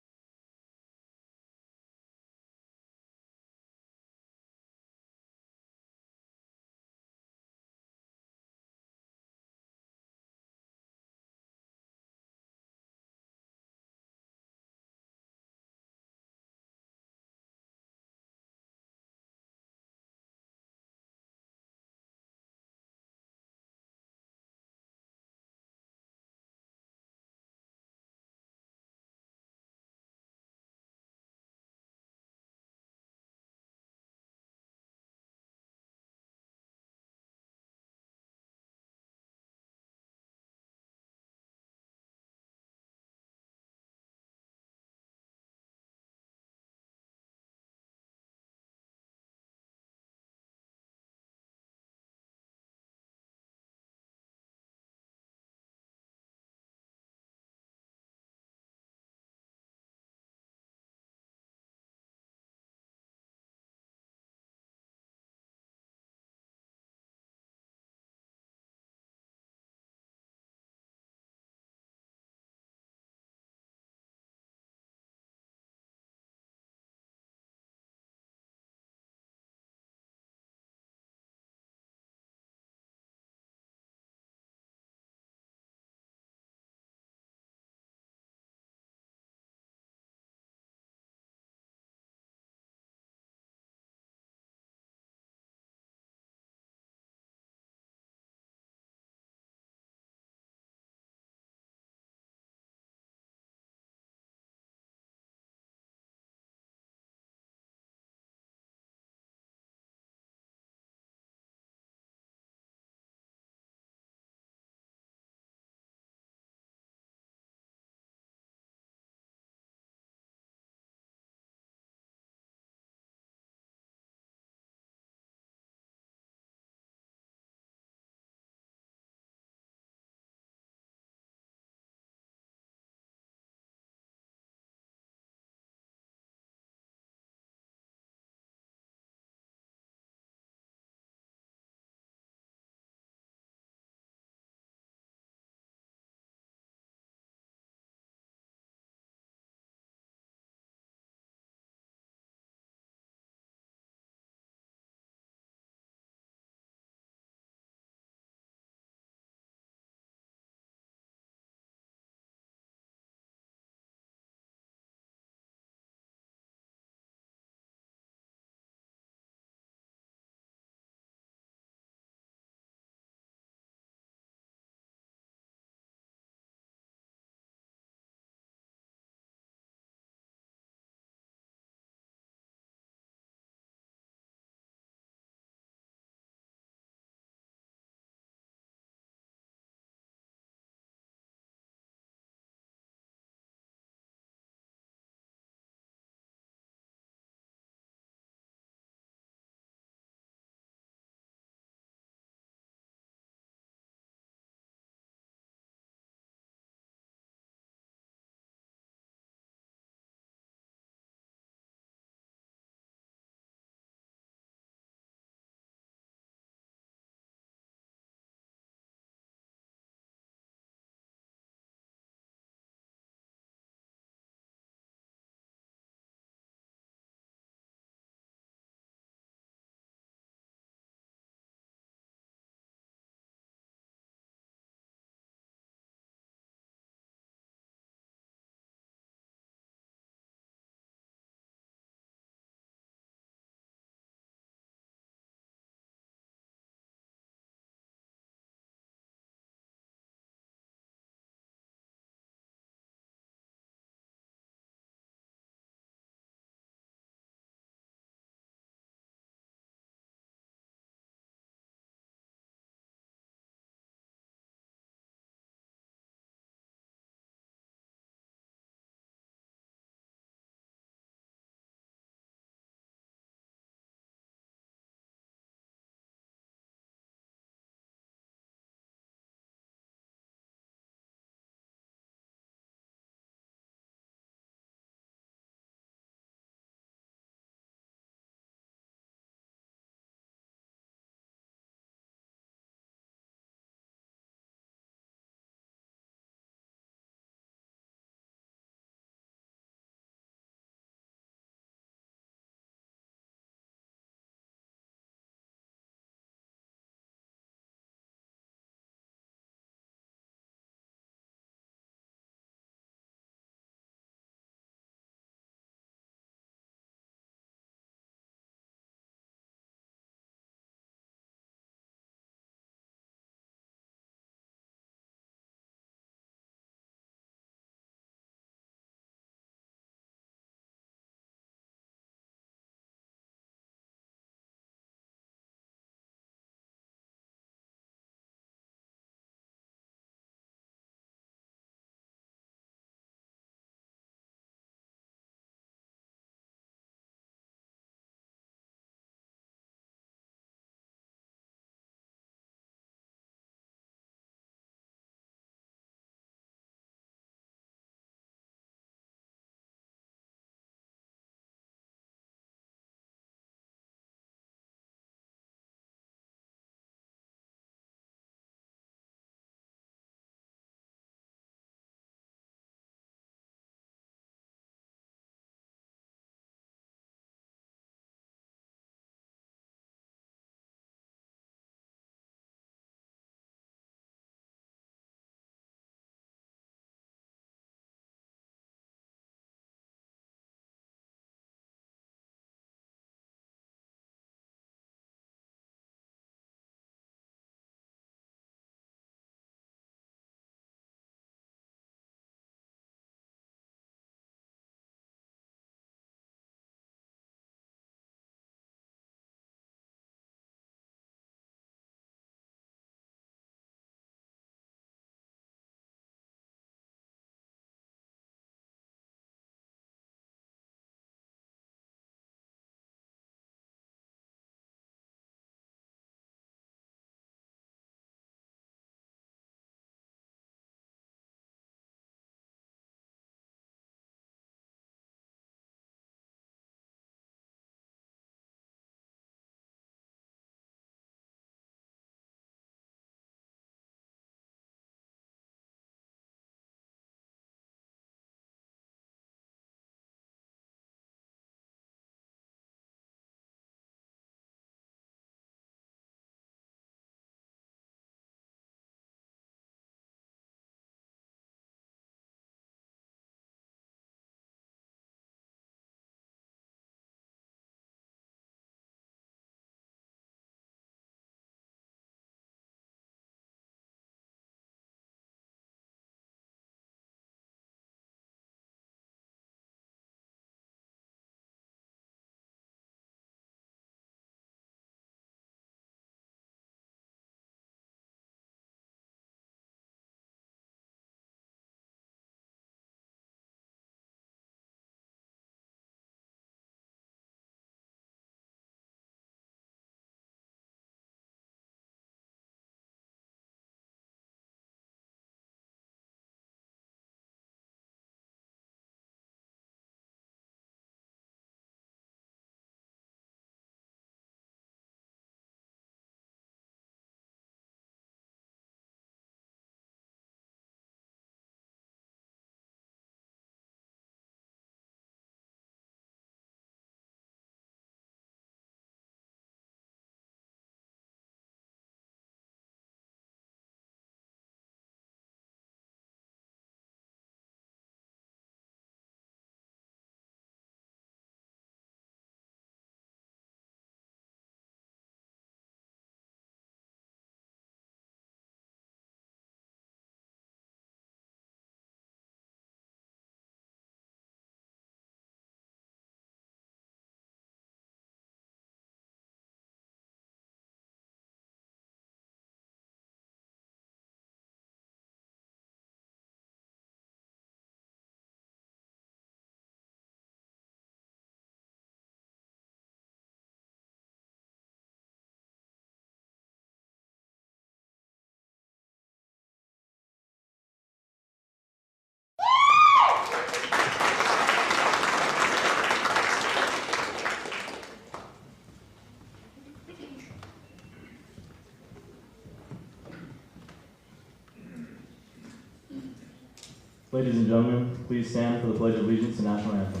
L: Ladies and gentlemen, please stand for the Pledge of Allegiance and National Anthem.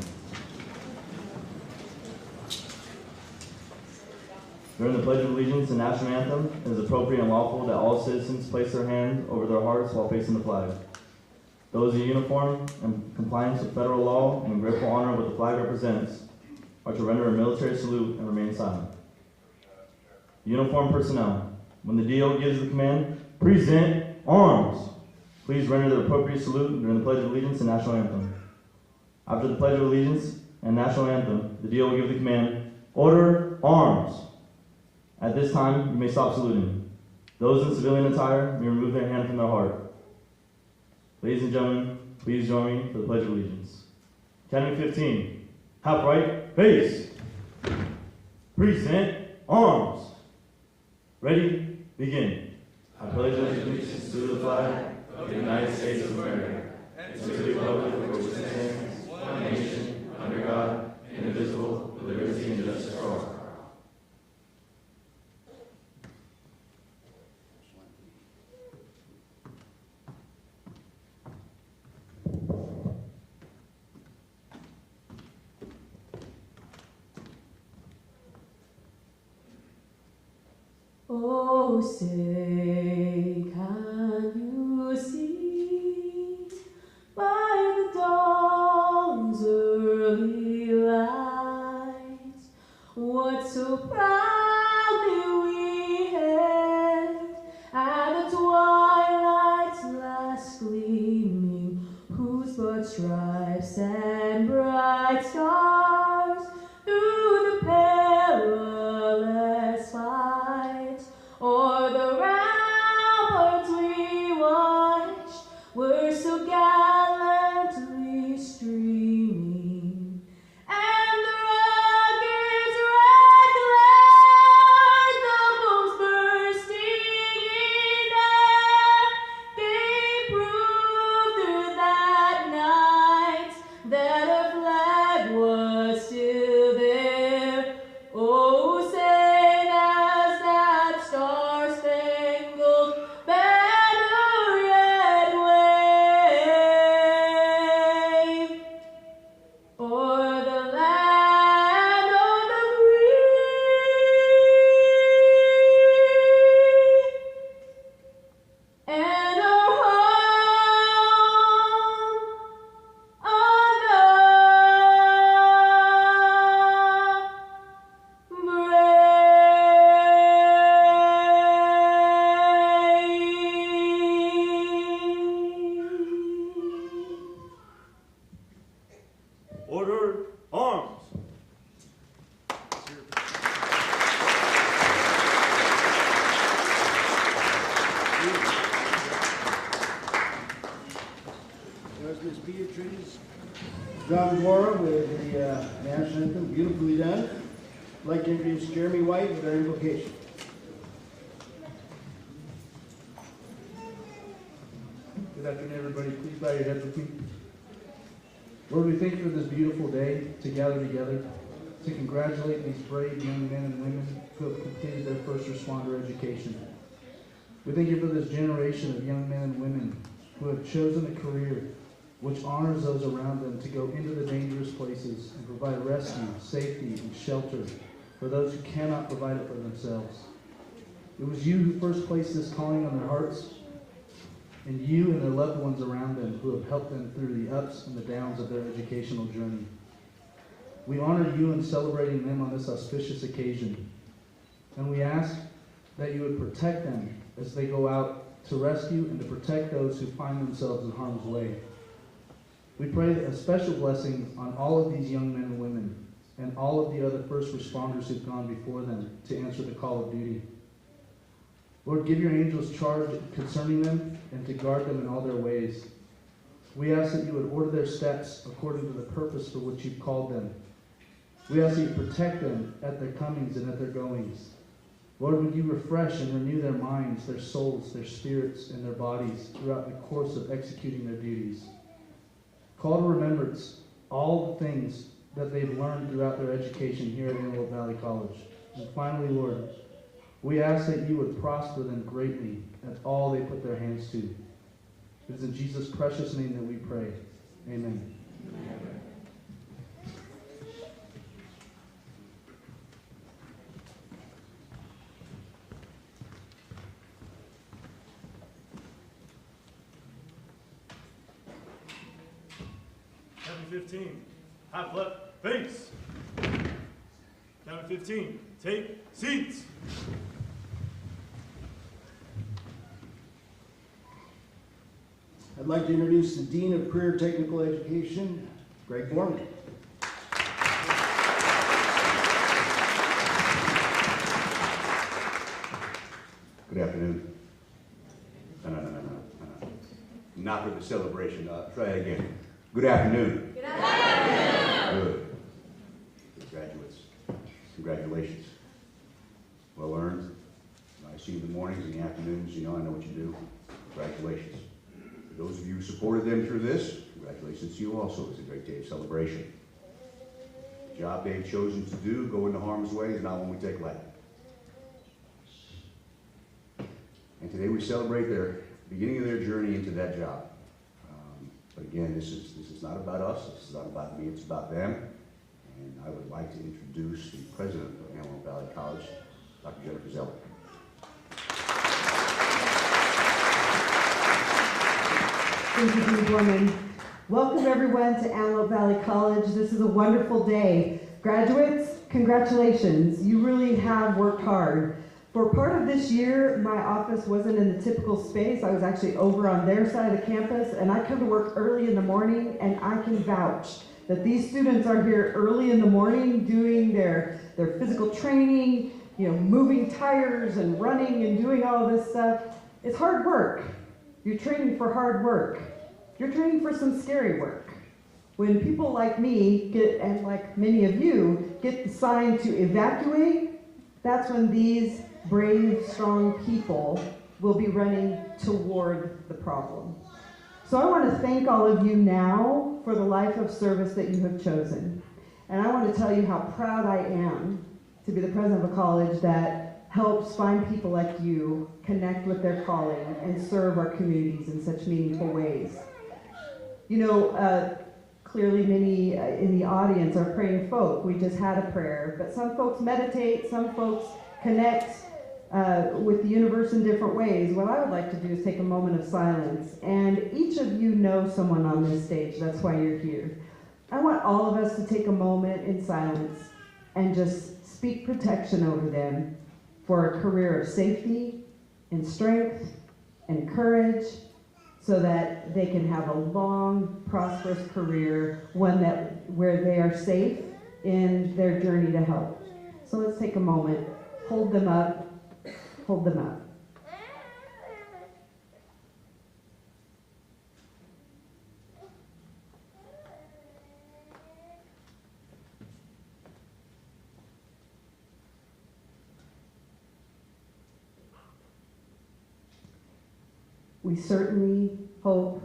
L: During the Pledge of Allegiance and National Anthem, it is appropriate and lawful that all citizens place their hand over their hearts while facing the flag. Those in uniform, in compliance with federal law and in grateful honor of what the flag represents, are to render a military salute and remain silent. Uniformed personnel, when the DO gives the command, present arms, please render the appropriate salute during the Pledge of Allegiance and National Anthem. After the Pledge of Allegiance and National Anthem, the DO will give the command, order arms. At this time, you may stop saluting. Those in civilian attire may remove their hand from their heart. Ladies and gentlemen, please join me for the Pledge of Allegiance. Counting 15. Half right, face. Present arms. Ready, begin. I pledge allegiance to the flag of the United States of America and to the republic for which it stands, one nation, under God, indivisible, with liberty and justice for all.
D: Oh, say, can you see by the dawn's early light what so proudly we hailed at the twilight's last gleaming, whose broad stripes and bright stars through the perilous fight o'er the ramparts we watched were so gallantly streaming, and the rocket's red glare, the bombs bursting in air, gave proof through that night that our flag was still there. Oh, say does that star-spangled banner yet wave o'er the land of the free and our home of the
L: Order arms.
V: There's Miss Beatrice Drum with the national anthem, beautifully done. I'd like to introduce Jeremy White with our invocation.
W: Good afternoon, everybody. Please bow your heads with me. Lord, we thank you for this beautiful day to gather together to congratulate these brave young men and women who have completed their first responder education. We thank you for this generation of young men and women who have chosen a career which honors those around them to go into the dangerous places and provide rescue, safety, and shelter for those who cannot provide it for themselves. It was you who first placed this calling on their hearts, and you and their loved ones around them who have helped them through the ups and the downs of their educational journey. We honor you in celebrating them on this auspicious occasion, and we ask that you would protect them as they go out to rescue and to protect those who find themselves in harm's way. We pray a special blessing on all of these young men and women and all of the other first responders who've gone before them to answer the call of duty. Lord, give your angels charge concerning them and to guard them in all their ways. We ask that you would order their steps according to the purpose for which you've called them. We ask that you protect them at their comings and at their goings. Lord, would you refresh and renew their minds, their souls, their spirits, and their bodies throughout the course of executing their duties. Call to remembrance all the things that they've learned throughout their education here at Antelope Valley College. And finally, Lord, we ask that you would prosper them greatly at all they put their hands to. It is in Jesus' precious name that we pray. Amen.
H: Number 15, half left, face. Number 15, take seats.
V: I'd like to introduce the Dean of Career Technical Education, Greg Borman.
B: Good afternoon. No. Not for the celebration. Try it again. Good afternoon.
D: Good afternoon.
B: Good. Good graduates. Congratulations. Well earned. I see you in the mornings and the afternoons. You know I know what you do. Congratulations. For those of you who supported them through this, congratulations to you also. It's a great day of celebration. The job they've chosen to do, go into harm's way, is not one we take lightly. And today we celebrate their beginning of their journey into that job. But again, this is not about us. This is not about me. It's about them. And I would like to introduce the president of Antelope Valley College, Dr. Jennifer Zeller.
C: Thank you, Dean Borman. Welcome everyone to Antelope Valley College. This is a wonderful day. Graduates, congratulations. You really have worked hard. For part of this year, my office wasn't in the typical space. I was actually over on their side of the campus, and I come to work early in the morning, and I can vouch that these students are here early in the morning doing their physical training, moving tires and running and doing all of this stuff. It's hard work. You're training for hard work. You're training for some scary work. When people like me and like many of you, get assigned to evacuate, that's when these brave, strong people will be running toward the problem. So I want to thank all of you now for the life of service that you have chosen. And I want to tell you how proud I am to be the president of a college that helps find people like you connect with their calling and serve our communities in such meaningful ways. Clearly many in the audience are praying folk. We just had a prayer, but some folks meditate, some folks connect with the universe in different ways. What I would like to do is take a moment of silence, and each of you know someone on this stage. That's why you're here. I want all of us to take a moment in silence and just speak protection over them for a career of safety and strength and courage, so that they can have a long, prosperous career, one where they are safe in their journey to help. So let's take a moment. Hold them up. Hold them up. We certainly hope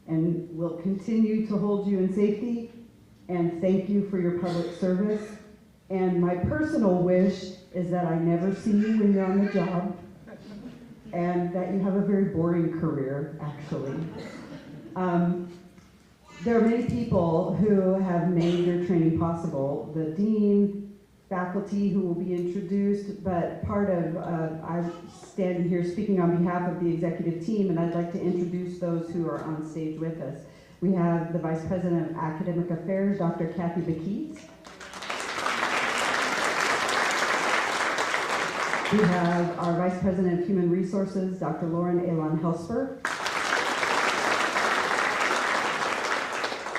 C: and will continue to hold you in safety, and thank you for your public service. And my personal wish is that I never see you when you're on the job, and that you have a very boring career, actually. There are many people who have made your training possible. The dean, faculty who will be introduced, but part of, I'm standing here speaking on behalf of the executive team, and I'd like to introduce those who are on stage with us. We have the Vice President of Academic Affairs, Dr. Kathy Bakeet. We have our Vice President of Human Resources, Dr. Lauren Elon Helsper.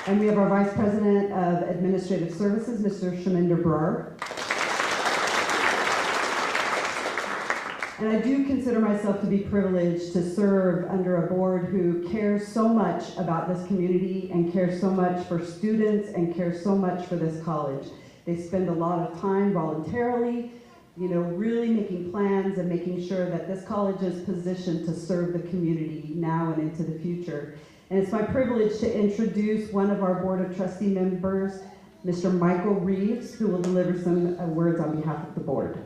C: And we have our Vice President of Administrative Services, Mr. Shaminder Brar. And I do consider myself to be privileged to serve under a board who cares so much about this community and cares so much for students and cares so much for this college. They spend a lot of time voluntarily, really making plans and making sure that this college is positioned to serve the community now and into the future. And it's my privilege to introduce one of our Board of Trustee members, Mr. Michael Reeves, who will deliver some words on behalf of the board.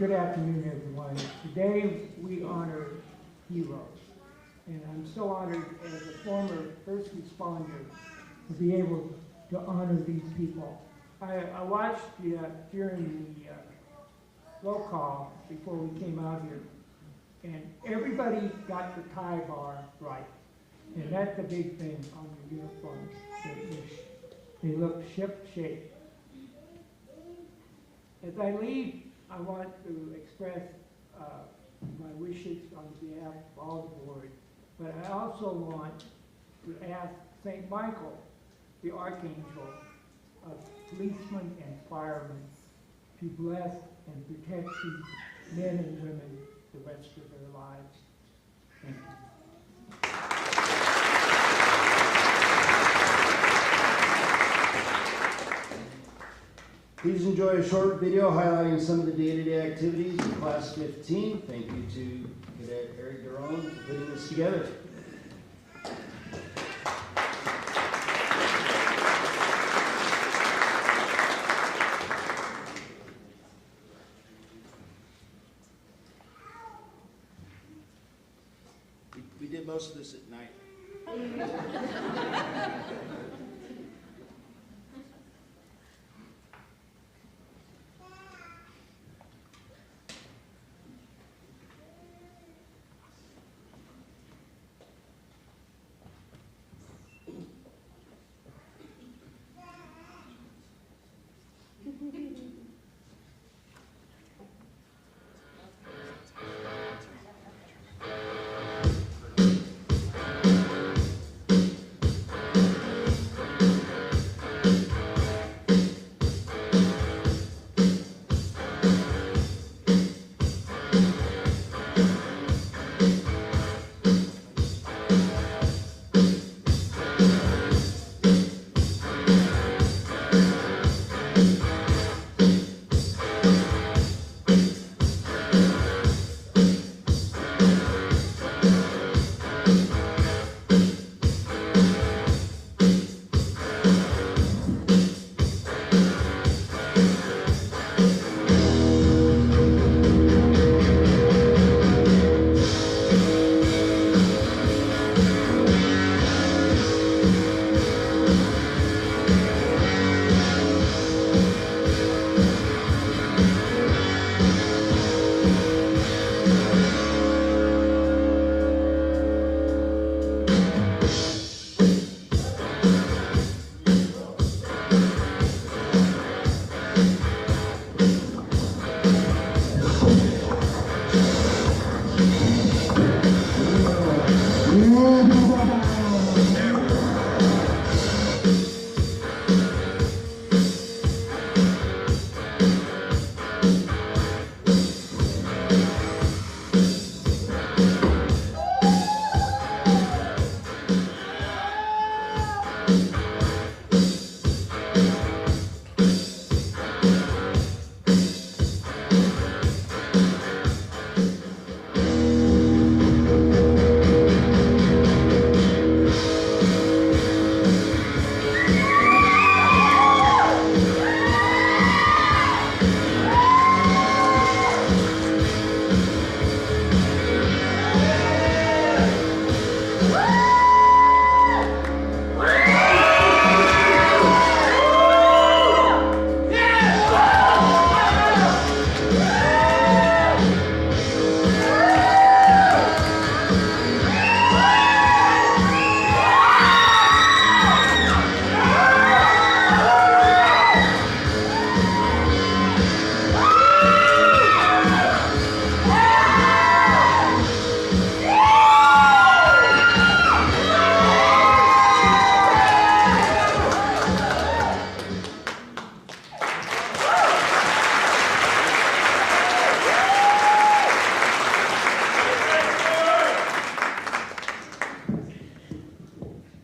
I: Good afternoon, everyone. Today we honor heroes. And I'm so honored as a former first responder to be able to honor these people. I watched during the roll call before we came out here, and everybody got the tie bar right. And that's the big thing on the uniforms. They look ship-shape. As I leave, I want to express my wishes on behalf of all the board, but I also want to ask St. Michael, the Archangel of policemen and firemen, to bless and protect these men and women the rest of their lives. Thank you.
V: Please enjoy a short video highlighting some of the day-to-day activities of Class 15. Thank you to Cadet Eric Duron for putting this together. We did most of this at night.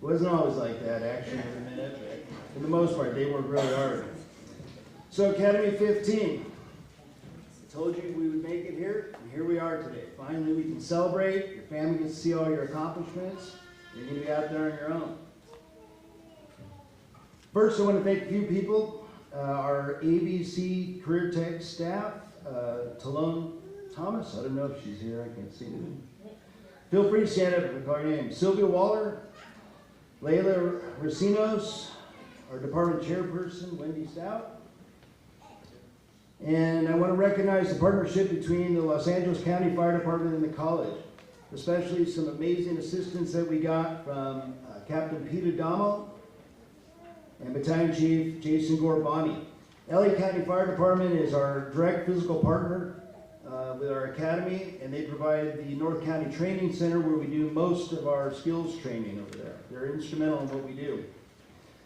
V: Wasn't always like that, actually, every minute, but for the most part, they worked really hard. So Academy 15, I told you we would make it here, and here we are today. Finally, we can celebrate. Your family gets to see all your accomplishments. You're going to be out there on your own. First, I want to thank a few people. Our AVC Career Tech staff, Talone Thomas, I don't know if she's here, I can't see it. Feel free to stand up and call your name. Sylvia Waller, Layla Racinos, our department chairperson, Wendy Stout. And I want to recognize the partnership between the Los Angeles County Fire Department and the college, especially some amazing assistance that we got from Captain Pete Adamo and Battalion Chief Jason Gorbani. LA County Fire Department is our direct physical partner with our academy, and they provide the North County Training Center where we do most of our skills training over there. They're instrumental in what we do.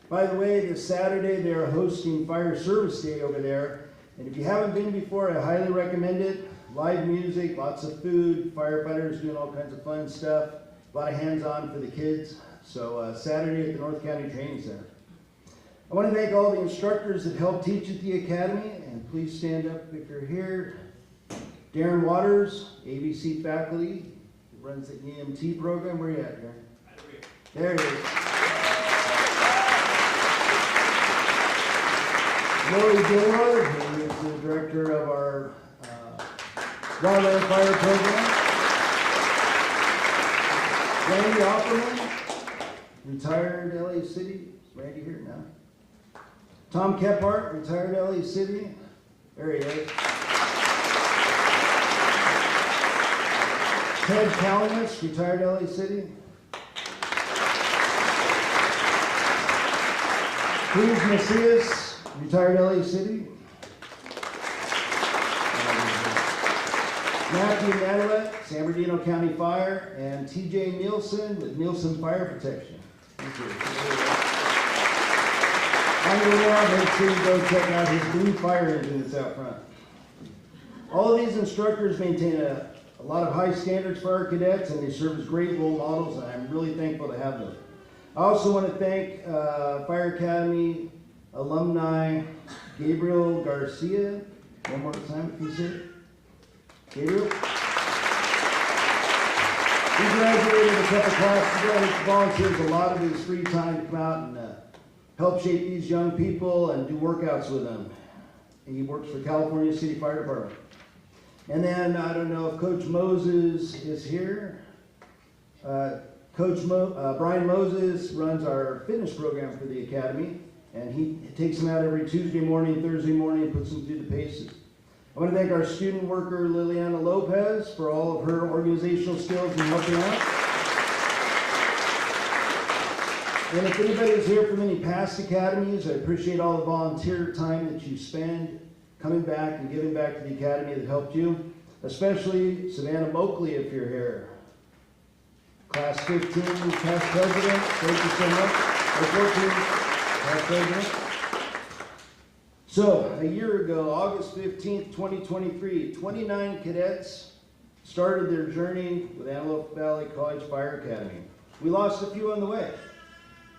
V: By the way, this Saturday they are hosting Fire Service Day over there, and if you haven't been before, I highly recommend it. Live music, lots of food, firefighters doing all kinds of fun stuff, a lot of hands-on for the kids. So Saturday at the North County Training Center. I want to thank all the instructors that helped teach at the academy, and please stand up if you're here. Darren Waters, AVC faculty, who runs the EMT program. Where are you at, Darren? There he is. Lori Gilroy, who is the director of our wildland fire program. Randy Opperman, retired LA City. Is Randy here now? Tom Kephart, retired LA City. There he is. Ted Calamus, retired LA City. Cruz Macias, retired LA City. Matthew Nadelet, San Bernardino County Fire, and TJ Nielsen with Nielsen Fire Protection. Thank you. On your way out, make sure you go check out his blue fire engine that's out front. All of these instructors maintain a lot of high standards for our cadets, and they serve as great role models, and I'm really thankful to have them. I also want to thank Fire Academy alumni Gabriel Garcia. One more time, if he's here. Gabriel? He graduated a couple classes ago. He volunteers a lot of his free time to come out and help shape these young people and do workouts with them. And he works for California City Fire Department. And then, I don't know if Coach Moses is here. Brian Moses runs our fitness program for the academy, and he takes them out every Tuesday morning, Thursday morning, and puts them through the paces. I want to thank our student worker, Liliana Lopez, for all of her organizational skills and helping out. And if anybody is here from any past academies, I appreciate all the volunteer time that you spend coming back and giving back to the academy that helped you, especially Savannah Moakley, if you're here. Class 15, past president, thank you so much. Or 14, past president. So, a year ago, August 15th, 2023, 29 cadets started their journey with Antelope Valley College Fire Academy. We lost a few on the way.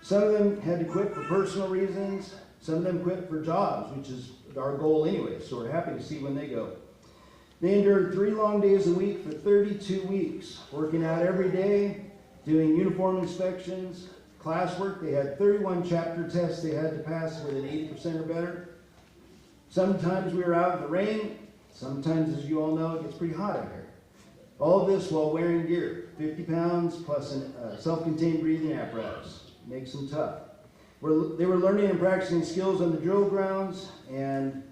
V: Some of them had to quit for personal reasons. Some of them quit for jobs, which is our goal anyway, so we're happy to see when they go. They endured 3 long days a week for 32 weeks, working out every day, doing uniform inspections, classwork. They had 31 chapter tests they had to pass with an 80% or better. Sometimes we were out in the rain. Sometimes, as you all know, it gets pretty hot out here. All of this while wearing gear, 50 pounds plus a self-contained breathing apparatus. Makes them tough. They were learning and practicing skills on the drill grounds, and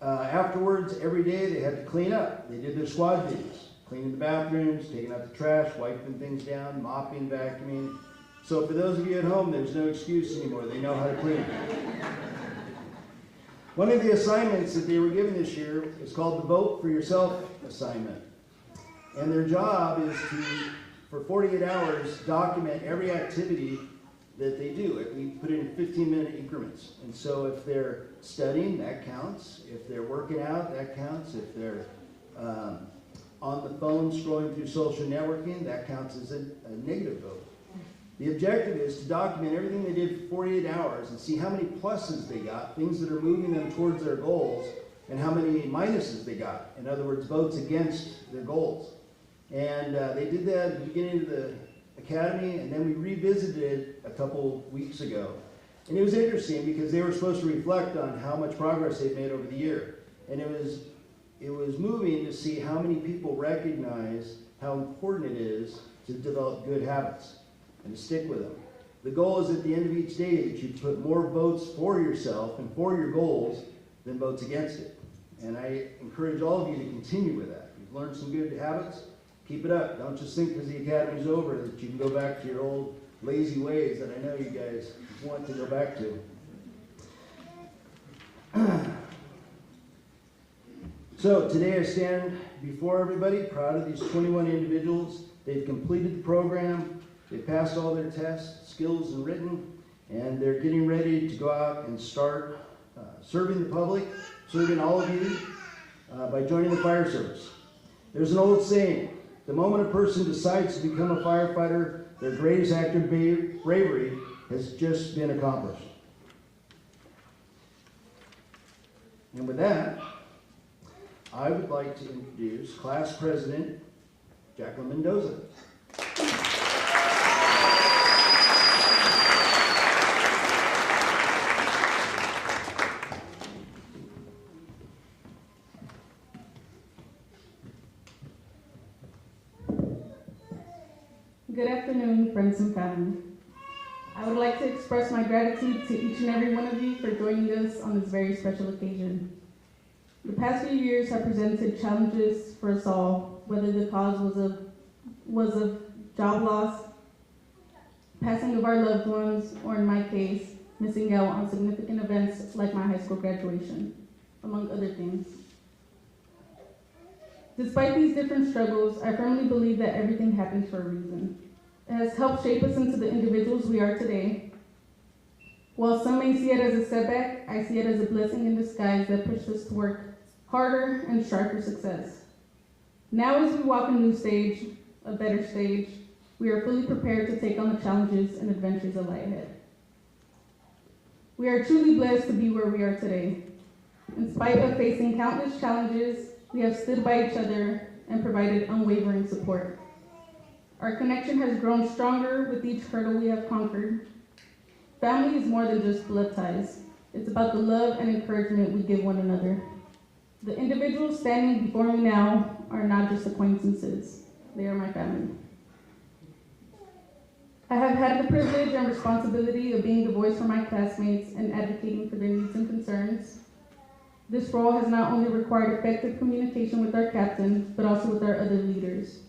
V: afterwards, every day they had to clean up. They did their squad duties, cleaning the bathrooms, taking out the trash, wiping things down, mopping, vacuuming. So for those of you at home, there's no excuse anymore. They know how to clean. One of the assignments that they were given this year is called the Vote for Yourself assignment. And their job is to, for 48 hours, document every activity that they do. We put it in 15-minute increments. And so if they're studying, that counts. If they're working out, that counts. If they're on the phone scrolling through social networking, that counts as a negative vote. The objective is to document everything they did for 48 hours and see how many pluses they got, things that are moving them towards their goals, and how many minuses they got. In other words, votes against their goals. And they did that at the beginning of the academy, and then we revisited it a couple weeks ago. And it was interesting because they were supposed to reflect on how much progress they've made over the year. And it was it was moving to see how many people recognize how important it is to develop good habits and to stick with them. The goal is at the end of each day that you put more votes for yourself and for your goals than votes against it. And I encourage all of you to continue with that. You've learned some good habits, keep it up. Don't just think because the academy's over that you can go back to your old lazy ways that I know you guys want to go back to. So today I stand before everybody proud of these 21 individuals. They've completed the program, they passed all their tests, skills and written, and they're getting ready to go out and start serving the public, serving all of you by joining the fire service. There's an old saying, the moment a person decides to become a firefighter, their greatest act of bravery has just been accomplished. And with that, I would like to introduce Class President Jacqueline Mendoza.
Q: Good afternoon, friends and family. I would like to express my gratitude to each and every one of you for joining us on this very special occasion. The past few years have presented challenges for us all, whether the cause was of job loss, passing of our loved ones, or in my case, missing out on significant events like my high school graduation, among other things. Despite these different struggles, I firmly believe that everything happens for a reason. It has helped shape us into the individuals we are today. While some may see it as a setback, I see it as a blessing in disguise that pushed us to work harder and strive for success. Now as we walk a new stage, a better stage, we are fully prepared to take on the challenges and adventures that lie ahead. We are truly blessed to be where we are today. In spite of facing countless challenges, we have stood by each other and provided unwavering support. Our connection has grown stronger with each hurdle we have conquered. Family is more than just blood ties. It's about the love and encouragement we give one another. The individuals standing before me now are not just acquaintances. They are my family. I have had the privilege and responsibility of being the voice for my classmates and advocating for their needs and concerns. This role has not only required effective communication with our captain, but also with our other leaders.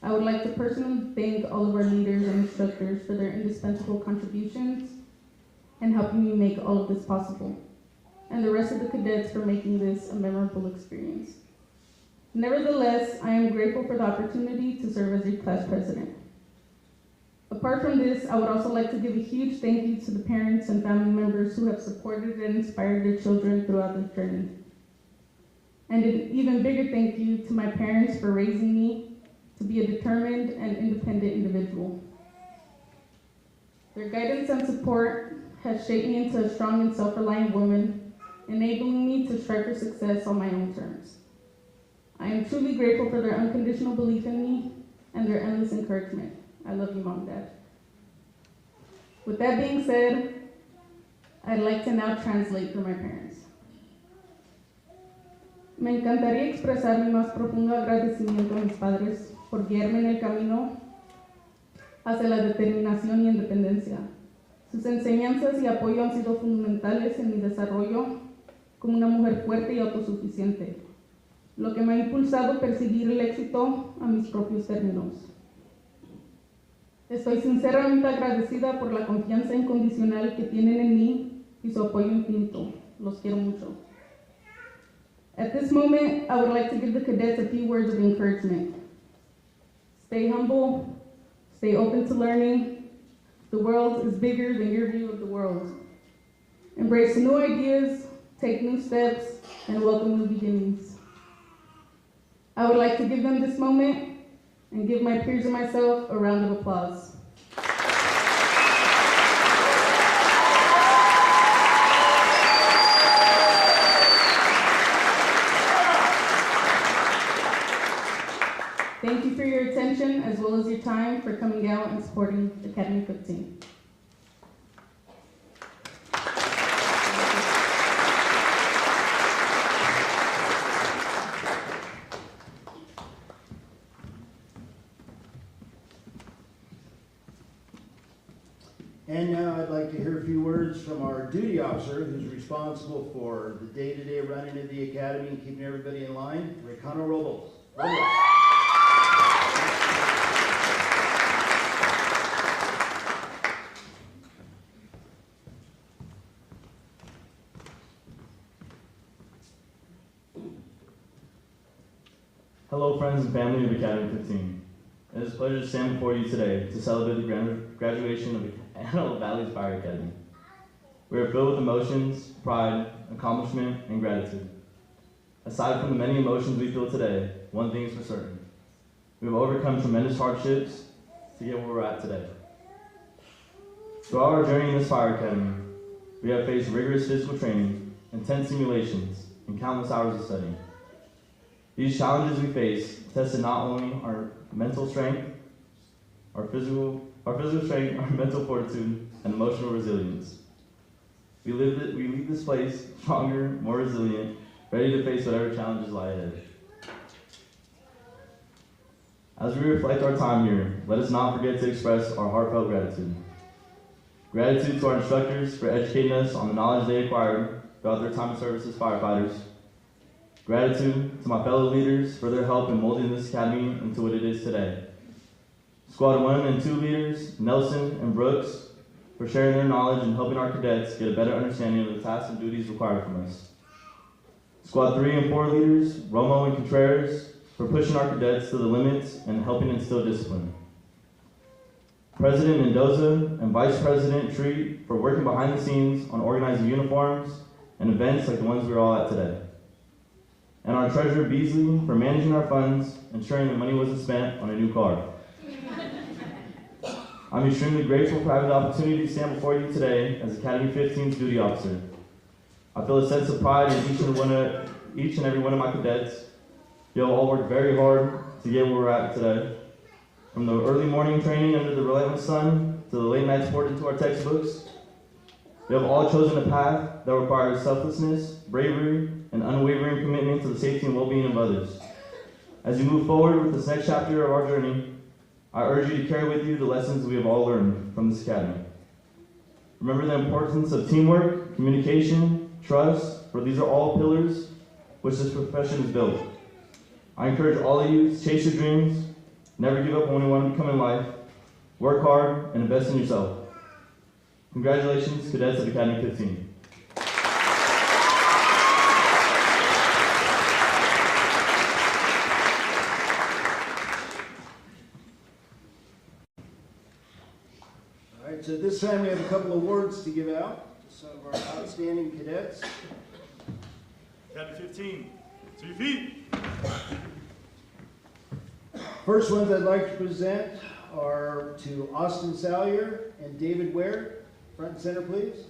Q: I would like to personally thank all of our leaders and instructors for their indispensable contributions and helping me make all of this possible, and the rest of the cadets for making this a memorable experience. Nevertheless, I am grateful for the opportunity to serve as your class president. Apart from this, I would also like to give a huge thank you to the parents and family members who have supported and inspired their children throughout this journey. And an even bigger thank you to my parents for raising me to be a determined and independent individual. Their guidance and support has shaped me into a strong and self-reliant woman, enabling me to strive for success on my own terms. I am truly grateful for their unconditional belief in me and their endless encouragement. I love you, Mom and Dad. With that being said, I'd like to now translate for my parents. Me encantaría expresar mi más profundo agradecimiento a mis padres por guiarme en el camino hacia la determinación y independencia. Sus enseñanzas y apoyo han sido fundamentales en mi desarrollo como una mujer fuerte y autosuficiente, lo que me ha impulsado a perseguir el éxito a mis propios términos. Estoy sinceramente agradecida por la confianza incondicional que tienen en mí y su apoyo infinito. Los quiero mucho. At this moment, I would like to give the cadets a few words of encouragement. Stay humble, stay open to learning. The world is bigger than your view of the world. Embrace new ideas, take new steps, and welcome new beginnings. I would like to give them this moment and give my peers and myself a round of applause. Thank you for your attention as well as your time for coming out and supporting Academy 15.
V: duty officer, who's responsible for the day-to-day running of the academy and keeping everybody in line, Ricano Robles.
L: Hello, friends and family of Academy 15. It is a pleasure to stand before you today to celebrate the graduation of Antelope Valley's Fire Academy. We are filled with emotions, pride, accomplishment, and gratitude. Aside from the many emotions we feel today, one thing is for certain. We have overcome tremendous hardships to get where we're at today. Throughout our journey in this Fire Academy, we have faced rigorous physical training, intense simulations, and countless hours of studying. These challenges we face tested not only our mental strength, our physical strength, our mental fortitude, and emotional resilience. We leave this place stronger, more resilient, ready to face whatever challenges lie ahead. As we reflect our time here, let us not forget to express our heartfelt gratitude. Gratitude to our instructors for educating us on the knowledge they acquired throughout their time of service as firefighters. Gratitude to my fellow leaders for their help in molding this academy into what it is today. Squad 1 and 2 leaders, Nelson and Brooks, for sharing their knowledge and helping our cadets get a better understanding of the tasks and duties required from us. Squad 3 and 4 leaders, Romo and Contreras, for pushing our cadets to the limits and helping instill discipline. President Mendoza and Vice President Treat for working behind the scenes on organizing uniforms and events like the ones we're all at today. And our Treasurer Beasley for managing our funds, ensuring that money wasn't spent on a new car. I'm extremely grateful for having the opportunity to stand before you today as Academy 15's duty officer. I feel a sense of pride in each and every one of my cadets. You have all worked very hard to get where we're at today. From the early morning training under the relentless sun to the late nights poured into our textbooks, you have all chosen a path that requires selflessness, bravery, and unwavering commitment to the safety and well-being of others. As you move forward with this next chapter of our journey, I urge you to carry with you the lessons we have all learned from this academy. Remember the importance of teamwork, communication, trust, for these are all pillars which this profession is built. I encourage all of you to chase your dreams, never give up on what you want to become in life, work hard, and invest in yourself. Congratulations, cadets of Academy 15.
V: All right, so this time we have a couple of awards to give out to some of our outstanding cadets.
H: Academy 15, to your feet.
V: First ones I'd like to present are to Austin Salyer and David Ware. Front and center, please.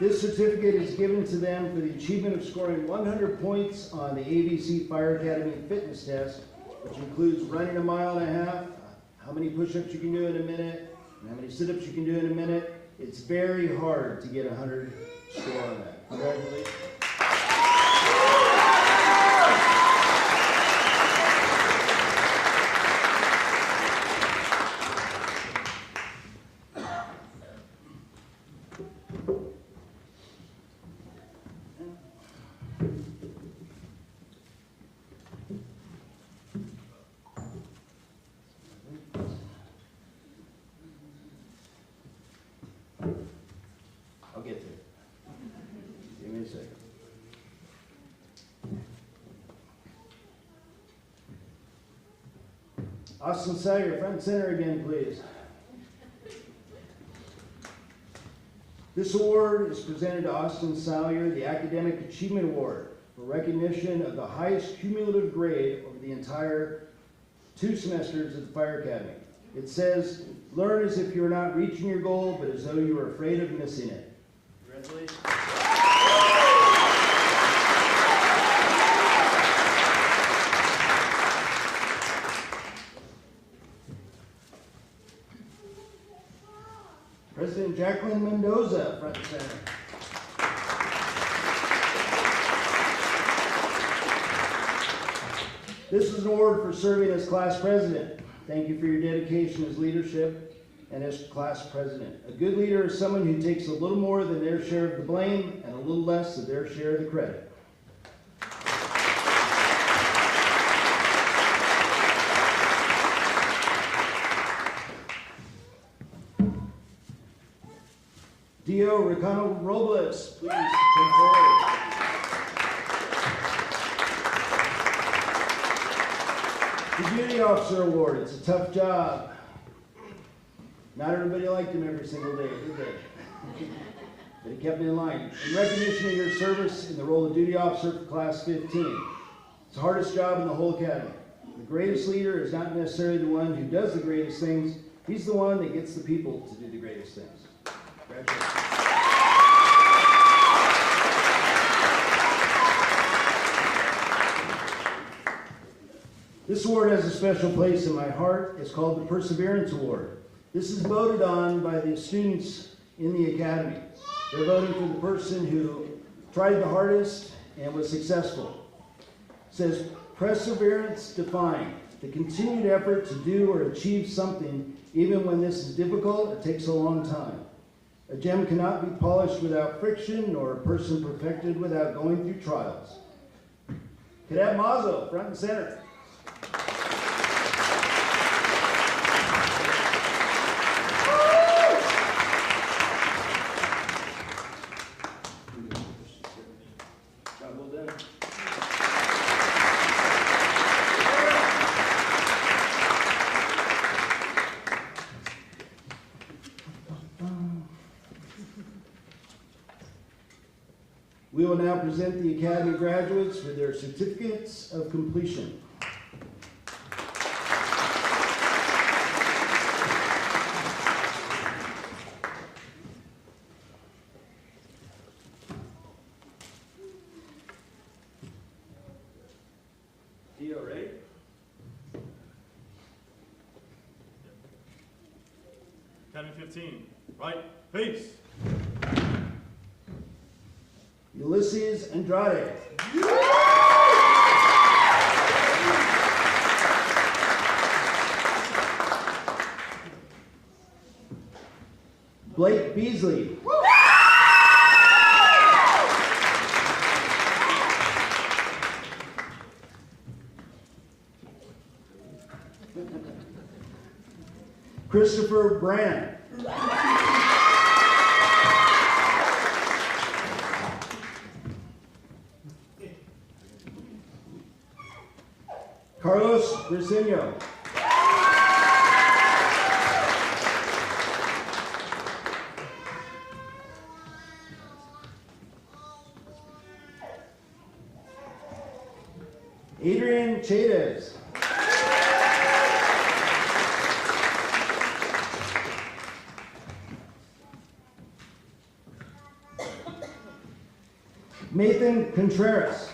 V: This certificate is given to them for the achievement of scoring 100 points on the AVC Fire Academy Fitness Test, which includes running 1.5 miles, how many push-ups you can do in a minute, and how many sit-ups you can do in a minute. It's very hard to get 100 score on that. Congratulations. I'll get to it. Give me a second. Austin Sager, front and center again, please. This award is presented to Austin Salyer, the Academic Achievement Award, for recognition of the highest cumulative grade over the entire 2 semesters at the Fire Academy. It says, learn as if you're not reaching your goal, but as though you were afraid of missing it. Congratulations. President Jacqueline Mendoza, front and center. This is an award for serving as class president. Thank you for your dedication as leadership and as class president. A good leader is someone who takes a little more than their share of the blame and a little less of their share of the credit. Dio Ricano Robles, please come forward. The Duty Officer Award, it's a tough job. Not everybody liked him every single day, did they? But he kept me in line. In recognition of your service in the role of Duty Officer for Class 15. It's the hardest job in the whole academy. The greatest leader is not necessarily the one who does the greatest things. He's the one that gets the people to do the greatest things. Congratulations. This award has a special place in my heart. It's called the Perseverance Award. This is voted on by the students in the academy. They're voting for the person who tried the hardest and was successful. It says, perseverance defined, the continued effort to do or achieve something even when this is difficult or takes a long time. A gem cannot be polished without friction, nor a person perfected without going through trials. Cadet Mazzo, front and center. We will now present the Academy graduates with their certificates of completion. Dio, right?
H: Academy 15, right, peace.
V: Ulysses Andrade. Blake Beasley. Christopher Brand. Carlos Briseño. Adrian Chaves. Nathan Contreras.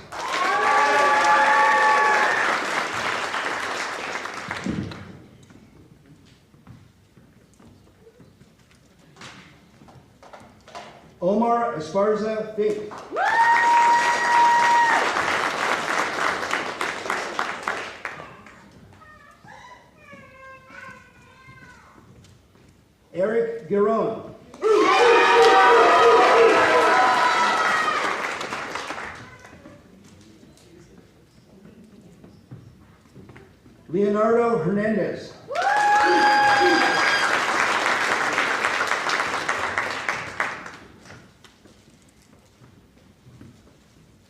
V: Omar Esparza Fink. Eric Giron. Leonardo Hernandez.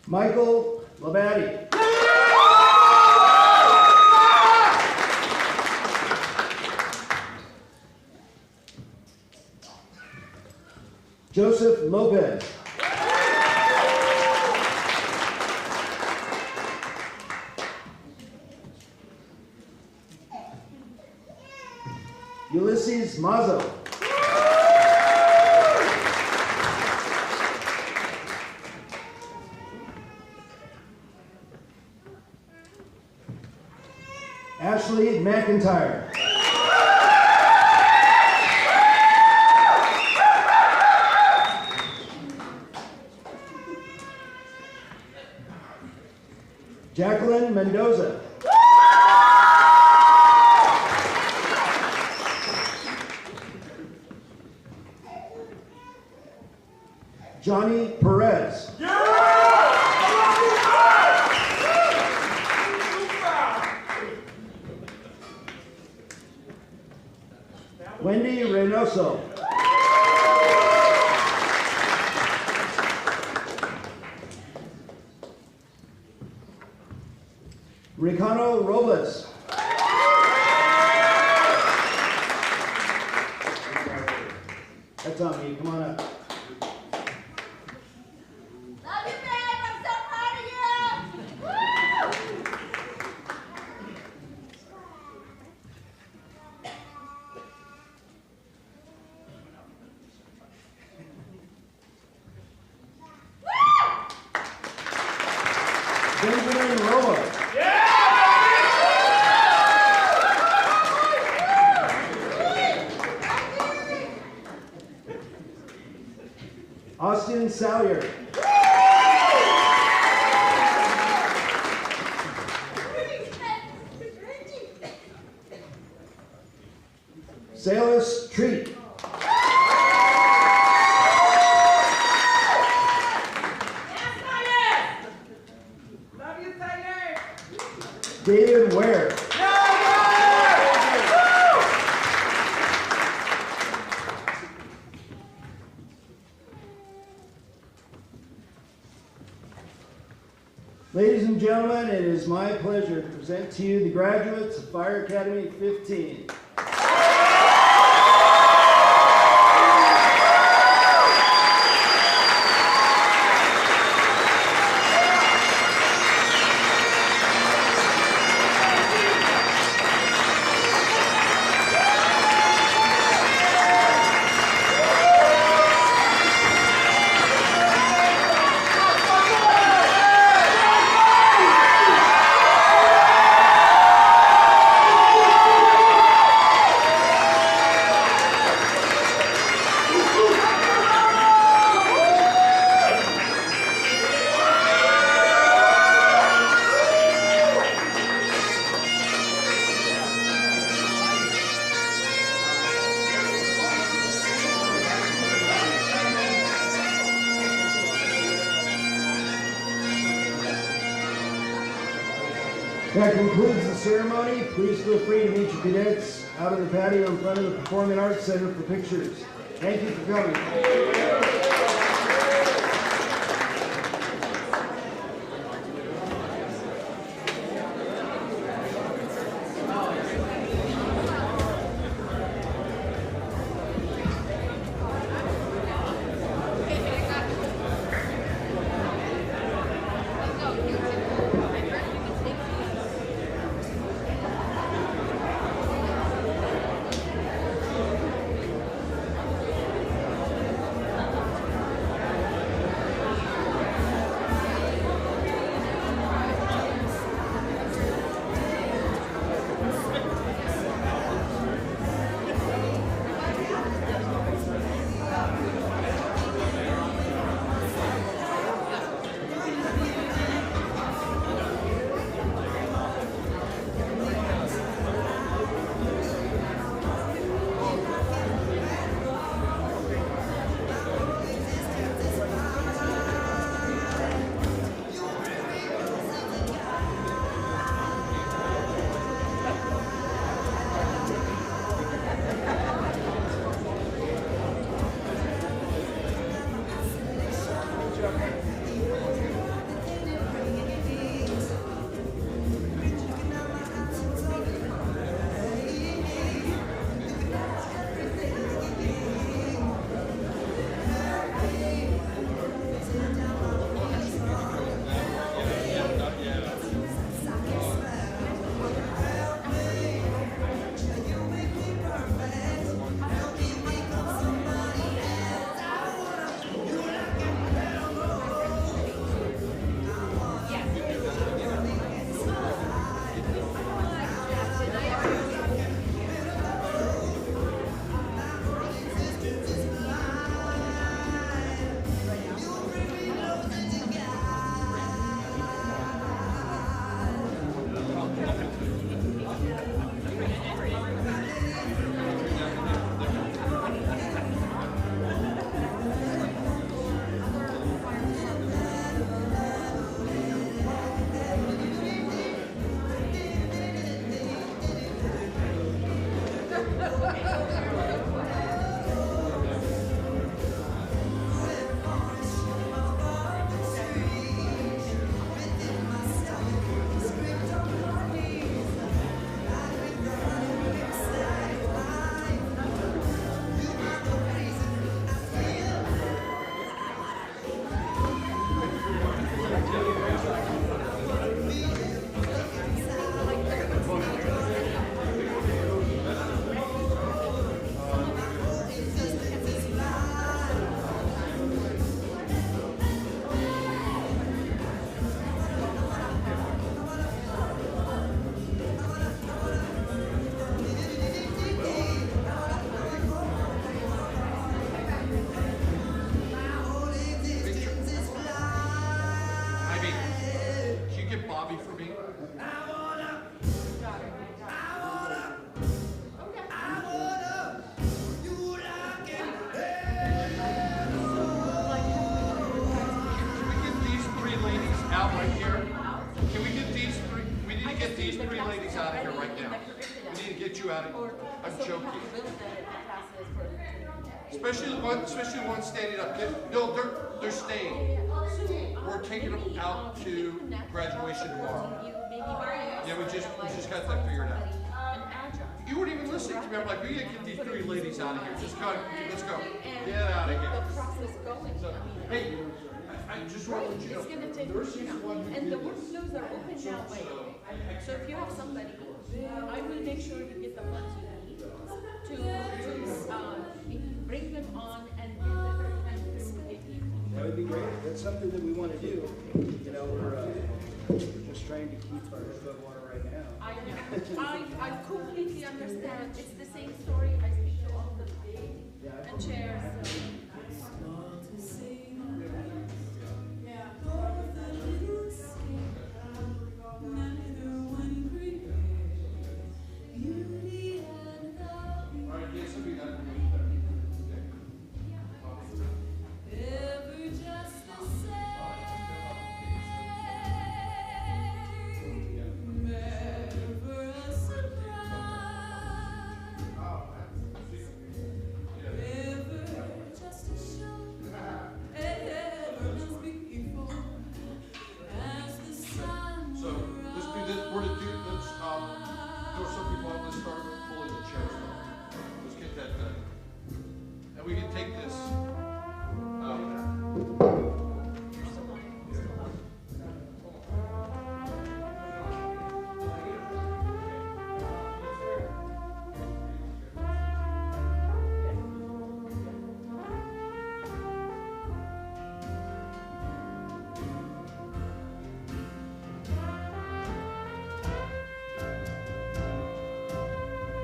V: Michael Labadie. Joseph Lopez. Ulysses Mazzo. Ashley McIntyre. Jacqueline Mendoza. Johnny Perez. Wendy Reynoso. Ricano Robles. That's on me. Come on up.
D: Love you, babe. I'm so proud of you. Woo!
V: Benjamin Roa. Austin Salyer. Salis Treat. David Ware. Ladies and gentlemen, it is my pleasure to present to you the graduates of Fire Academy 15. That concludes the ceremony. Please feel free to meet your cadets out of the patio in front of the Performing Arts Center for pictures. Thank you for coming.
E: you out of here. I'm joking. Especially the ones standing up. No, they're staying. We're taking them out to graduation tomorrow. Yeah, we just got that figured out. You weren't even listening to me. I'm like, we gotta get these three ladies out of here. Just go, let's go. Get out of here. So, hey, I just want to let you know.
D: It's going to take, and the workflows are open now, by the way. So if you have somebody, I will make sure you get the funds you need to bring them on and get the program through.
V: That would be great. That's something that we want to do. You know, we're just trying to keep our head above water right now.
D: I know. I completely understand. It's the same story I speak to all the and chairs.